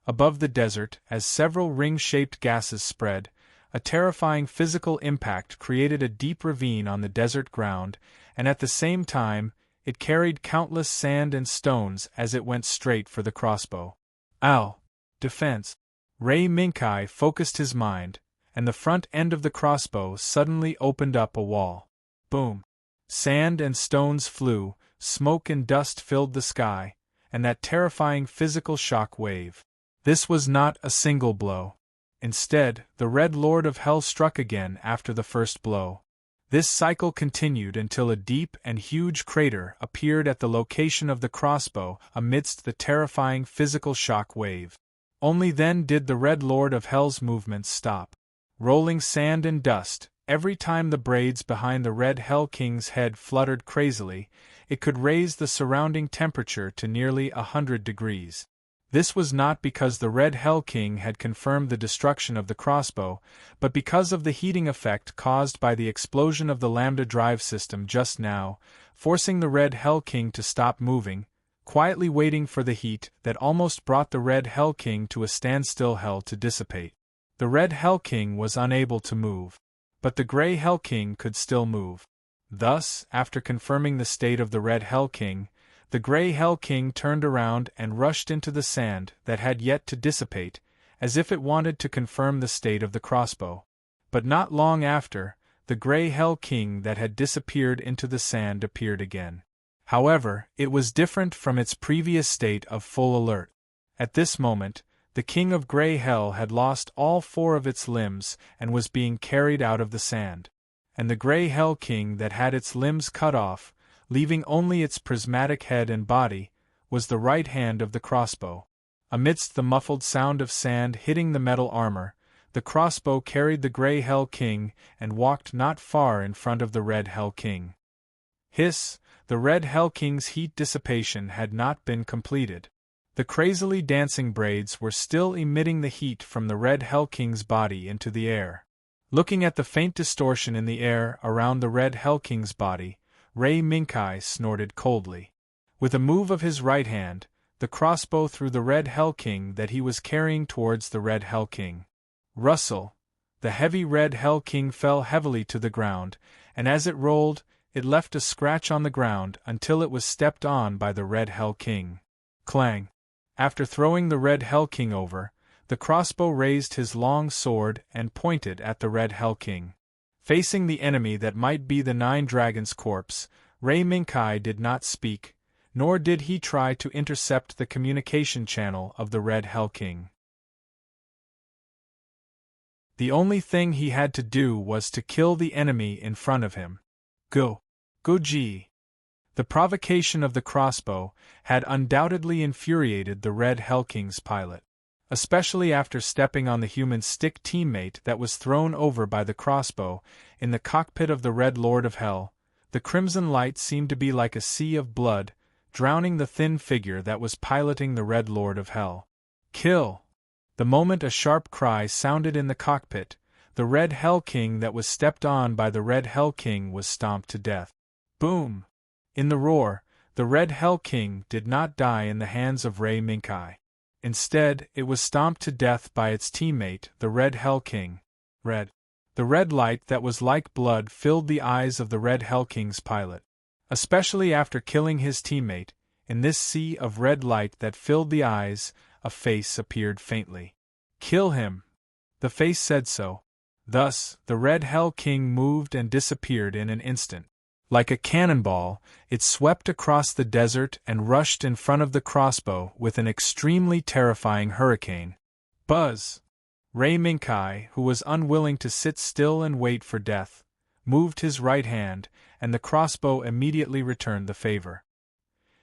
Above the desert, as several ring-shaped gases spread, a terrifying physical impact created a deep ravine on the desert ground, and at the same time, it carried countless sand and stones as it went straight for the crossbow. Ow! Defense! Rei Minkai focused his mind, and the front end of the crossbow suddenly opened up a wall. Boom! Sand and stones flew, smoke and dust filled the sky, and that terrifying physical shock wave. This was not a single blow. Instead, the Red Lord of Hell struck again after the first blow. This cycle continued until a deep and huge crater appeared at the location of the crossbow amidst the terrifying physical shock wave. Only then did the Red Lord of Hell's movements stop. Rolling sand and dust, every time the braids behind the Red Hell King's head fluttered crazily, it could raise the surrounding temperature to nearly 100 degrees. This was not because the Red Hell King had confirmed the destruction of the crossbow, but because of the heating effect caused by the explosion of the Lambda drive system just now, forcing the Red Hell King to stop moving, quietly waiting for the heat that almost brought the Red Hell King to a standstill hell to dissipate. The Red Hell King was unable to move. But the Grey Hell King could still move. Thus, after confirming the state of the Red Hell King, the Grey Hell King turned around and rushed into the sand that had yet to dissipate, as if it wanted to confirm the state of the crossbow. But not long after, the Grey Hell King that had disappeared into the sand appeared again. However, it was different from its previous state of full alert. At this moment, the king of Grey Hell had lost all 4 of its limbs and was being carried out of the sand. And the Grey Hell King that had its limbs cut off, leaving only its prismatic head and body, was the right hand of the crossbow. Amidst the muffled sound of sand hitting the metal armor, the crossbow carried the Grey Hell King and walked not far in front of the Red Hell King. Hiss! The Red Hell King's heat dissipation had not been completed. The crazily dancing braids were still emitting the heat from the Red Hell King's body into the air. Looking at the faint distortion in the air around the Red Hell King's body, Ray Minkai snorted coldly. With a move of his right hand, the crossbow threw the Red Hell King that he was carrying towards the Red Hell King. Rustle! The heavy Red Hell King fell heavily to the ground, and as it rolled, it left a scratch on the ground until it was stepped on by the Red Hell King. Clang! After throwing the Red Hell King over, the crossbow raised his long sword and pointed at the Red Hell King. Facing the enemy that might be the 9 Dragons' corpse, Ray Minkai did not speak, nor did he try to intercept the communication channel of the Red Hell King. The only thing he had to do was to kill the enemy in front of him. Go! Go G! The provocation of the crossbow had undoubtedly infuriated the Red Hell King's pilot. Especially after stepping on the human stick teammate that was thrown over by the crossbow in the cockpit of the Red Lord of Hell, the crimson light seemed to be like a sea of blood, drowning the thin figure that was piloting the Red Lord of Hell. Kill! The moment a sharp cry sounded in the cockpit, the Red Hell King that was stepped on by the Red Hell King was stomped to death. Boom! In the roar, the Red Hell King did not die in the hands of Ray Minkai. Instead, it was stomped to death by its teammate, the Red Hell King. Red. The red light that was like blood filled the eyes of the Red Hell King's pilot. Especially after killing his teammate, in this sea of red light that filled the eyes, a face appeared faintly. Kill him! The face said so. Thus, the Red Hell King moved and disappeared in an instant. Like a cannonball, it swept across the desert and rushed in front of the crossbow with an extremely terrifying hurricane. Buzz! Ray Minkai, who was unwilling to sit still and wait for death, moved his right hand, and the crossbow immediately returned the favor.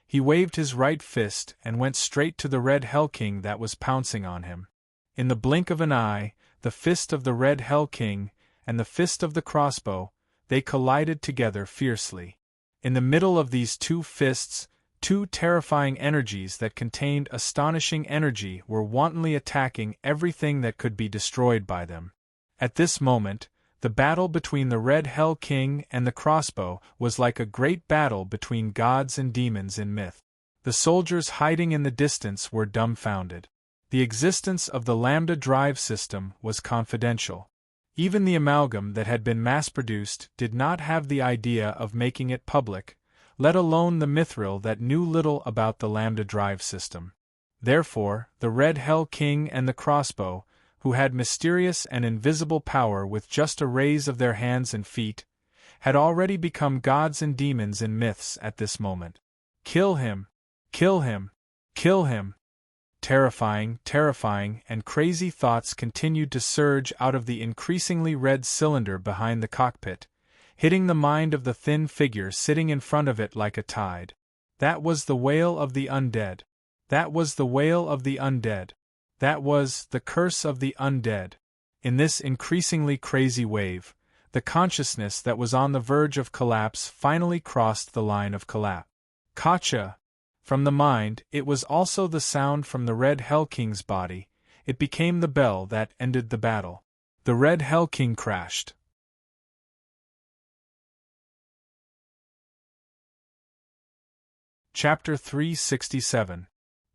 He waved his right fist and went straight to the Red Hell King that was pouncing on him. In the blink of an eye, the fist of the Red Hell King and the fist of the crossbow, they collided together fiercely. In the middle of these 2 fists, 2 terrifying energies that contained astonishing energy were wantonly attacking everything that could be destroyed by them. At this moment, the battle between the Red Hell King and the crossbow was like a great battle between gods and demons in myth. The soldiers hiding in the distance were dumbfounded. The existence of the Lambda drive system was confidential. Even the amalgam that had been mass-produced did not have the idea of making it public, let alone the Mithril that knew little about the Lambda drive system. Therefore, the Red Hell King and the crossbow, who had mysterious and invisible power with just a raise of their hands and feet, had already become gods and demons in myths at this moment. Kill him! Kill him! Kill him! Terrifying, and crazy thoughts continued to surge out of the increasingly red cylinder behind the cockpit, hitting the mind of the thin figure sitting in front of it like a tide. That was the wail of the undead. That was the wail of the undead. That was the curse of the undead. In this increasingly crazy wave, the consciousness that was on the verge of collapse finally crossed the line of collapse. Kacha! From the mind, it was also the sound from the Red Hell King's body. It became the bell that ended the battle. The Red Hell King crashed. Chapter 367.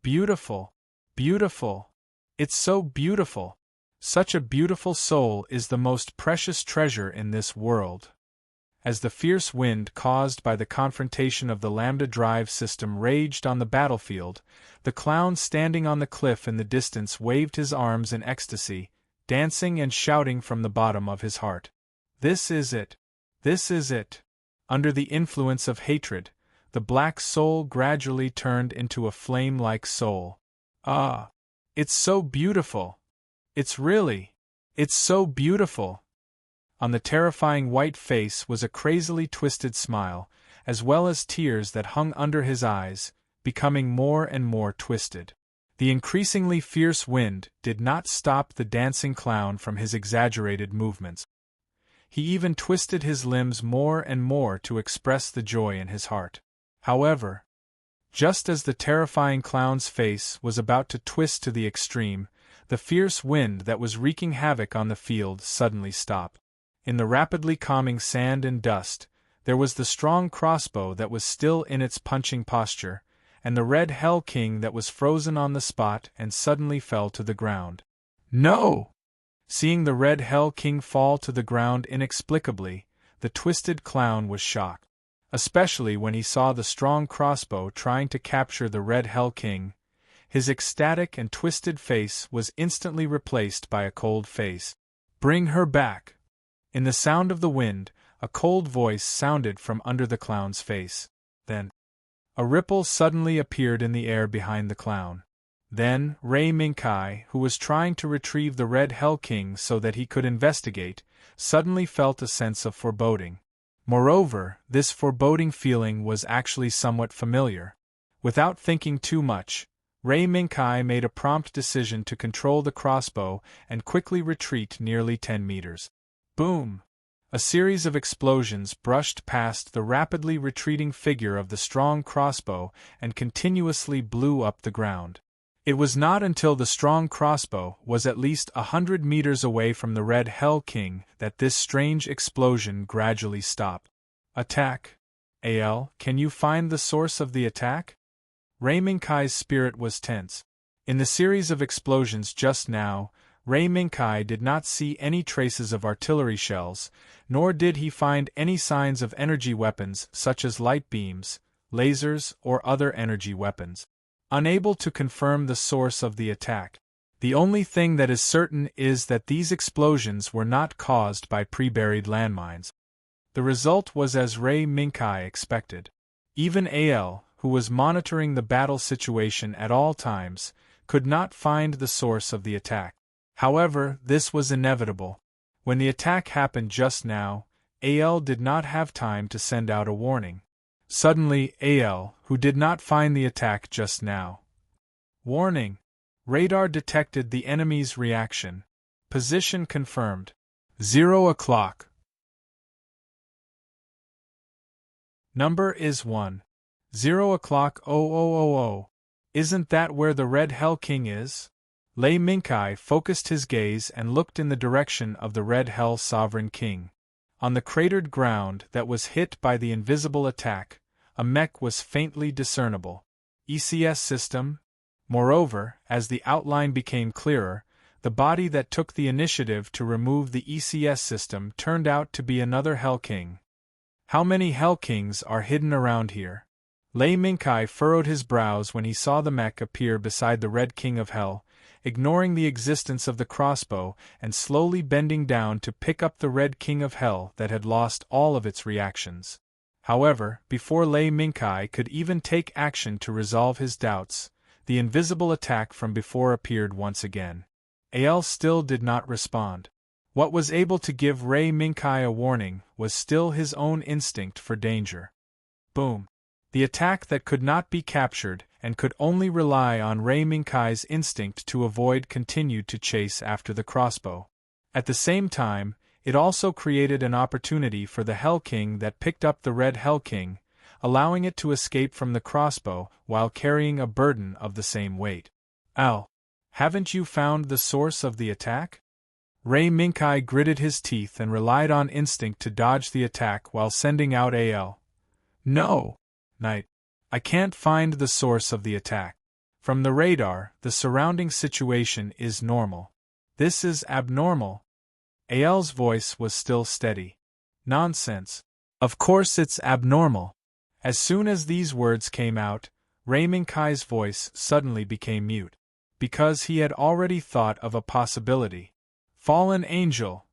Beautiful! Beautiful! It's so beautiful! Such a beautiful soul is the most precious treasure in this world. As the fierce wind caused by the confrontation of the Lambda drive system raged on the battlefield, the clown standing on the cliff in the distance waved his arms in ecstasy, dancing and shouting from the bottom of his heart. This is it! This is it! Under the influence of hatred, the black soul gradually turned into a flame-like soul. Ah! It's so beautiful. It's so beautiful. On the terrifying white face was a crazily twisted smile, as well as tears that hung under his eyes, becoming more and more twisted. The increasingly fierce wind did not stop the dancing clown from his exaggerated movements. He even twisted his limbs more and more to express the joy in his heart. However, just as the terrifying clown's face was about to twist to the extreme, the fierce wind that was wreaking havoc on the field suddenly stopped. In the rapidly calming sand and dust, there was the strong crossbow that was still in its punching posture, and the red Hell King that was frozen on the spot and suddenly fell to the ground. No! Seeing the red Hell King fall to the ground inexplicably, the twisted clown was shocked. Especially when he saw the strong crossbow trying to capture the red Hell King. His ecstatic and twisted face was instantly replaced by a cold face. Bring her back! In the sound of the wind, a cold voice sounded from under the clown's face. Then, a ripple suddenly appeared in the air behind the clown. Then, Ray Minkai, who was trying to retrieve the red Hell King so that he could investigate, suddenly felt a sense of foreboding. Moreover, this foreboding feeling was actually somewhat familiar. Without thinking too much, Ray Minkai made a prompt decision to control the crossbow and quickly retreat nearly 10 meters. Boom! A series of explosions brushed past the rapidly retreating figure of the strong crossbow and continuously blew up the ground. It was not until the strong crossbow was at least 100 meters away from the red Hell King that this strange explosion gradually stopped. Attack! Al, can you find the source of the attack? Ray Minkai's spirit was tense. In the series of explosions just now, Ray Minkai did not see any traces of artillery shells, nor did he find any signs of energy weapons such as light beams, lasers, or other energy weapons. Unable to confirm the source of the attack, the only thing that is certain is that these explosions were not caused by pre-buried landmines. The result was as Ray Minkai expected. Even Al, who was monitoring the battle situation at all times, could not find the source of the attack. However, this was inevitable. When the attack happened just now, Al did not have time to send out a warning. Suddenly, Al, who did not find the attack just now. Warning! Radar detected the enemy's reaction. Position confirmed. 0 o'clock. Number is 1. 0 o'clock 0000. Isn't that where the red Hell King is? Lei Minkai focused his gaze and looked in the direction of the red Hell Sovereign King. On the cratered ground that was hit by the invisible attack, a mech was faintly discernible. ECS system? Moreover, as the outline became clearer, the body that took the initiative to remove the ECS system turned out to be another Hell King. How many Hell Kings are hidden around here? Lei Minkai furrowed his brows when he saw the mech appear beside the Red King of Hell, ignoring the existence of the crossbow and slowly bending down to pick up the Red King of Hell that had lost all of its reactions. However, before Lei Minkai could even take action to resolve his doubts, the invisible attack from before appeared once again. Al still did not respond. What was able to give Ray Minkai a warning was still his own instinct for danger. Boom! The attack that could not be captured and could only rely on Ray Minkai's instinct to avoid continued to chase after the crossbow. At the same time, it also created an opportunity for the Hell King that picked up the red Hell King, allowing it to escape from the crossbow while carrying a burden of the same weight. Al, haven't you found the source of the attack? Ray Minkai gritted his teeth and relied on instinct to dodge the attack while sending out Al. No, Knight. I can't find the source of the attack. From the radar, the surrounding situation is normal. This is abnormal. Al's voice was still steady. Nonsense. Of course it's abnormal. As soon as these words came out, Ray Minkai's voice suddenly became mute. Because he had already thought of a possibility. Fallen Angel.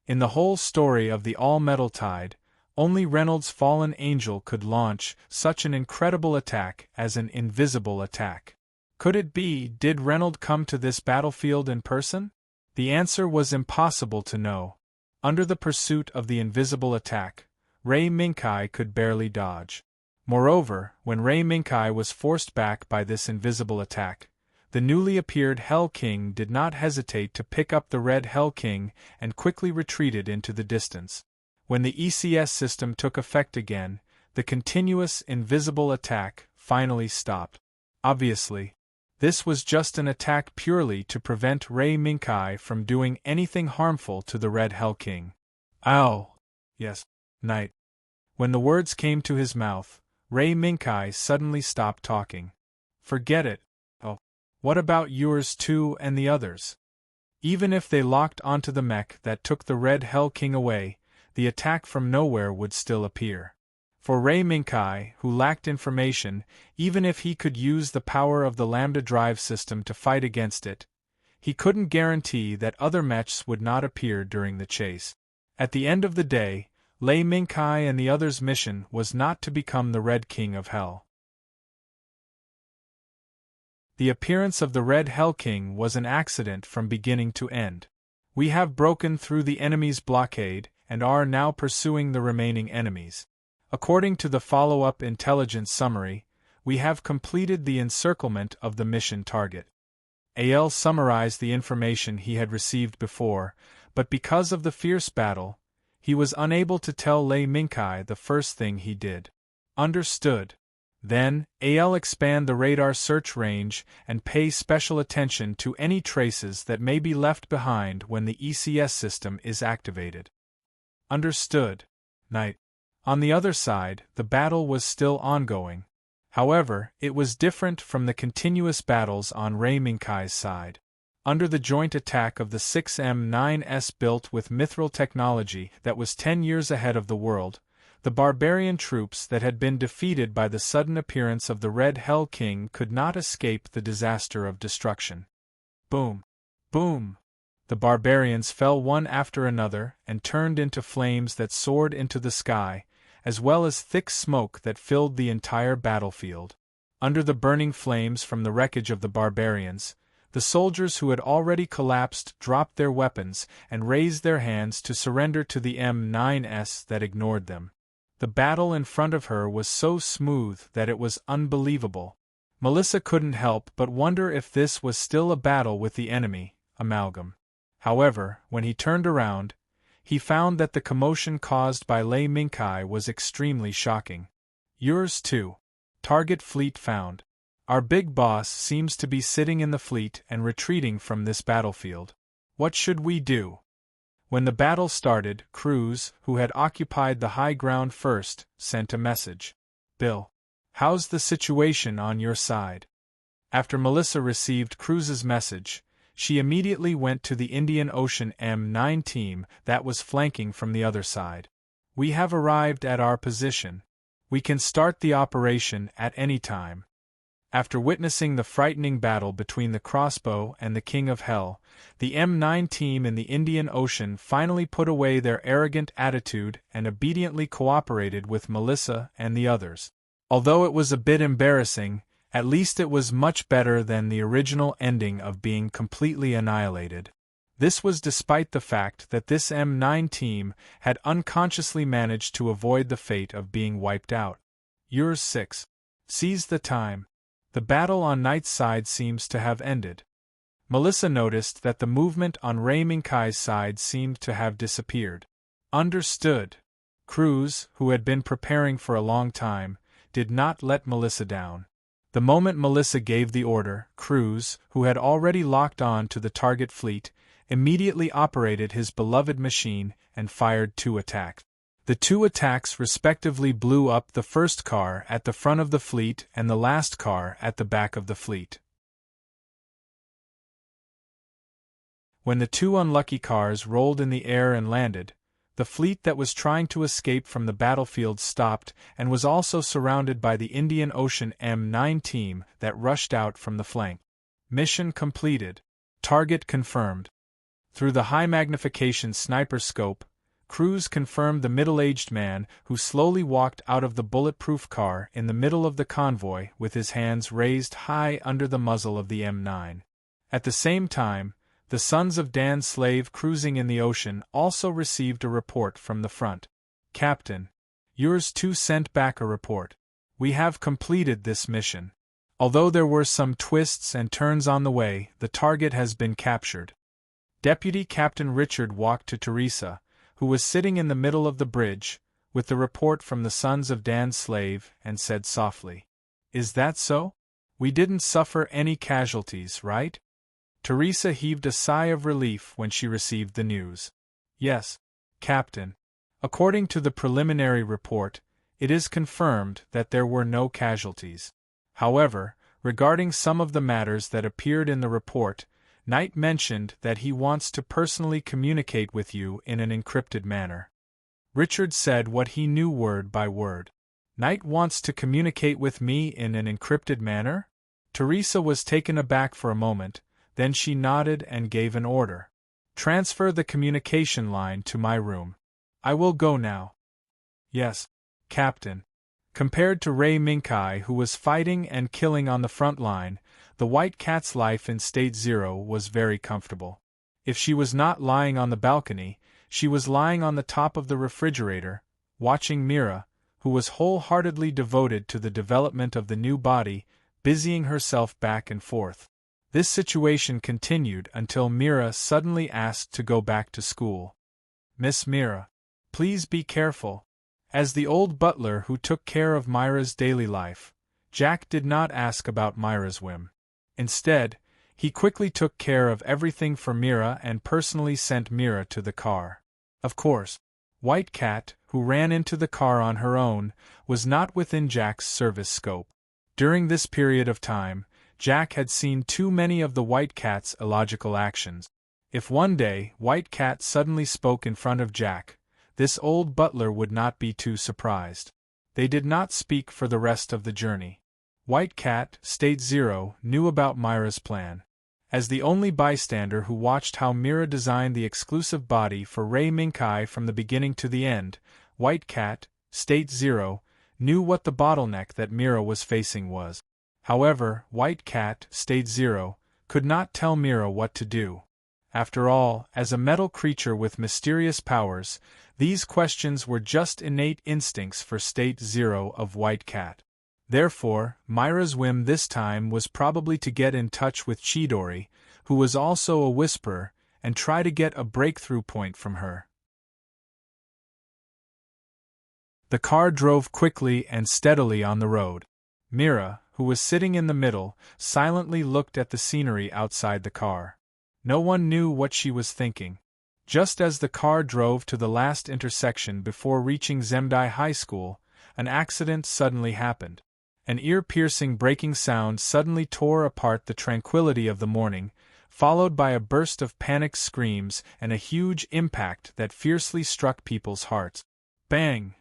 In the whole story of the All-Metal Tide, only Reynolds' Fallen Angel could launch such an incredible attack as an invisible attack. Could it be, did Reynold come to this battlefield in person? The answer was impossible to know. Under the pursuit of the invisible attack, Rei Minkai could barely dodge. Moreover, when Rei Minkai was forced back by this invisible attack, the newly appeared Hell King did not hesitate to pick up the Red Hell King and quickly retreated into the distance. When the ECS system took effect again, the continuous invisible attack finally stopped. Obviously, this was just an attack purely to prevent Rei Minkai from doing anything harmful to the Red Hell King. Ow! Yes, Knight. When the words came to his mouth, Rei Minkai suddenly stopped talking. Forget it. Oh, what about yours too and the others? Even if they locked onto the mech that took the Red Hell King away, the attack from nowhere would still appear. For Rei Minkai, who lacked information, even if he could use the power of the Lambda drive system to fight against it, he couldn't guarantee that other mechs would not appear during the chase. At the end of the day, Rei Minkai and the others' mission was not to become the Red King of Hell. The appearance of the Red Hell King was an accident from beginning to end. We have broken through the enemy's blockade and are now pursuing the remaining enemies. According to the follow-up intelligence summary, we have completed the encirclement of the mission target. AL summarized the information he had received before, but because of the fierce battle, he was unable to tell Rei Minkai the first thing he did. Understood. Then, AL expand the radar search range and pay special attention to any traces that may be left behind when the ECS system is activated. Understood. Knight. On the other side, the battle was still ongoing. However, it was different from the continuous battles on Rei Minkai's side. Under the joint attack of the 6M9S built with mithril technology that was 10 years ahead of the world, the barbarian troops that had been defeated by the sudden appearance of the Red Hell King could not escape the disaster of destruction. Boom! Boom! The barbarians fell one after another and turned into flames that soared into the sky, as well as thick smoke that filled the entire battlefield. Under the burning flames from the wreckage of the barbarians, the soldiers who had already collapsed dropped their weapons and raised their hands to surrender to the M9S that ignored them. The battle in front of her was so smooth that it was unbelievable. Melissa couldn't help but wonder if this was still a battle with the enemy, Amalgam. However, when he turned around, he found that the commotion caused by Rei Minkai was extremely shocking. Yours too. Target fleet found. Our big boss seems to be sitting in the fleet and retreating from this battlefield. What should we do? When the battle started, Cruz, who had occupied the high ground first, sent a message. Bill, how's the situation on your side? After Melissa received Cruz's message, she immediately went to the Indian Ocean M9 team that was flanking from the other side. We have arrived at our position. We can start the operation at any time. After witnessing the frightening battle between the crossbow and the King of Hell, the M9 team in the Indian Ocean finally put away their arrogant attitude and obediently cooperated with Melissa and the others. Although it was a bit embarrassing, at least it was much better than the original ending of being completely annihilated. This was despite the fact that this M9 team had unconsciously managed to avoid the fate of being wiped out. Yours 6. Seize the time. The battle on Knight's side seems to have ended. Melissa noticed that the movement on Rei Minkai's side seemed to have disappeared. Understood. Cruz, who had been preparing for a long time, did not let Melissa down. The moment Melissa gave the order, Cruz, who had already locked on to the target fleet, immediately operated his beloved machine and fired 2 attacks. The 2 attacks respectively blew up the first car at the front of the fleet and the last car at the back of the fleet. When the 2 unlucky cars rolled in the air and landed, the fleet that was trying to escape from the battlefield stopped and was also surrounded by the Indian Ocean M9 team that rushed out from the flank. Mission completed. Target confirmed. Through the high magnification sniper scope, crews confirmed the middle-aged man who slowly walked out of the bulletproof car in the middle of the convoy with his hands raised high under the muzzle of the M9. At the same time, the Sons of Dan's slave cruising in the ocean also received a report from the front. "Captain, yours too sent back a report. We have completed this mission. Although there were some twists and turns on the way, the target has been captured." Deputy Captain Richard walked to Teresa, who was sitting in the middle of the bridge, with the report from the Sons of Dan's slave, and said softly, "Is that so? We didn't suffer any casualties, right?" Teresa heaved a sigh of relief when she received the news. "Yes, Captain. According to the preliminary report, it is confirmed that there were no casualties. However, regarding some of the matters that appeared in the report, Knight mentioned that he wants to personally communicate with you in an encrypted manner." Richard said what he knew word by word. "Knight wants to communicate with me in an encrypted manner?" Teresa was taken aback for a moment, then she nodded and gave an order. "Transfer the communication line to my room. I will go now." "Yes, Captain." Compared to Ray Minkai, who was fighting and killing on the front line, the White Cat's life in State Zero was very comfortable. If she was not lying on the balcony, she was lying on the top of the refrigerator, watching Mira, who was wholeheartedly devoted to the development of the new body, busying herself back and forth. This situation continued until Mira suddenly asked to go back to school. "Miss Mira, please be careful." As the old butler who took care of Myra's daily life, Jack did not ask about Myra's whim. Instead, he quickly took care of everything for Mira and personally sent Mira to the car. Of course, White Cat, who ran into the car on her own, was not within Jack's service scope. During this period of time, Jack had seen too many of the White Cat's illogical actions. If one day White Cat suddenly spoke in front of Jack, this old butler would not be too surprised. They did not speak for the rest of the journey. White Cat, State Zero, knew about Myra's plan. As the only bystander who watched how Mira designed the exclusive body for Ray Minkai from the beginning to the end, White Cat, State Zero, knew what the bottleneck that Mira was facing was. However, White Cat, State Zero, could not tell Mira what to do. After all, as a metal creature with mysterious powers, these questions were just innate instincts for State Zero of White Cat. Therefore, Myra's whim this time was probably to get in touch with Chidori, who was also a whisperer, and try to get a breakthrough point from her. The car drove quickly and steadily on the road. Mira, who was sitting in the middle, silently looked at the scenery outside the car. No one knew what she was thinking. Just as the car drove to the last intersection before reaching Zemdai High School, an accident suddenly happened. An ear-piercing braking sound suddenly tore apart the tranquility of the morning, followed by a burst of panicked screams and a huge impact that fiercely struck people's hearts. Bang!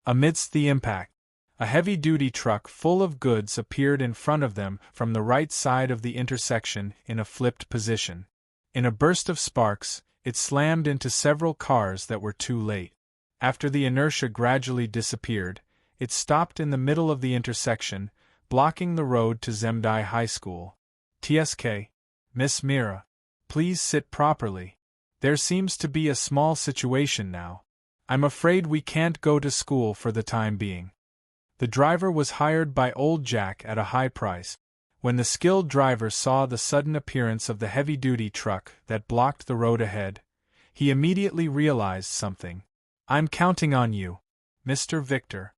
Amidst the impact, a heavy-duty truck full of goods appeared in front of them from the right side of the intersection in a flipped position. In a burst of sparks, it slammed into several cars that were too late. After the inertia gradually disappeared, it stopped in the middle of the intersection, blocking the road to Zemdai High School. "TSK, Miss Mira, please sit properly. There seems to be a small situation now. I'm afraid we can't go to school for the time being." The driver was hired by old Jack at a high price. When the skilled driver saw the sudden appearance of the heavy-duty truck that blocked the road ahead, he immediately realized something. "I'm counting on you, Mr. Victor."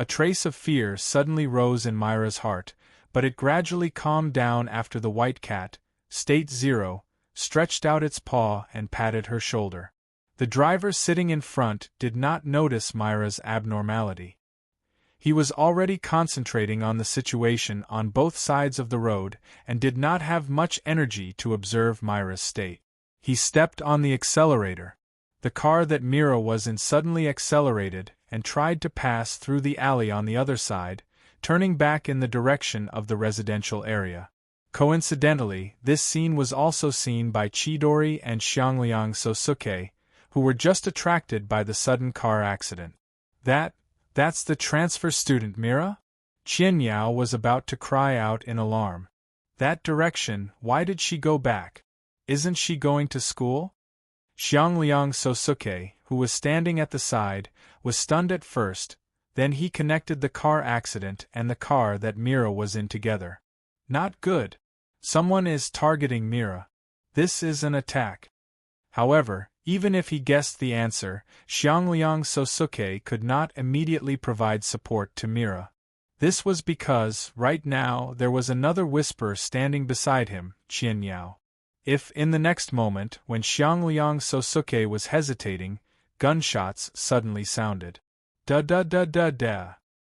A trace of fear suddenly rose in Myra's heart, but it gradually calmed down after the White Cat, State Zero, stretched out its paw and patted her shoulder. The driver sitting in front did not notice Myra's abnormality. He was already concentrating on the situation on both sides of the road and did not have much energy to observe Myra's state. He stepped on the accelerator. The car that Mira was in suddenly accelerated and tried to pass through the alley on the other side, turning back in the direction of the residential area. Coincidentally, this scene was also seen by Chidori and Xiangliang Sosuke, who who were just attracted by the sudden car accident. That's the transfer student Mira? Qian Yao was about to cry out in alarm. That direction, why did she go back? Isn't she going to school? Xiangliang Sosuke, who was standing at the side, was stunned at first, then he connected the car accident and the car that Mira was in together. Not good. Someone is targeting Mira. This is an attack. However, even if he guessed the answer, Xiangliang Sosuke could not immediately provide support to Mira. This was because, right now, there was another whisperer standing beside him, Qian Yao. If, in the next moment, when Xiangliang Sosuke was hesitating, gunshots suddenly sounded. Da-da-da-da-da.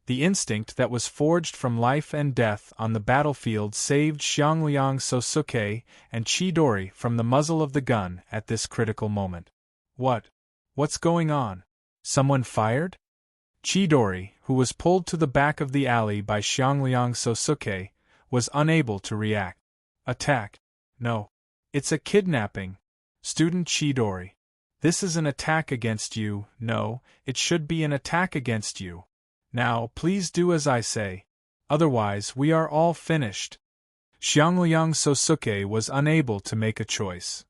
The instinct that was forged from life and death on the battlefield saved Xiangliang Sosuke and Chidori from the muzzle of the gun at this critical moment. What's going on? Someone fired? Chidori, who was pulled to the back of the alley by Xiangliang Sosuke, was unable to react. Attack? No. It's a kidnapping. Student Chidori. This is an attack against you. No, it should be an attack against you. Now, please do as I say. Otherwise, we are all finished. Xiangliang Sosuke was unable to make a choice.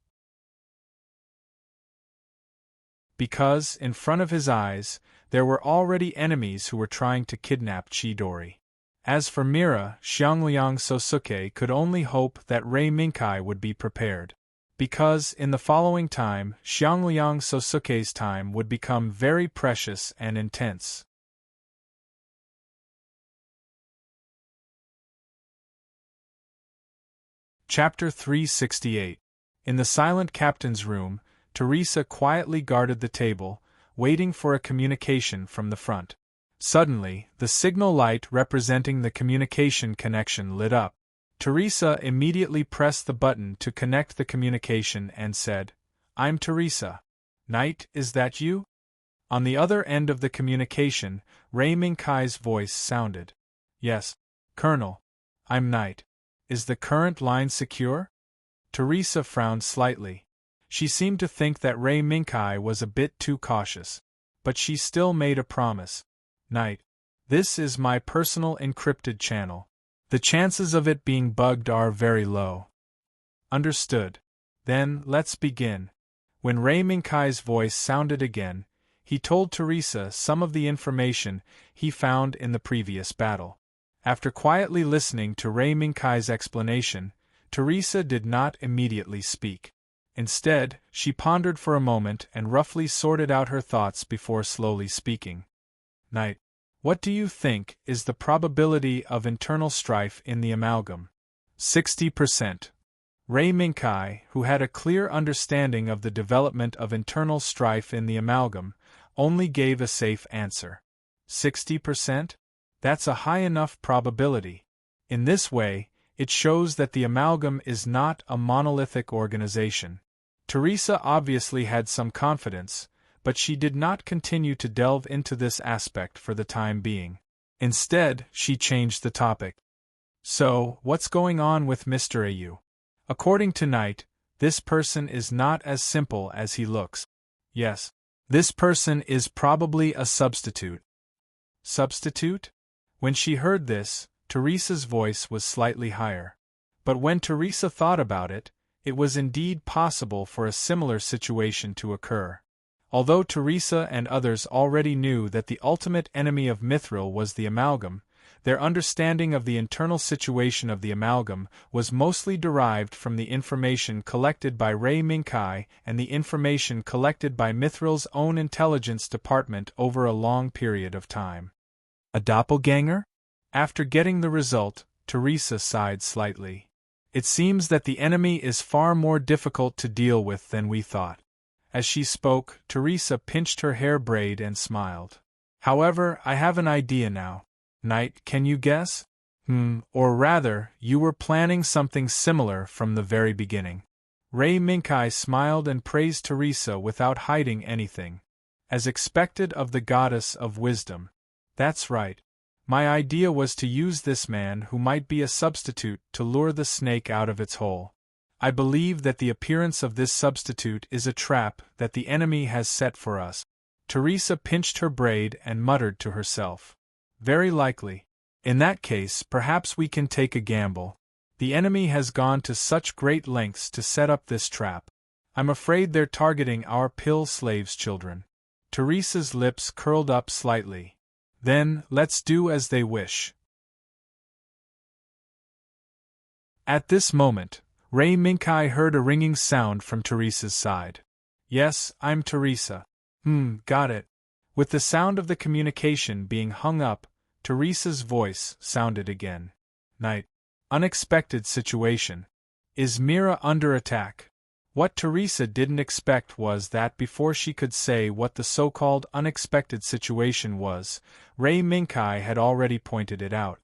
Because, in front of his eyes, there were already enemies who were trying to kidnap Chidori. As for Mira, Xiangliang Sosuke could only hope that Rei Minkai would be prepared. Because, in the following time, Xiangliang Sosuke's time would become very precious and intense. Chapter 368. In the silent captain's room, Teresa quietly guarded the table, waiting for a communication from the front. Suddenly, the signal light representing the communication connection lit up. Teresa immediately pressed the button to connect the communication and said, "I'm Teresa. Knight, is that you?" On the other end of the communication, Rei Minkai's voice sounded. "Yes, Colonel. I'm Knight. Is the current line secure?" Teresa frowned slightly. She seemed to think that Rei Minkai was a bit too cautious. But she still made a promise. "Knight, this is my personal encrypted channel. The chances of it being bugged are very low." "Understood. Then, let's begin." When Rei Minkai's voice sounded again, he told Teresa some of the information he found in the previous battle. After quietly listening to Rei Minkai's explanation, Teresa did not immediately speak. Instead, she pondered for a moment and roughly sorted out her thoughts before slowly speaking. "Knight, what do you think is the probability of internal strife in the amalgam?" 60%. Rei Minkai, who had a clear understanding of the development of internal strife in the amalgam, only gave a safe answer. 60%? That's a high enough probability. In this way, it shows that the amalgam is not a monolithic organization. Teresa obviously had some confidence, but she did not continue to delve into this aspect for the time being. Instead, she changed the topic. "So, what's going on with Mr. AU? According to Knight, this person is not as simple as he looks." "Yes. This person is probably a substitute." "Substitute?" When she heard this, Teresa's voice was slightly higher. But when Teresa thought about it, it was indeed possible for a similar situation to occur. Although Teresa and others already knew that the ultimate enemy of Mithril was the amalgam, their understanding of the internal situation of the amalgam was mostly derived from the information collected by Rei Minkai and the information collected by Mithril's own intelligence department over a long period of time. A doppelganger? After getting the result, Teresa sighed slightly. "It seems that the enemy is far more difficult to deal with than we thought." As she spoke, Teresa pinched her hair braid and smiled. "However, I have an idea now. Knight, can you guess? Or rather, you were planning something similar from the very beginning." Rei Minkai smiled and praised Teresa without hiding anything. As expected of the goddess of wisdom. "That's right. My idea was to use this man who might be a substitute to lure the snake out of its hole. I believe that the appearance of this substitute is a trap that the enemy has set for us. Teresa pinched her braid and muttered to herself. Very likely. In that case, perhaps we can take a gamble. The enemy has gone to such great lengths to set up this trap. I'm afraid they're targeting our pill slaves' children. Teresa's lips curled up slightly. Then, let's do as they wish. At this moment, Ray Minkai heard a ringing sound from Teresa's side. Yes, I'm Teresa. Got it. With the sound of the communication being hung up, Teresa's voice sounded again. Night. Unexpected situation. Is Mira under attack? What Teresa didn't expect was that before she could say what the so-called unexpected situation was, Ray Minkai had already pointed it out.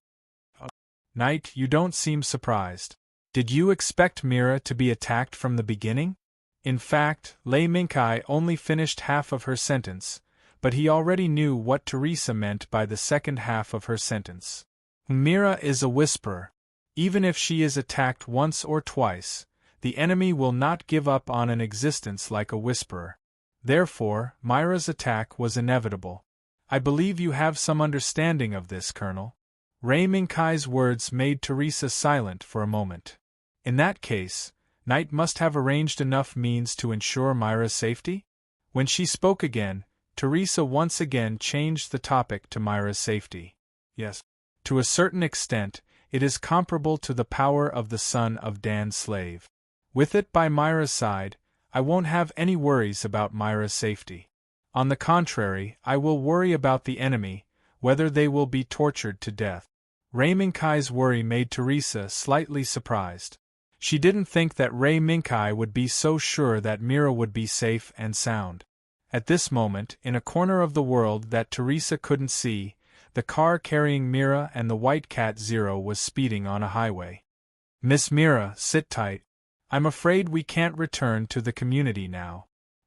Knight, you don't seem surprised. Did you expect Mira to be attacked from the beginning? In fact, Lei Minkai only finished half of her sentence, but he already knew what Teresa meant by the second half of her sentence. Mira is a whisperer. Even if she is attacked once or twice, the enemy will not give up on an existence like a whisperer. Therefore, Mira's attack was inevitable. I believe you have some understanding of this, Colonel. Ray Minkai's words made Teresa silent for a moment. In that case, Knight must have arranged enough means to ensure Mira's safety? When she spoke again, Teresa once again changed the topic to Mira's safety. Yes. To a certain extent, it is comparable to the power of the son of Dan's slave. With it by Mira's side, I won't have any worries about Mira's safety. On the contrary, I will worry about the enemy, whether they will be tortured to death. Ray Minkai's worry made Teresa slightly surprised. She didn't think that Ray Minkai would be so sure that Mira would be safe and sound. At this moment, in a corner of the world that Teresa couldn't see, the car carrying Mira and the White Cat Zero was speeding on a highway. Miss Mira, sit tight. I'm afraid we can't return to the community now.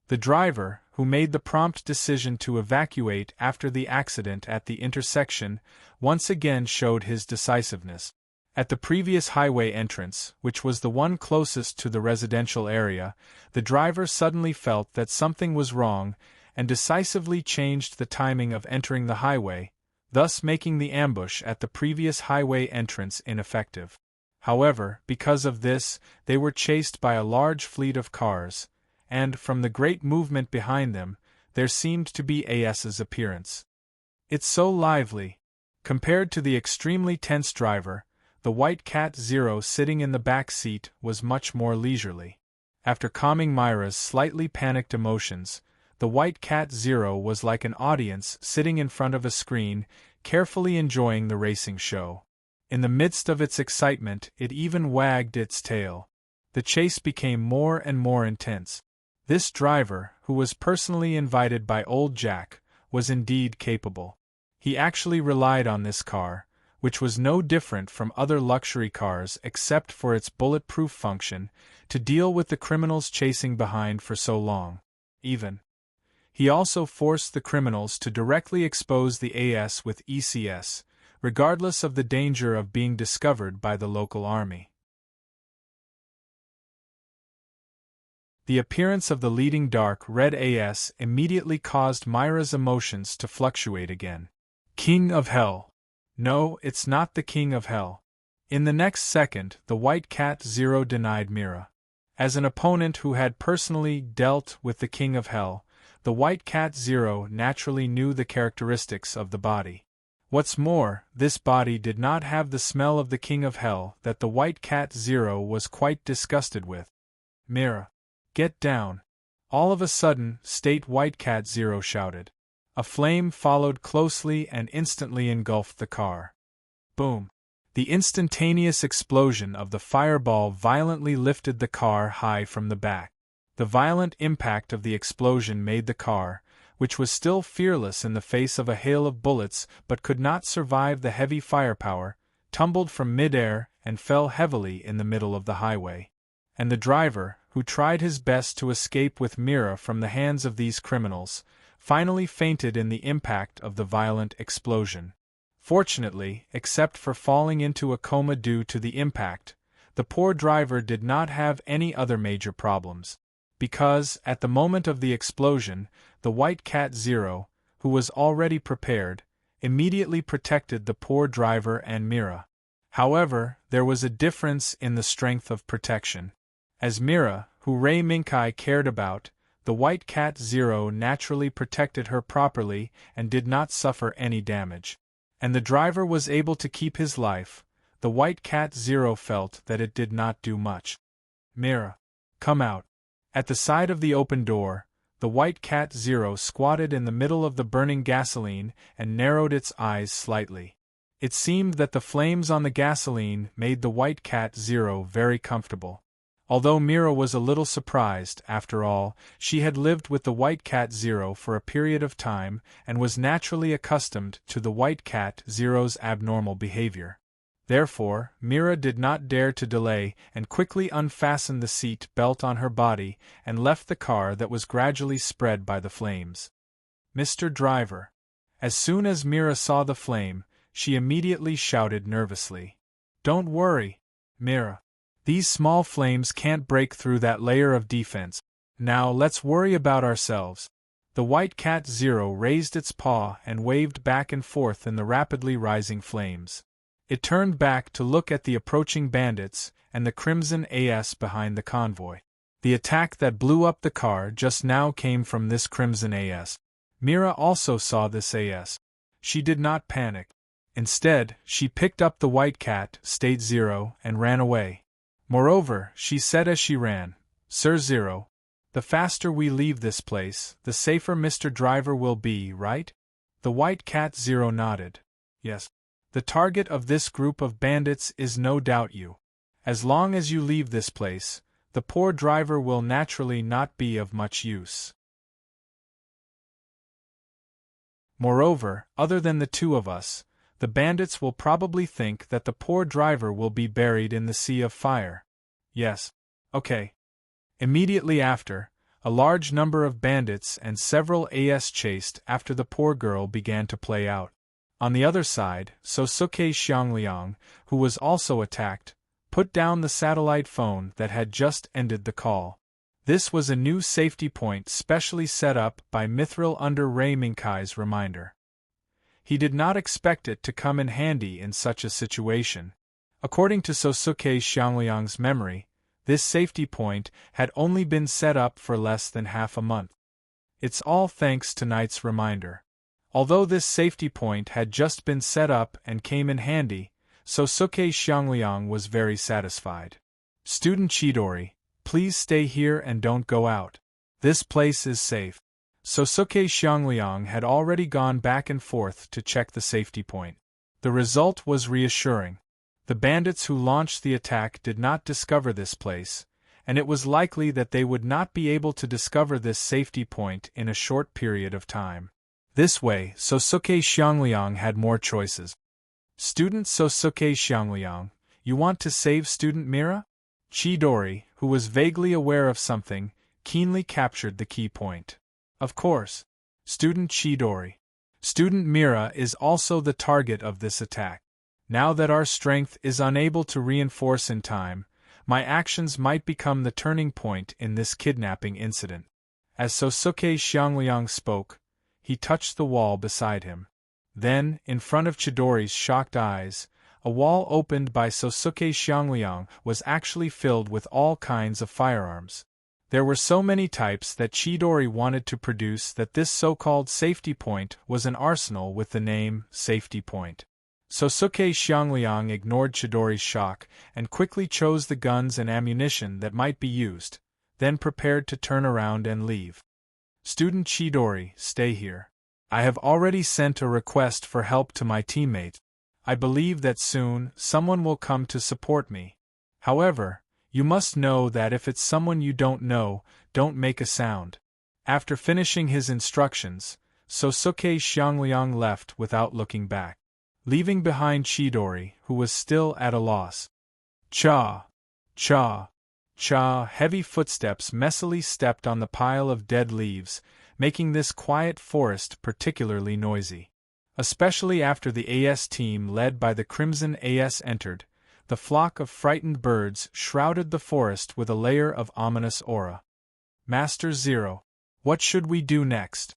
The driver, who made the prompt decision to evacuate after the accident at the intersection, once again showed his decisiveness. At the previous highway entrance, which was the one closest to the residential area, the driver suddenly felt that something was wrong and decisively changed the timing of entering the highway, thus making the ambush at the previous highway entrance ineffective. However, because of this, they were chased by a large fleet of cars, and, from the great movement behind them, there seemed to be AS's appearance. It's so lively. Compared to the extremely tense driver, the White Cat Zero sitting in the back seat was much more leisurely. After calming Mira's slightly panicked emotions, the White Cat Zero was like an audience sitting in front of a screen, carefully enjoying the racing show. In the midst of its excitement, it even wagged its tail. The chase became more and more intense. This driver, who was personally invited by Old Jack, was indeed capable. He actually relied on this car, which was no different from other luxury cars except for its bulletproof function, to deal with the criminals chasing behind for so long. He also forced the criminals to directly expose the AS with ECS, regardless of the danger of being discovered by the local army. The appearance of the leading dark red AS immediately caused Mira's emotions to fluctuate again. King of Hell. No, it's not the King of Hell. In the next second, the White Cat Zero denied Mira. As an opponent who had personally dealt with the King of Hell, the White Cat Zero naturally knew the characteristics of the body. What's more, this body did not have the smell of the King of Hell that the White Cat Zero was quite disgusted with. Mira, get down. All of a sudden, State White Cat Zero shouted. A flame followed closely and instantly engulfed the car. Boom! The instantaneous explosion of the fireball violently lifted the car high from the back. The violent impact of the explosion made the car, which was still fearless in the face of a hail of bullets but could not survive the heavy firepower, tumbled from mid-air and fell heavily in the middle of the highway. And the driver, who tried his best to escape with Mira from the hands of these criminals, finally fainted in the impact of the violent explosion. Fortunately, except for falling into a coma due to the impact, the poor driver did not have any other major problems. Because, at the moment of the explosion, the White Cat Zero, who was already prepared, immediately protected the poor driver and Mira. However, there was a difference in the strength of protection. As Mira, who Ray Minkai cared about, the White Cat Zero naturally protected her properly and did not suffer any damage. And the driver was able to keep his life. The White Cat Zero felt that it did not do much. Mira, come out. At the side of the open door, the White Cat Zero squatted in the middle of the burning gasoline and narrowed its eyes slightly. It seemed that the flames on the gasoline made the White Cat Zero very comfortable. Although Mira was a little surprised, after all, she had lived with the White Cat Zero for a period of time and was naturally accustomed to the White Cat Zero's abnormal behavior. Therefore, Mira did not dare to delay and quickly unfastened the seat belt on her body and left the car that was gradually spread by the flames. Mr. Driver. As soon as Mira saw the flame, she immediately shouted nervously. Don't worry, Mira. These small flames can't break through that layer of defense. Now let's worry about ourselves. The White Cat Zero raised its paw and waved back and forth in the rapidly rising flames. It turned back to look at the approaching bandits and the crimson AS behind the convoy. The attack that blew up the car just now came from this crimson AS. Mira also saw this AS. She did not panic. Instead, she picked up the White Cat State Zero and ran away. Moreover, she said as she ran, Sir Zero, the faster we leave this place, the safer Mr. Driver will be, right? The White Cat Zero nodded. Yes. The target of this group of bandits is no doubt you. As long as you leave this place, the poor driver will naturally not be of much use. Moreover, other than the two of us, the bandits will probably think that the poor driver will be buried in the sea of fire. Yes. Okay. Immediately after, a large number of bandits and several AS chased after the poor girl began to play out. On the other side, Sosuke Xiangliang, who was also attacked, put down the satellite phone that had just ended the call. This was a new safety point specially set up by Mithril under Ray Minkai's reminder. He did not expect it to come in handy in such a situation. According to Sosuke Xiangliang's memory, this safety point had only been set up for less than half a month. It's all thanks to Knight's reminder. Although this safety point had just been set up and came in handy, Sosuke Xiangliang was very satisfied. Student Chidori, please stay here and don't go out. This place is safe. Sosuke Xiangliang had already gone back and forth to check the safety point. The result was reassuring. The bandits who launched the attack did not discover this place, and it was likely that they would not be able to discover this safety point in a short period of time. This way, Sosuke Xiangliang had more choices. Student Sosuke Xiangliang, you want to save student Mira? Chidori, who was vaguely aware of something, keenly captured the key point. Of course. Student Chidori. Student Mira is also the target of this attack. Now that our strength is unable to reinforce in time, my actions might become the turning point in this kidnapping incident. As Sosuke Xiangliang spoke, he touched the wall beside him. Then, in front of Chidori's shocked eyes, a wall opened by Sosuke Xiangliang was actually filled with all kinds of firearms. There were so many types that Chidori wanted to produce that this so-called safety point was an arsenal with the name Safety Point. Sosuke Xiangliang ignored Chidori's shock and quickly chose the guns and ammunition that might be used, then prepared to turn around and leave. Student Chidori, stay here. I have already sent a request for help to my teammates. I believe that soon someone will come to support me. However, you must know that if it's someone you don't know, don't make a sound. After finishing his instructions, Sosuke Xiangliang left without looking back, leaving behind Chidori, who was still at a loss. Cha! Cha! Cha! Heavy footsteps messily stepped on the pile of dead leaves, making this quiet forest particularly noisy. Especially after the AS team led by the Crimson AS entered, The flock of frightened birds shrouded the forest with a layer of ominous aura. Master Zero, what should we do next?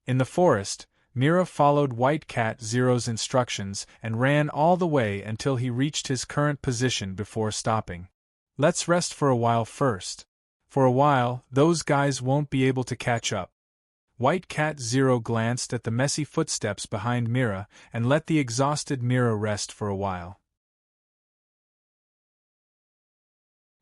In the forest, Mira followed White Cat Zero's instructions and ran all the way until he reached his current position before stopping. Let's rest for a while first. For a while, those guys won't be able to catch up. White Cat Zero glanced at the messy footsteps behind Mira and let the exhausted Mira rest for a while.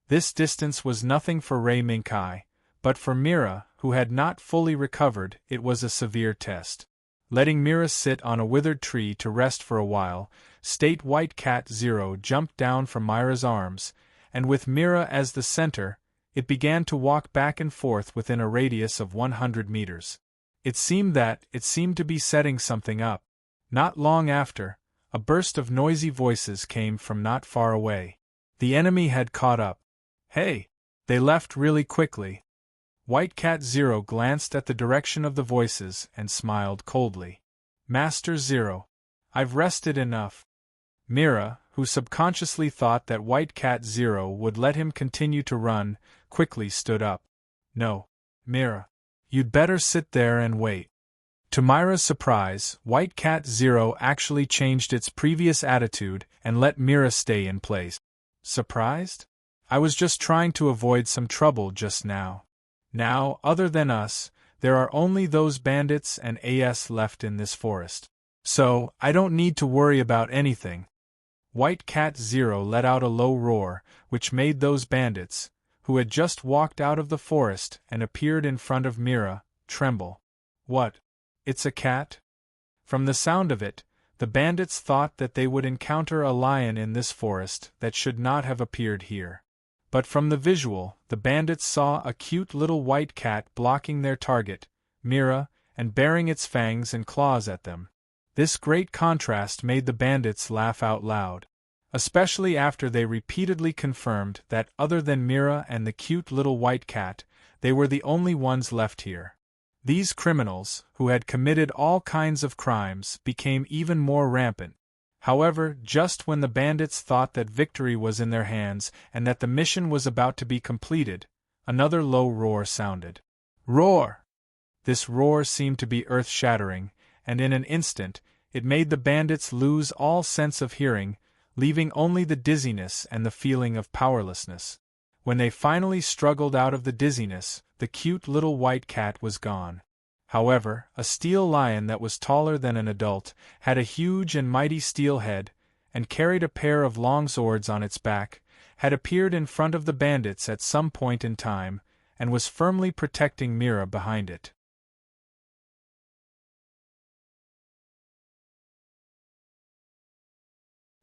This distance was nothing for Ray Minkai, but for Mira, who had not fully recovered, it was a severe test. Letting Mira sit on a withered tree to rest for a while, State White Cat Zero jumped down from Mira's arms, and with Mira as the center, it began to walk back and forth within a radius of 100 meters. It seemed to be setting something up. Not long after, a burst of noisy voices came from not far away. The enemy had caught up. Hey! They left really quickly. White Cat Zero glanced at the direction of the voices and smiled coldly. Master Zero, I've rested enough. Mira, who subconsciously thought that White Cat Zero would let him continue to run, quickly stood up. No, Mira. You'd better sit there and wait. To Mira's surprise, White Cat Zero actually changed its previous attitude and let Mira stay in place. Surprised? I was just trying to avoid some trouble just now. Now, other than us, there are only those bandits and AS left in this forest. So, I don't need to worry about anything. White Cat Zero let out a low roar, which made those bandits, who had just walked out of the forest and appeared in front of Mira, tremble. What? It's a cat? From the sound of it, the bandits thought that they would encounter a lion in this forest that should not have appeared here. But from the visual, the bandits saw a cute little white cat blocking their target, Mira, and baring its fangs and claws at them. This great contrast made the bandits laugh out loud. Especially after they repeatedly confirmed that other than Mira and the cute little white cat, they were the only ones left here. These criminals, who had committed all kinds of crimes, became even more rampant. However, just when the bandits thought that victory was in their hands and that the mission was about to be completed, another low roar sounded. Roar! This roar seemed to be earth-shattering, and in an instant, it made the bandits lose all sense of hearing, leaving only the dizziness and the feeling of powerlessness. When they finally struggled out of the dizziness, the cute little white cat was gone. However, a steel lion that was taller than an adult, had a huge and mighty steel head, and carried a pair of long swords on its back, had appeared in front of the bandits at some point in time, and was firmly protecting Mira behind it.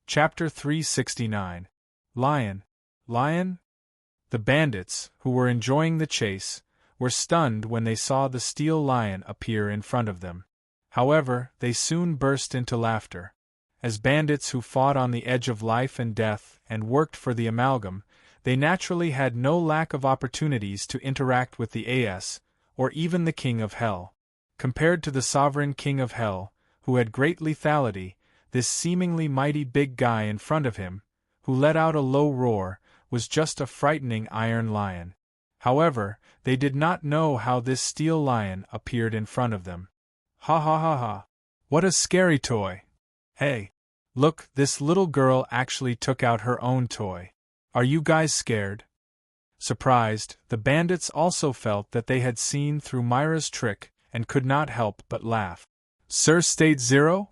Chapter 369. Lion. Lion? The bandits, who were enjoying the chase, were stunned when they saw the steel lion appear in front of them. However, they soon burst into laughter. As bandits who fought on the edge of life and death and worked for the amalgam, they naturally had no lack of opportunities to interact with the AS, or even the King of Hell. Compared to the sovereign King of Hell, who had great lethality, this seemingly mighty big guy in front of him, who let out a low roar, was just a frightening iron lion. However, they did not know how this steel lion appeared in front of them. Ha ha ha ha! What a scary toy! Hey! Look, this little girl actually took out her own toy. Are you guys scared? Surprised, the bandits also felt that they had seen through Mira's trick and could not help but laugh. Sir State Zero?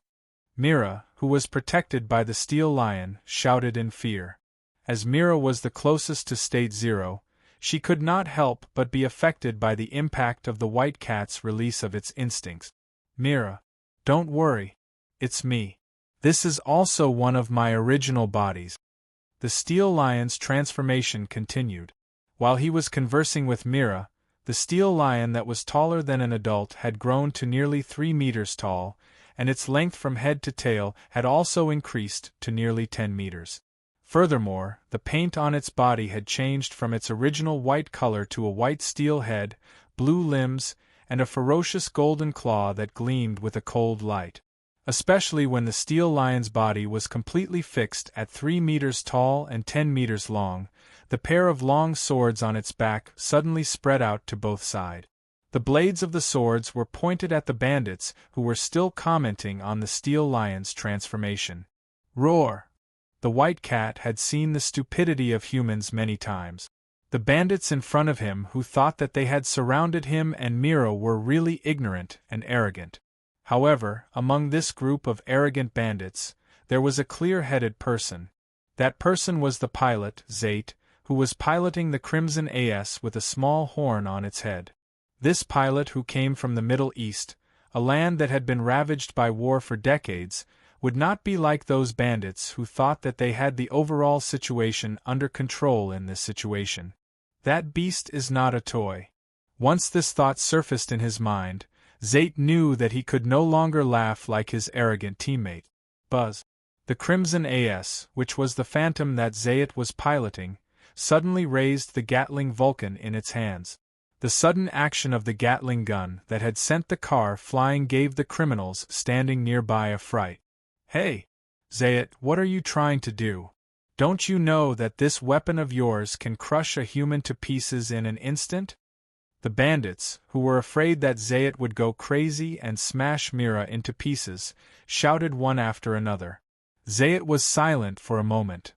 Mira, who was protected by the steel lion, shouted in fear. As Mira was the closest to State Zero, she could not help but be affected by the impact of the white cat's release of its instincts. Mira, don't worry. It's me. This is also one of my original bodies. The steel lion's transformation continued. While he was conversing with Mira, the steel lion that was taller than an adult had grown to nearly 3 meters tall, and its length from head to tail had also increased to nearly 10 meters. Furthermore, the paint on its body had changed from its original white color to a white steel head, blue limbs, and a ferocious golden claw that gleamed with a cold light. especially when the steel lion's body was completely fixed at 3 meters tall and 10 meters long. The pair of long swords on its back suddenly spread out to both sides. The blades of the swords were pointed at the bandits, who were still commenting on the steel lion's transformation. Roar! The white cat had seen the stupidity of humans many times. The bandits in front of him who thought that they had surrounded him and Mira were really ignorant and arrogant. However, among this group of arrogant bandits, there was a clear-headed person. That person was the pilot, Zate, who was piloting the Crimson AS with a small horn on its head. This pilot, who came from the Middle East, a land that had been ravaged by war for decades, would not be like those bandits who thought that they had the overall situation under control in this situation. That beast is not a toy. Once this thought surfaced in his mind, Zate knew that he could no longer laugh like his arrogant teammate. Buzz. The Crimson AS, which was the phantom that Zate was piloting, suddenly raised the Gatling Vulcan in its hands. The sudden action of the Gatling gun that had sent the car flying gave the criminals standing nearby a fright. Hey! Zayat, what are you trying to do? Don't you know that this weapon of yours can crush a human to pieces in an instant? The bandits, who were afraid that Zayat would go crazy and smash Mira into pieces, shouted one after another. Zayat was silent for a moment.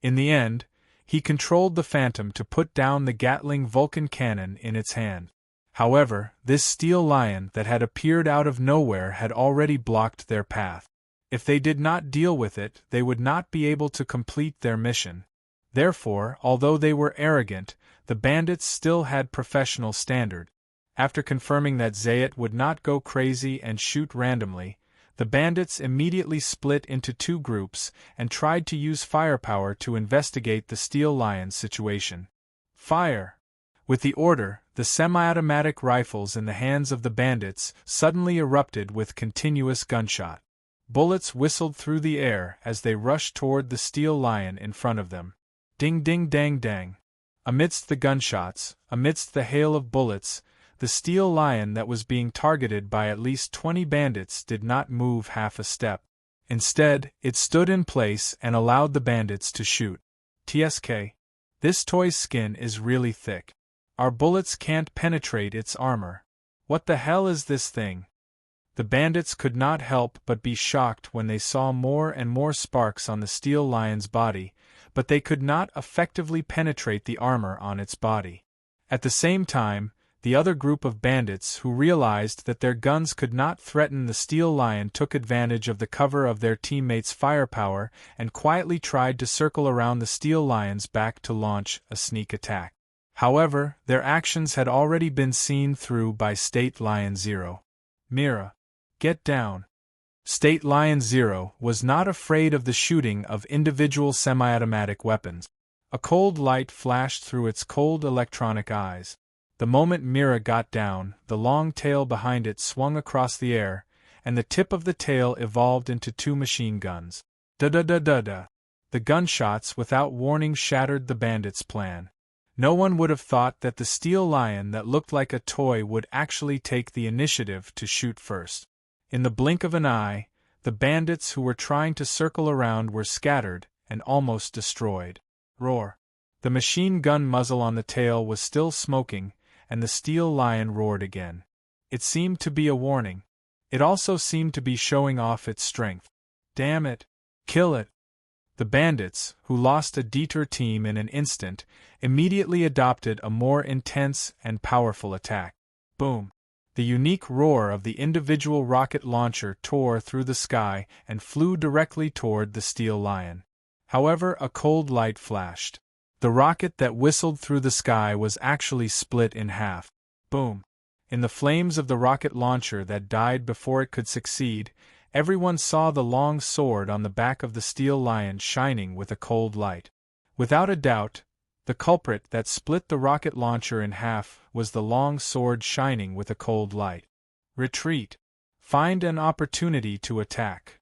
In the end, he controlled the phantom to put down the Gatling Vulcan cannon in its hand. However, this steel lion that had appeared out of nowhere had already blocked their path. If they did not deal with it, they would not be able to complete their mission. Therefore, although they were arrogant, the bandits still had professional standard. After confirming that Zayat would not go crazy and shoot randomly, the bandits immediately split into two groups and tried to use firepower to investigate the steel lion's situation. Fire! With the order, the semi-automatic rifles in the hands of the bandits suddenly erupted with continuous gunshot. Bullets whistled through the air as they rushed toward the steel lion in front of them. Ding ding dang dang. Amidst the gunshots, amidst the hail of bullets, the steel lion that was being targeted by at least 20 bandits did not move half a step. Instead, it stood in place and allowed the bandits to shoot. TSK. This toy's skin is really thick. Our bullets can't penetrate its armor. What the hell is this thing? The bandits could not help but be shocked when they saw more and more sparks on the steel lion's body, but they could not effectively penetrate the armor on its body. At the same time, the other group of bandits who realized that their guns could not threaten the steel lion took advantage of the cover of their teammates' firepower and quietly tried to circle around the steel lion's back to launch a sneak attack. However, their actions had already been seen through by State Lion Zero. Mira, get down. State Lion Zero was not afraid of the shooting of individual semi-automatic weapons. A cold light flashed through its cold electronic eyes. The moment Mira got down, the long tail behind it swung across the air, and the tip of the tail evolved into two machine guns. Da-da-da-da-da. The gunshots without warning shattered the bandits' plan. No one would have thought that the steel lion that looked like a toy would actually take the initiative to shoot first. In the blink of an eye, the bandits who were trying to circle around were scattered and almost destroyed. Roar! The machine gun muzzle on the tail was still smoking, and the steel lion roared again. It seemed to be a warning. It also seemed to be showing off its strength. Damn it! Kill it! The bandits, who lost a detour team in an instant, immediately adopted a more intense and powerful attack. Boom! The unique roar of the individual rocket launcher tore through the sky and flew directly toward the steel lion. However, a cold light flashed. The rocket that whistled through the sky was actually split in half. Boom! In the flames of the rocket launcher that died before it could succeed, everyone saw the long sword on the back of the steel lion shining with a cold light. Without a doubt, the culprit that split the rocket launcher in half was the long sword shining with a cold light. Retreat. Find an opportunity to attack.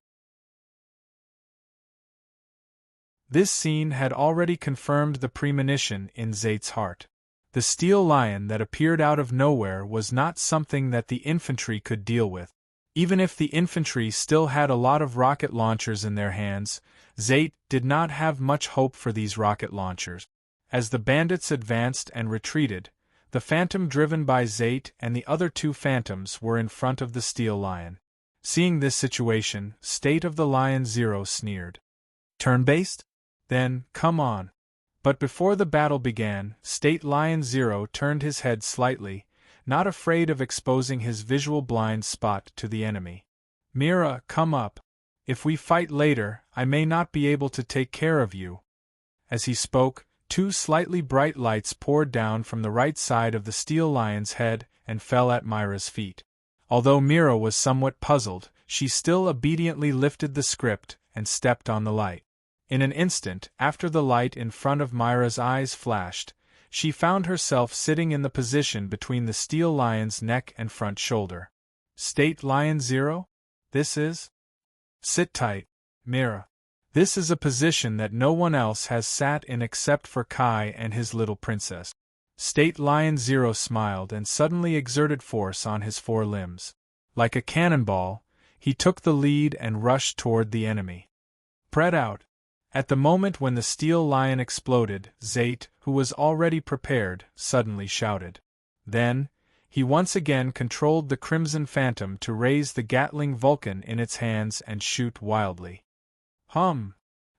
This scene had already confirmed the premonition in Zate's heart. The steel lion that appeared out of nowhere was not something that the infantry could deal with. Even if the infantry still had a lot of rocket launchers in their hands, Zayt did not have much hope for these rocket launchers. As the bandits advanced and retreated, the phantom driven by Zayt and the other two phantoms were in front of the steel lion. Seeing this situation, State of the Lion Zero sneered. Turn-based? Then, come on. But before the battle began, State Lion Zero turned his head slightly, not afraid of exposing his visual blind spot to the enemy. Mira, come up. If we fight later, I may not be able to take care of you. As he spoke, two slightly bright lights poured down from the right side of the steel lion's head and fell at Myra's feet. Although Mira was somewhat puzzled, she still obediently lifted the script and stepped on the light. In an instant, after the light in front of Myra's eyes flashed, she found herself sitting in the position between the steel lion's neck and front shoulder. State Lion Zero? This is? Sit tight, Mira. This is a position that no one else has sat in except for Kai and his little princess. State Lion Zero smiled and suddenly exerted force on his four limbs. Like a cannonball, he took the lead and rushed toward the enemy. Spread out. At the moment when the steel lion exploded, Zayt, who was already prepared, suddenly shouted. Then, he once again controlled the Crimson Phantom to raise the Gatling Vulcan in its hands and shoot wildly. Hum!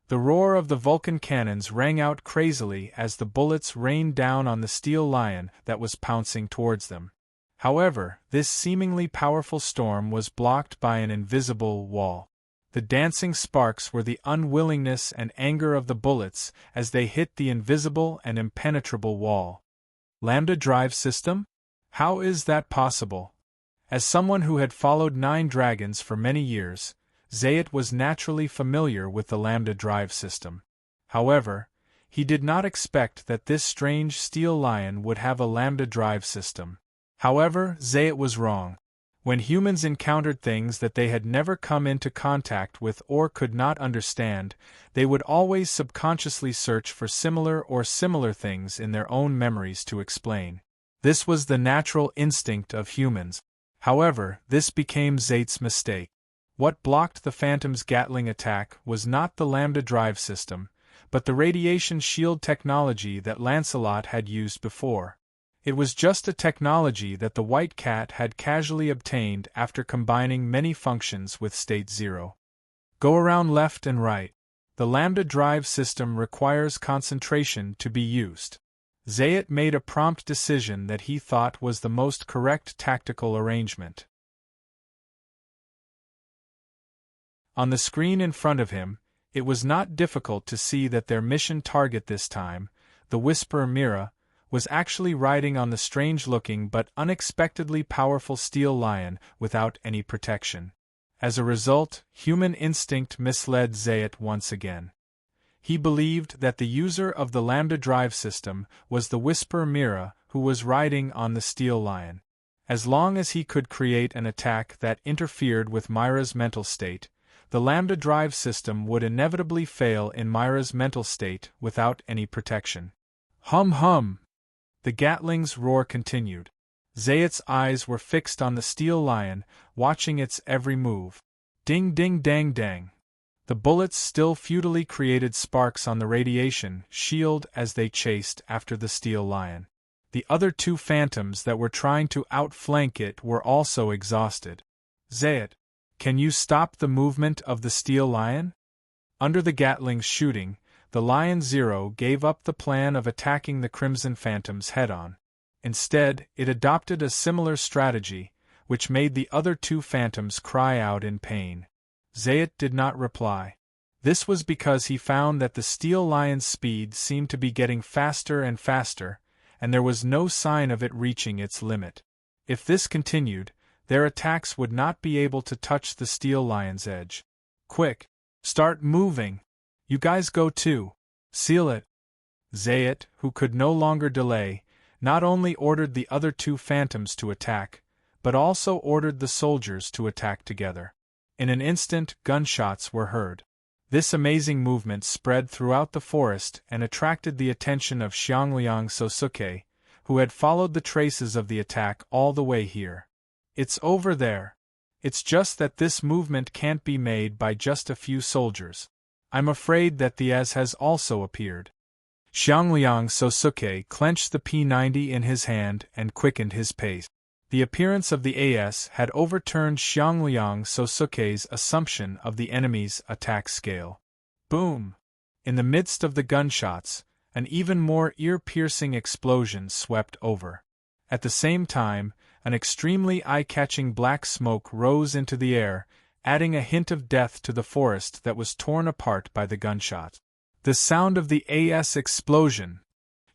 The roar of the Vulcan cannons rang out crazily as the bullets rained down on the steel lion that was pouncing towards them. However, this seemingly powerful storm was blocked by an invisible wall. The dancing sparks were the unwillingness and anger of the bullets as they hit the invisible and impenetrable wall. Lambda drive system? How is that possible? As someone who had followed 9 dragons for many years, Zayt was naturally familiar with the Lambda drive system. However, he did not expect that this strange steel lion would have a Lambda drive system. However, Zayt was wrong. When humans encountered things that they had never come into contact with or could not understand, they would always subconsciously search for similar things in their own memories to explain. This was the natural instinct of humans. However, this became Zayt's mistake. What blocked the Phantom's Gatling attack was not the Lambda drive system, but the radiation shield technology that Lancelot had used before. It was just a technology that the White Cat had casually obtained after combining many functions with State Zero. Go around left and right. The Lambda drive system requires concentration to be used. Zayt made a prompt decision that he thought was the most correct tactical arrangement. On the screen in front of him, it was not difficult to see that their mission target this time, the Whisperer Mira, was actually riding on the strange-looking but unexpectedly powerful steel lion without any protection. As a result, human instinct misled Zayt once again. He believed that the user of the Lambda drive system was the Whisperer Mira who was riding on the steel lion. As long as he could create an attack that interfered with Myra's mental state, the Lambda drive system would inevitably fail in Myra's mental state without any protection. Hum hum! The Gatling's roar continued. Zayt's eyes were fixed on the steel lion, watching its every move. Ding ding dang dang. The bullets still futilely created sparks on the radiation shield as they chased after the steel lion. The other 2 phantoms that were trying to outflank it were also exhausted. Zayt, can you stop the movement of the steel lion? Under the Gatling's shooting, the Lion Zero gave up the plan of attacking the Crimson Phantoms head-on. Instead, it adopted a similar strategy, which made the other 2 phantoms cry out in pain. Zayt did not reply. This was because he found that the steel lion's speed seemed to be getting faster and faster, and there was no sign of it reaching its limit. If this continued, their attacks would not be able to touch the steel lion's edge. Quick! Start moving! You guys go too. Seal it. Zayt, who could no longer delay, not only ordered the other 2 phantoms to attack, but also ordered the soldiers to attack together. In an instant, gunshots were heard. This amazing movement spread throughout the forest and attracted the attention of Xiangliang Sosuke, who had followed the traces of the attack all the way here. "It's over there. It's just that this movement can't be made by just a few soldiers. I'm afraid that the AS has also appeared." Xiangliang Sosuke clenched the P90 in his hand and quickened his pace. The appearance of the AS had overturned Xiangliang Sosuke's assumption of the enemy's attack scale. Boom! In the midst of the gunshots, an even more ear-piercing explosion swept over. At the same time, an extremely eye-catching black smoke rose into the air, adding a hint of death to the forest that was torn apart by the gunshot. The sound of the AS explosion!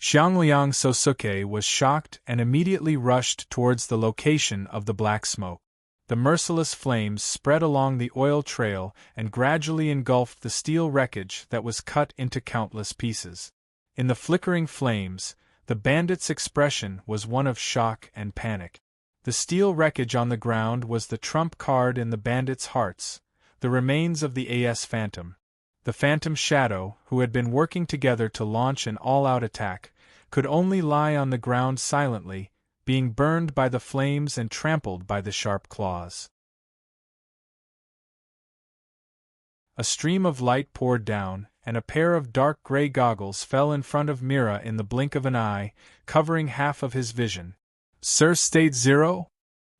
Xiangliang Sosuke was shocked and immediately rushed towards the location of the black smoke. The merciless flames spread along the oil trail and gradually engulfed the steel wreckage that was cut into countless pieces. In the flickering flames, the bandits' expression was one of shock and panic. The steel wreckage on the ground was the trump card in the bandits' hearts, the remains of the AS Phantom. The Phantom Shadow, who had been working together to launch an all-out attack, could only lie on the ground silently, being burned by the flames and trampled by the sharp claws. A stream of light poured down, and a pair of dark gray goggles fell in front of Mira in the blink of an eye, covering half of his vision. "Sir State Zero?"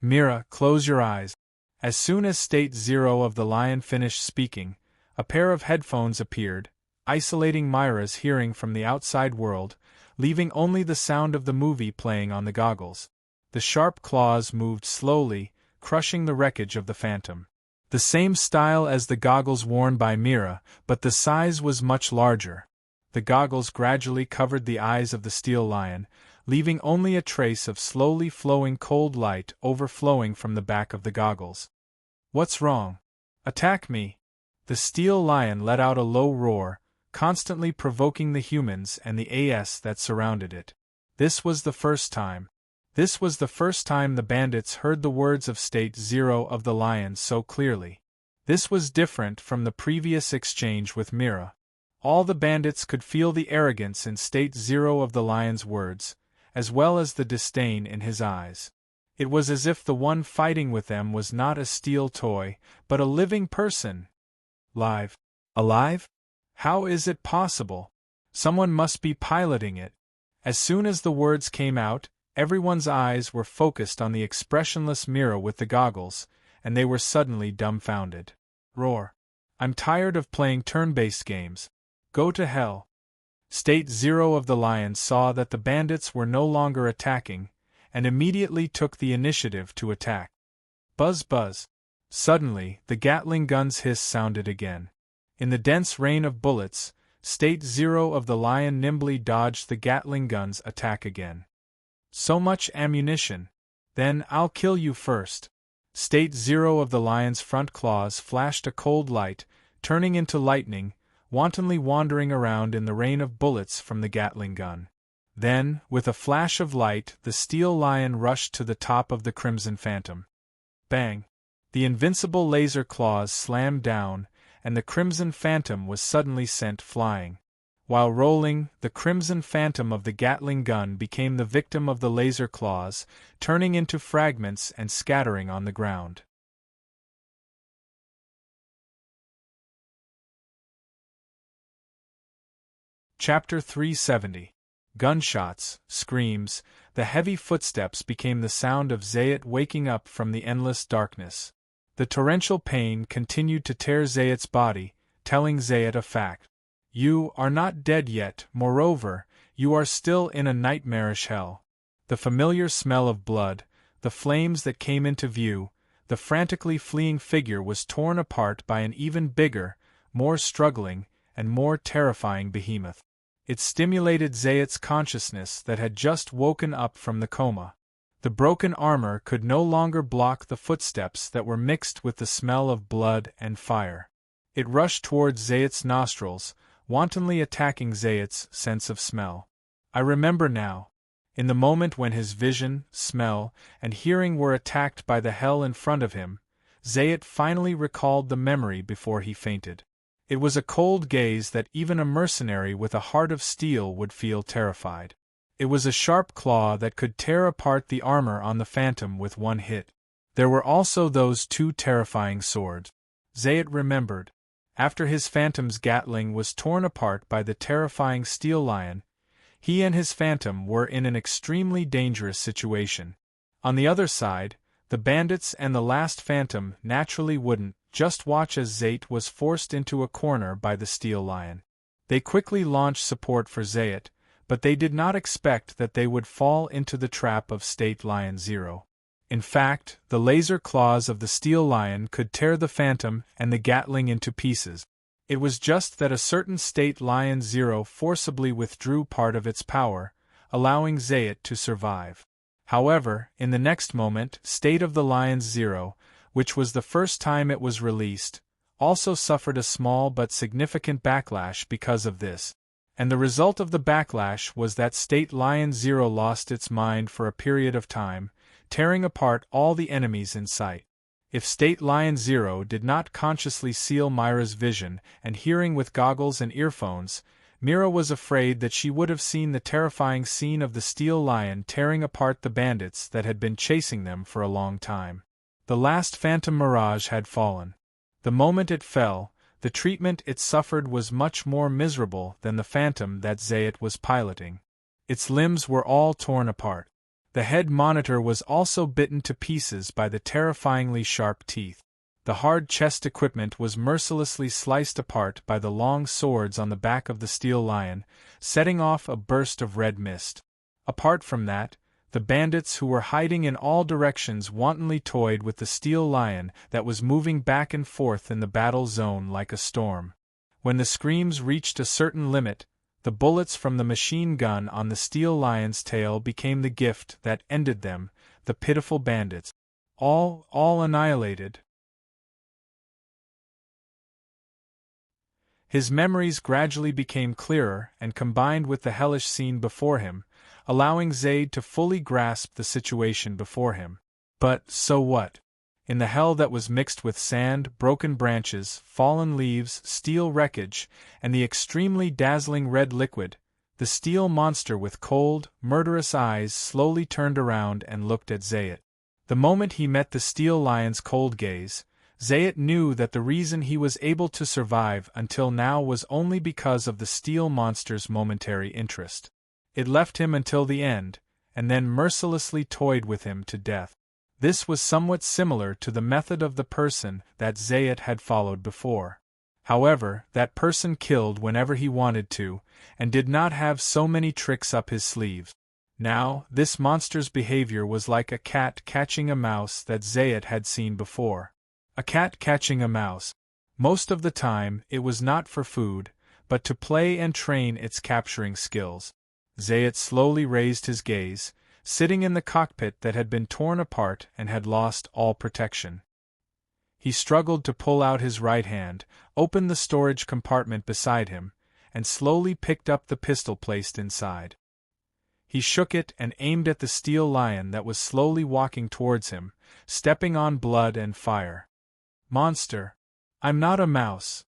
"Mira, close your eyes." As soon as State Zero of the Lion finished speaking, a pair of headphones appeared, isolating Mira's hearing from the outside world, leaving only the sound of the movie playing on the goggles. The sharp claws moved slowly, crushing the wreckage of the Phantom. The same style as the goggles worn by Mira, but the size was much larger. The goggles gradually covered the eyes of the Steel Lion, leaving only a trace of slowly flowing cold light overflowing from the back of the goggles. "What's wrong? Attack me!" The Steel Lion let out a low roar, constantly provoking the humans and the AS that surrounded it. This was the first time the bandits heard the words of State Zero of the Lion so clearly. This was different from the previous exchange with Mira. All the bandits could feel the arrogance in State Zero of the Lion's words, as well as the disdain in his eyes. It was as if the one fighting with them was not a steel toy, but a living person. Live. Alive? How is it possible? Someone must be piloting it. As soon as the words came out, everyone's eyes were focused on the expressionless Mira with the goggles, and they were suddenly dumbfounded. Roar. "I'm tired of playing turn-based games. Go to hell." State Zero of the Lion saw that the bandits were no longer attacking, and immediately took the initiative to attack. Buzz buzz. Suddenly, the Gatling gun's hiss sounded again. In the dense rain of bullets, State Zero of the Lion nimbly dodged the Gatling gun's attack again. "So much ammunition. Then I'll kill you first." State Zero of the Lion's front claws flashed a cold light, turning into lightning, wantonly wandering around in the rain of bullets from the Gatling gun. Then, with a flash of light, the Steel Lion rushed to the top of the Crimson Phantom. Bang! The invincible laser claws slammed down, and the Crimson Phantom was suddenly sent flying. While rolling, the Crimson Phantom of the Gatling gun became the victim of the laser claws, turning into fragments and scattering on the ground. Chapter 370. Gunshots, screams, the heavy footsteps became the sound of Zayat waking up from the endless darkness. The torrential pain continued to tear Zayat's body, telling Zayat a fact. You are not dead yet, moreover, you are still in a nightmarish hell. The familiar smell of blood, the flames that came into view, the frantically fleeing figure was torn apart by an even bigger, more struggling, and more terrifying behemoth. It stimulated Zayat's consciousness that had just woken up from the coma. The broken armor could no longer block the footsteps that were mixed with the smell of blood and fire. It rushed towards Zayat's nostrils, wantonly attacking Zayat's sense of smell. I remember now. In the moment when his vision, smell, and hearing were attacked by the hell in front of him, Zayat finally recalled the memory before he fainted. It was a cold gaze that even a mercenary with a heart of steel would feel terrified. It was a sharp claw that could tear apart the armor on the phantom with one hit. There were also those two terrifying swords. Zayat remembered. After his phantom's gatling was torn apart by the terrifying steel lion, he and his phantom were in an extremely dangerous situation. On the other side, the bandits and the last phantom naturally wouldn't just watch as Zayat was forced into a corner by the steel lion. They quickly launched support for Zayat, but they did not expect that they would fall into the trap of State Lion Zero. In fact, the laser claws of the steel lion could tear the phantom and the gatling into pieces. It was just that a certain State Lion Zero forcibly withdrew part of its power, allowing Zayat to survive. However, in the next moment, State of the Lions Zero, which was the first time it was released, also suffered a small but significant backlash because of this. And the result of the backlash was that State Lion Zero lost its mind for a period of time, tearing apart all the enemies in sight. If State Lion Zero did not consciously seal Myra's vision and hearing with goggles and earphones, Mira was afraid that she would have seen the terrifying scene of the steel lion tearing apart the bandits that had been chasing them for a long time. The last phantom mirage had fallen. The moment it fell, the treatment it suffered was much more miserable than the phantom that Zayat was piloting. Its limbs were all torn apart. The head monitor was also bitten to pieces by the terrifyingly sharp teeth. The hard chest equipment was mercilessly sliced apart by the long swords on the back of the steel lion, setting off a burst of red mist. Apart from that, the bandits who were hiding in all directions wantonly toyed with the steel lion that was moving back and forth in the battle zone like a storm. When the screams reached a certain limit, the bullets from the machine gun on the steel lion's tail became the gift that ended them, the pitiful bandits. All annihilated. His memories gradually became clearer and combined with the hellish scene before him, allowing Zayd to fully grasp the situation before him. But, so what? In the hell that was mixed with sand, broken branches, fallen leaves, steel wreckage, and the extremely dazzling red liquid, the steel monster with cold, murderous eyes slowly turned around and looked at Zayat. The moment he met the steel lion's cold gaze, Zayat knew that the reason he was able to survive until now was only because of the steel monster's momentary interest. It left him until the end, and then mercilessly toyed with him to death. This was somewhat similar to the method of the person that Zayat had followed before. However, that person killed whenever he wanted to, and did not have so many tricks up his sleeves. Now, this monster's behavior was like a cat catching a mouse that Zayat had seen before. A cat catching a mouse. Most of the time, it was not for food, but to play and train its capturing skills. Zayat slowly raised his gaze, sitting in the cockpit that had been torn apart and had lost all protection. He struggled to pull out his right hand, opened the storage compartment beside him, and slowly picked up the pistol placed inside. He shook it and aimed at the steel lion that was slowly walking towards him, stepping on blood and fire. "Monster! I'm not a mouse!"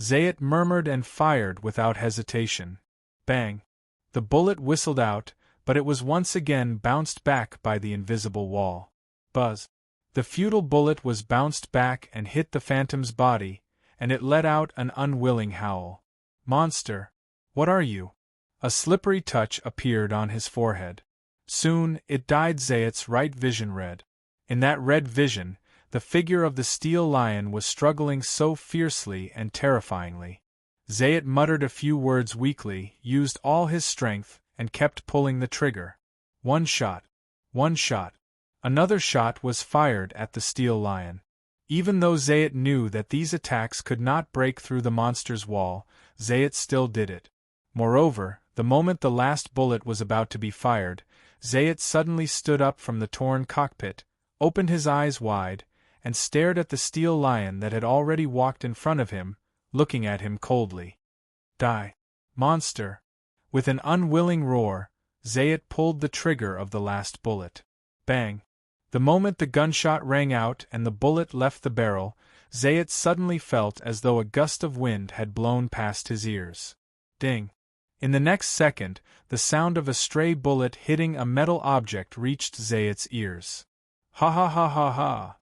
Zayat murmured and fired without hesitation. Bang! The bullet whistled out, but it was once again bounced back by the invisible wall. Buzz! The futile bullet was bounced back and hit the phantom's body, and it let out an unwilling howl. "Monster! What are you?" A slippery touch appeared on his forehead. Soon, it dyed Zayat's right vision red. In that red vision, the figure of the steel lion was struggling so fiercely and terrifyingly. Zayat muttered a few words weakly, used all his strength, and kept pulling the trigger. One shot. One shot. Another shot was fired at the steel lion. Even though Zayat knew that these attacks could not break through the monster's wall, Zayat still did it. Moreover, the moment the last bullet was about to be fired, Zayat suddenly stood up from the torn cockpit, opened his eyes wide, and stared at the steel lion that had already walked in front of him, looking at him coldly. "Die, monster!" With an unwilling roar, Zayat pulled the trigger of the last bullet. Bang! The moment the gunshot rang out and the bullet left the barrel, Zayat suddenly felt as though a gust of wind had blown past his ears. Ding! In the next second, the sound of a stray bullet hitting a metal object reached Zayat's ears. Ha ha ha ha ha!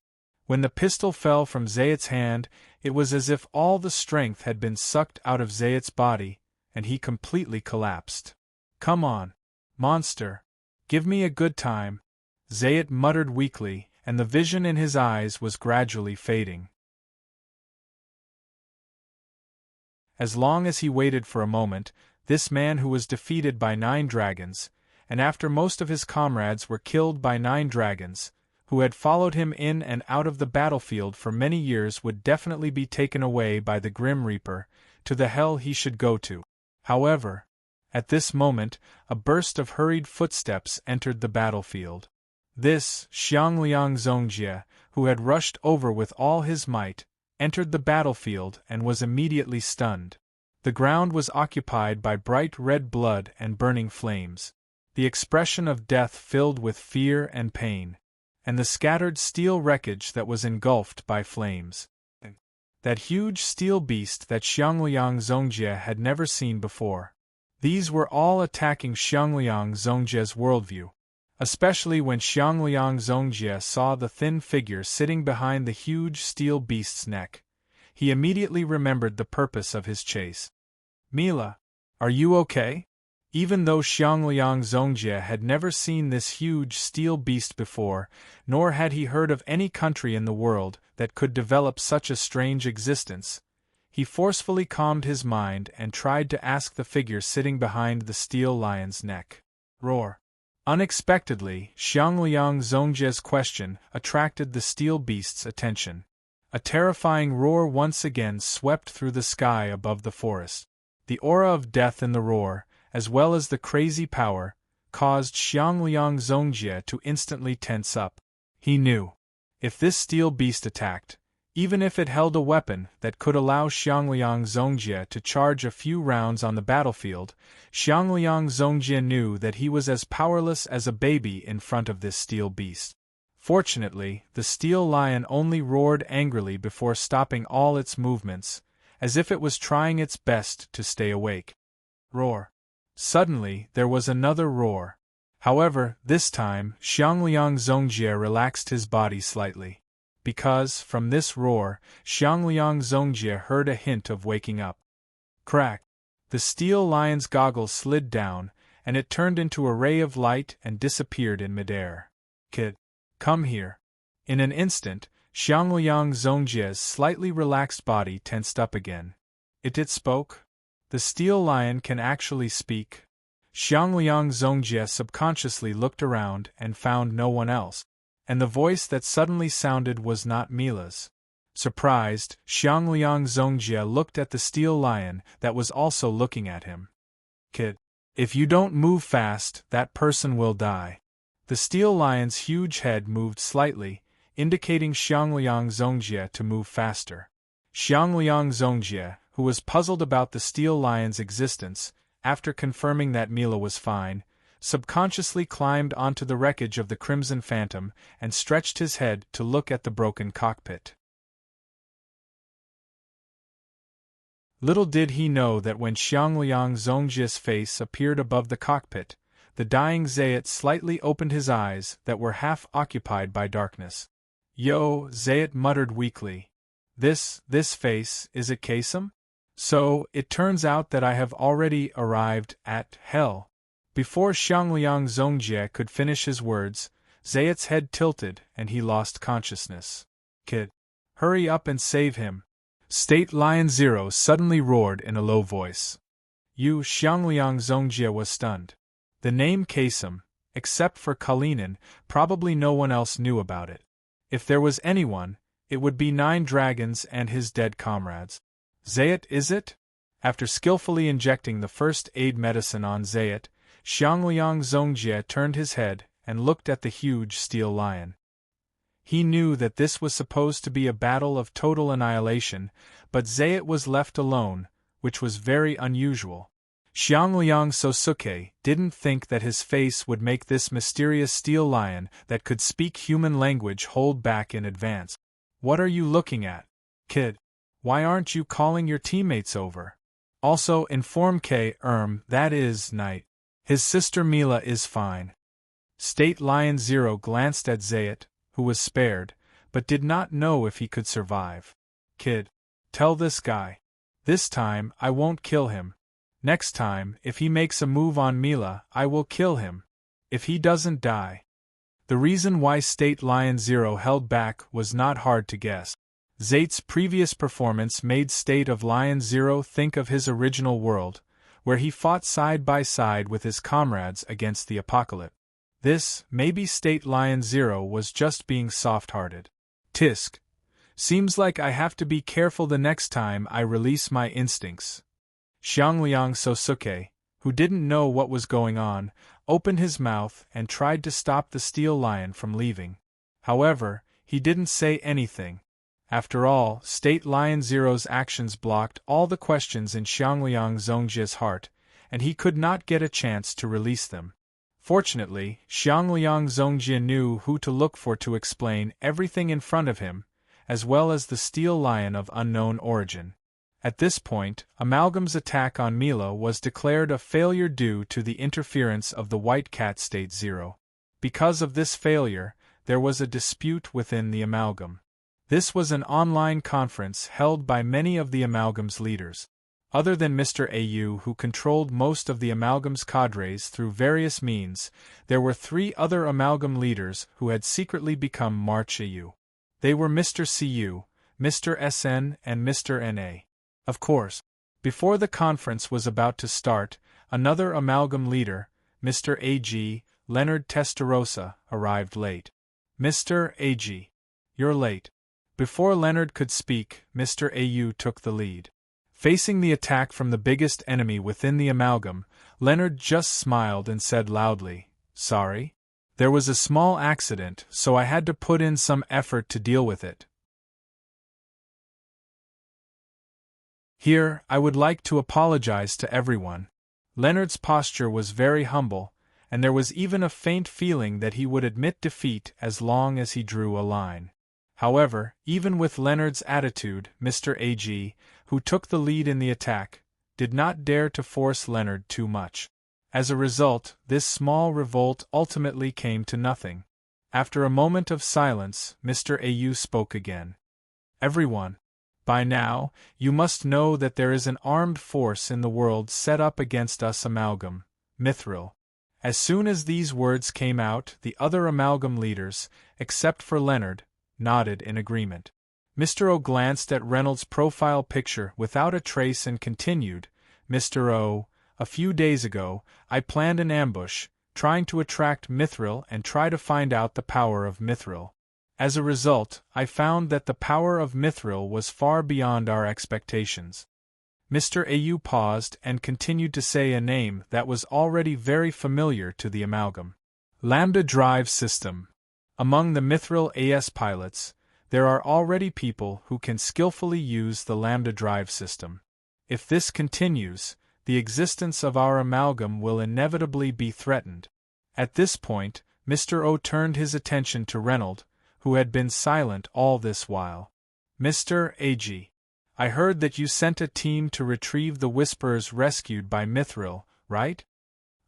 When the pistol fell from Zayat's hand, it was as if all the strength had been sucked out of Zayat's body, and he completely collapsed. Come on, monster. Give me a good time, Zayat muttered weakly, and the vision in his eyes was gradually fading. As long as he waited for a moment, this man who was defeated by 9 dragons, and after most of his comrades were killed by 9 dragons, who had followed him in and out of the battlefield for many years, would definitely be taken away by the Grim Reaper, to the hell he should go to. However, at this moment, a burst of hurried footsteps entered the battlefield. This, Xiangliang Zongjie, who had rushed over with all his might, entered the battlefield and was immediately stunned. The ground was occupied by bright red blood and burning flames. The expression of death filled with fear and pain, and the scattered steel wreckage that was engulfed by flames. That huge steel beast that Xiangliang Zongjie had never seen before. These were all attacking Xiangliang Zongjie's worldview, especially when Xiangliang Zongjie saw the thin figure sitting behind the huge steel beast's neck. He immediately remembered the purpose of his chase. Mila, are you okay? Even though Xiangliang Zongjie had never seen this huge steel beast before, nor had he heard of any country in the world that could develop such a strange existence, he forcefully calmed his mind and tried to ask the figure sitting behind the steel lion's neck. Roar. Unexpectedly, Xiangliang Zongjie's question attracted the steel beast's attention. A terrifying roar once again swept through the sky above the forest. The aura of death in the roar, as well as the crazy power, caused Xiangliang Zongjie to instantly tense up. He knew, if this steel beast attacked, even if it held a weapon that could allow Xiangliang Zongjie to charge a few rounds on the battlefield, Xiangliang Zongjie knew that he was as powerless as a baby in front of this steel beast. Fortunately, the steel lion only roared angrily before stopping all its movements, as if it was trying its best to stay awake. Roar. Suddenly, there was another roar. However, this time, Xiangliang Zongjie relaxed his body slightly. Because, from this roar, Xiangliang Zongjie heard a hint of waking up. Crack! The steel lion's goggles slid down, and it turned into a ray of light and disappeared in midair. Kid, come here. In an instant, Xiangliang Zongjie's slightly relaxed body tensed up again. It spoke? The steel lion can actually speak? Xiangliang Zongjie subconsciously looked around and found no one else, and the voice that suddenly sounded was not Mila's. Surprised, Xiangliang Zongjie looked at the steel lion that was also looking at him. Kid, if you don't move fast, that person will die. The steel lion's huge head moved slightly, indicating Xiangliang Zongjie to move faster. Xiangliang Zongjie, who was puzzled about the steel lion's existence, after confirming that Mila was fine, subconsciously climbed onto the wreckage of the Crimson Phantom and stretched his head to look at the broken cockpit. Little did he know that when Xiangliang Zongjie's face appeared above the cockpit, the dying Zayat slightly opened his eyes that were half occupied by darkness. Yo, Zayat muttered weakly. This face, is it Kasem? So, it turns out that I have already arrived at hell. Before Xiangliang Zongjie could finish his words, Zayat's head tilted and he lost consciousness. Kid, hurry up and save him. State Lion Zero suddenly roared in a low voice. Xiangliang Zongjie was stunned. The name Kasem, except for Kalinin, probably no one else knew about it. If there was anyone, it would be 9 dragons and his dead comrades. Zayat, is it? After skillfully injecting the first aid medicine on Zayat, Xiangliang Zongjie turned his head and looked at the huge steel lion. He knew that this was supposed to be a battle of total annihilation, but Zayat was left alone, which was very unusual. Xiangliang Sosuke didn't think that his face would make this mysterious steel lion that could speak human language hold back in advance. What are you looking at, kid? Why aren't you calling your teammates over? Also inform K. That is, Knight. His sister Mila is fine. State Lion Zero glanced at Zayat, who was spared, but did not know if he could survive. Kid. Tell this guy. This time, I won't kill him. Next time, if he makes a move on Mila, I will kill him. If he doesn't die. The reason why State Lion Zero held back was not hard to guess. Zayt's previous performance made State of Lion Zero think of his original world, where he fought side by side with his comrades against the apocalypse. This, maybe State Lion Zero was just being soft-hearted. Tisk. Seems like I have to be careful the next time I release my instincts. Xiangliang Sosuke, who didn't know what was going on, opened his mouth and tried to stop the steel lion from leaving. However, he didn't say anything. After all, State Lion Zero's actions blocked all the questions in Xiangliang Zongjia's heart, and he could not get a chance to release them. Fortunately, Xiangliang Zongjia knew who to look for to explain everything in front of him, as well as the steel lion of unknown origin. At this point, Amalgam's attack on Mila was declared a failure due to the interference of the White Cat State Zero. Because of this failure, there was a dispute within the Amalgam. This was an online conference held by many of the Amalgam's leaders. Other than Mr. AU, who controlled most of the Amalgam's cadres through various means, there were 3 other Amalgam leaders who had secretly become March AU. They were Mr. CU, Mr. SN, and Mr. NA. Of course, before the conference was about to start, another Amalgam leader, Mr. AG, Leonard Testarossa, arrived late. Mr. AG. You're late. Before Leonard could speak, Mr. AU took the lead. Facing the attack from the biggest enemy within the Amalgam, Leonard just smiled and said loudly, "Sorry? There was a small accident, so I had to put in some effort to deal with it. Here, I would like to apologize to everyone." Leonard's posture was very humble, and there was even a faint feeling that he would admit defeat as long as he drew a line. However, even with Leonard's attitude, Mr. AG, who took the lead in the attack, did not dare to force Leonard too much. As a result, this small revolt ultimately came to nothing. After a moment of silence, Mr. AU spoke again. "Everyone, by now, you must know that there is an armed force in the world set up against us Amalgam, Mithril." As soon as these words came out, the other Amalgam leaders, except for Leonard, nodded in agreement. Mr. O glanced at Reynolds' profile picture without a trace and continued, "Mr. O, a few days ago, I planned an ambush, trying to attract Mithril and try to find out the power of Mithril. As a result, I found that the power of Mithril was far beyond our expectations." Mr. AU paused and continued to say a name that was already very familiar to the Amalgam. Lambda Drive System. Among the Mithril AS pilots, there are already people who can skillfully use the Lambda Drive system. If this continues, the existence of our Amalgam will inevitably be threatened. At this point, Mr. O turned his attention to Reynolds, who had been silent all this while. "Mr. AG, I heard that you sent a team to retrieve the Whisperers rescued by Mithril, right?"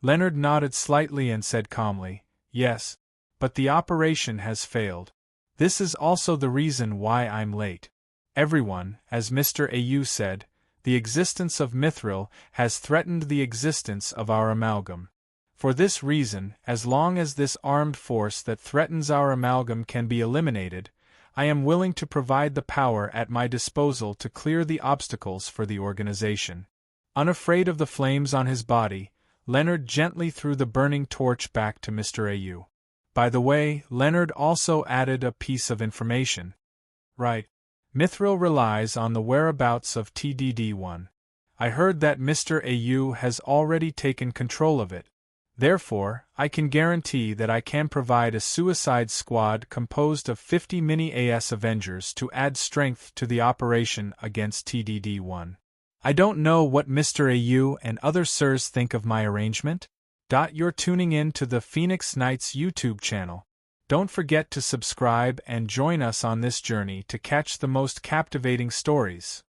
Leonard nodded slightly and said calmly, "Yes, but the operation has failed. This is also the reason why I'm late. Everyone, as Mr. AU said, the existence of Mithril has threatened the existence of our Amalgam. For this reason, as long as this armed force that threatens our Amalgam can be eliminated, I am willing to provide the power at my disposal to clear the obstacles for the organization." Unafraid of the flames on his body, Leonard gently threw the burning torch back to Mr. AU. By the way, Leonard also added a piece of information. "Right. Mithril relies on the whereabouts of TDD-1. I heard that Mr. AU has already taken control of it. Therefore, I can guarantee that I can provide a suicide squad composed of 50 mini-AS Avengers to add strength to the operation against TDD-1. I don't know what Mr. AU and other sirs think of my arrangement. You're tuning in to the Phoenix Knights YouTube channel. Don't forget to subscribe and join us on this journey to catch the most captivating stories.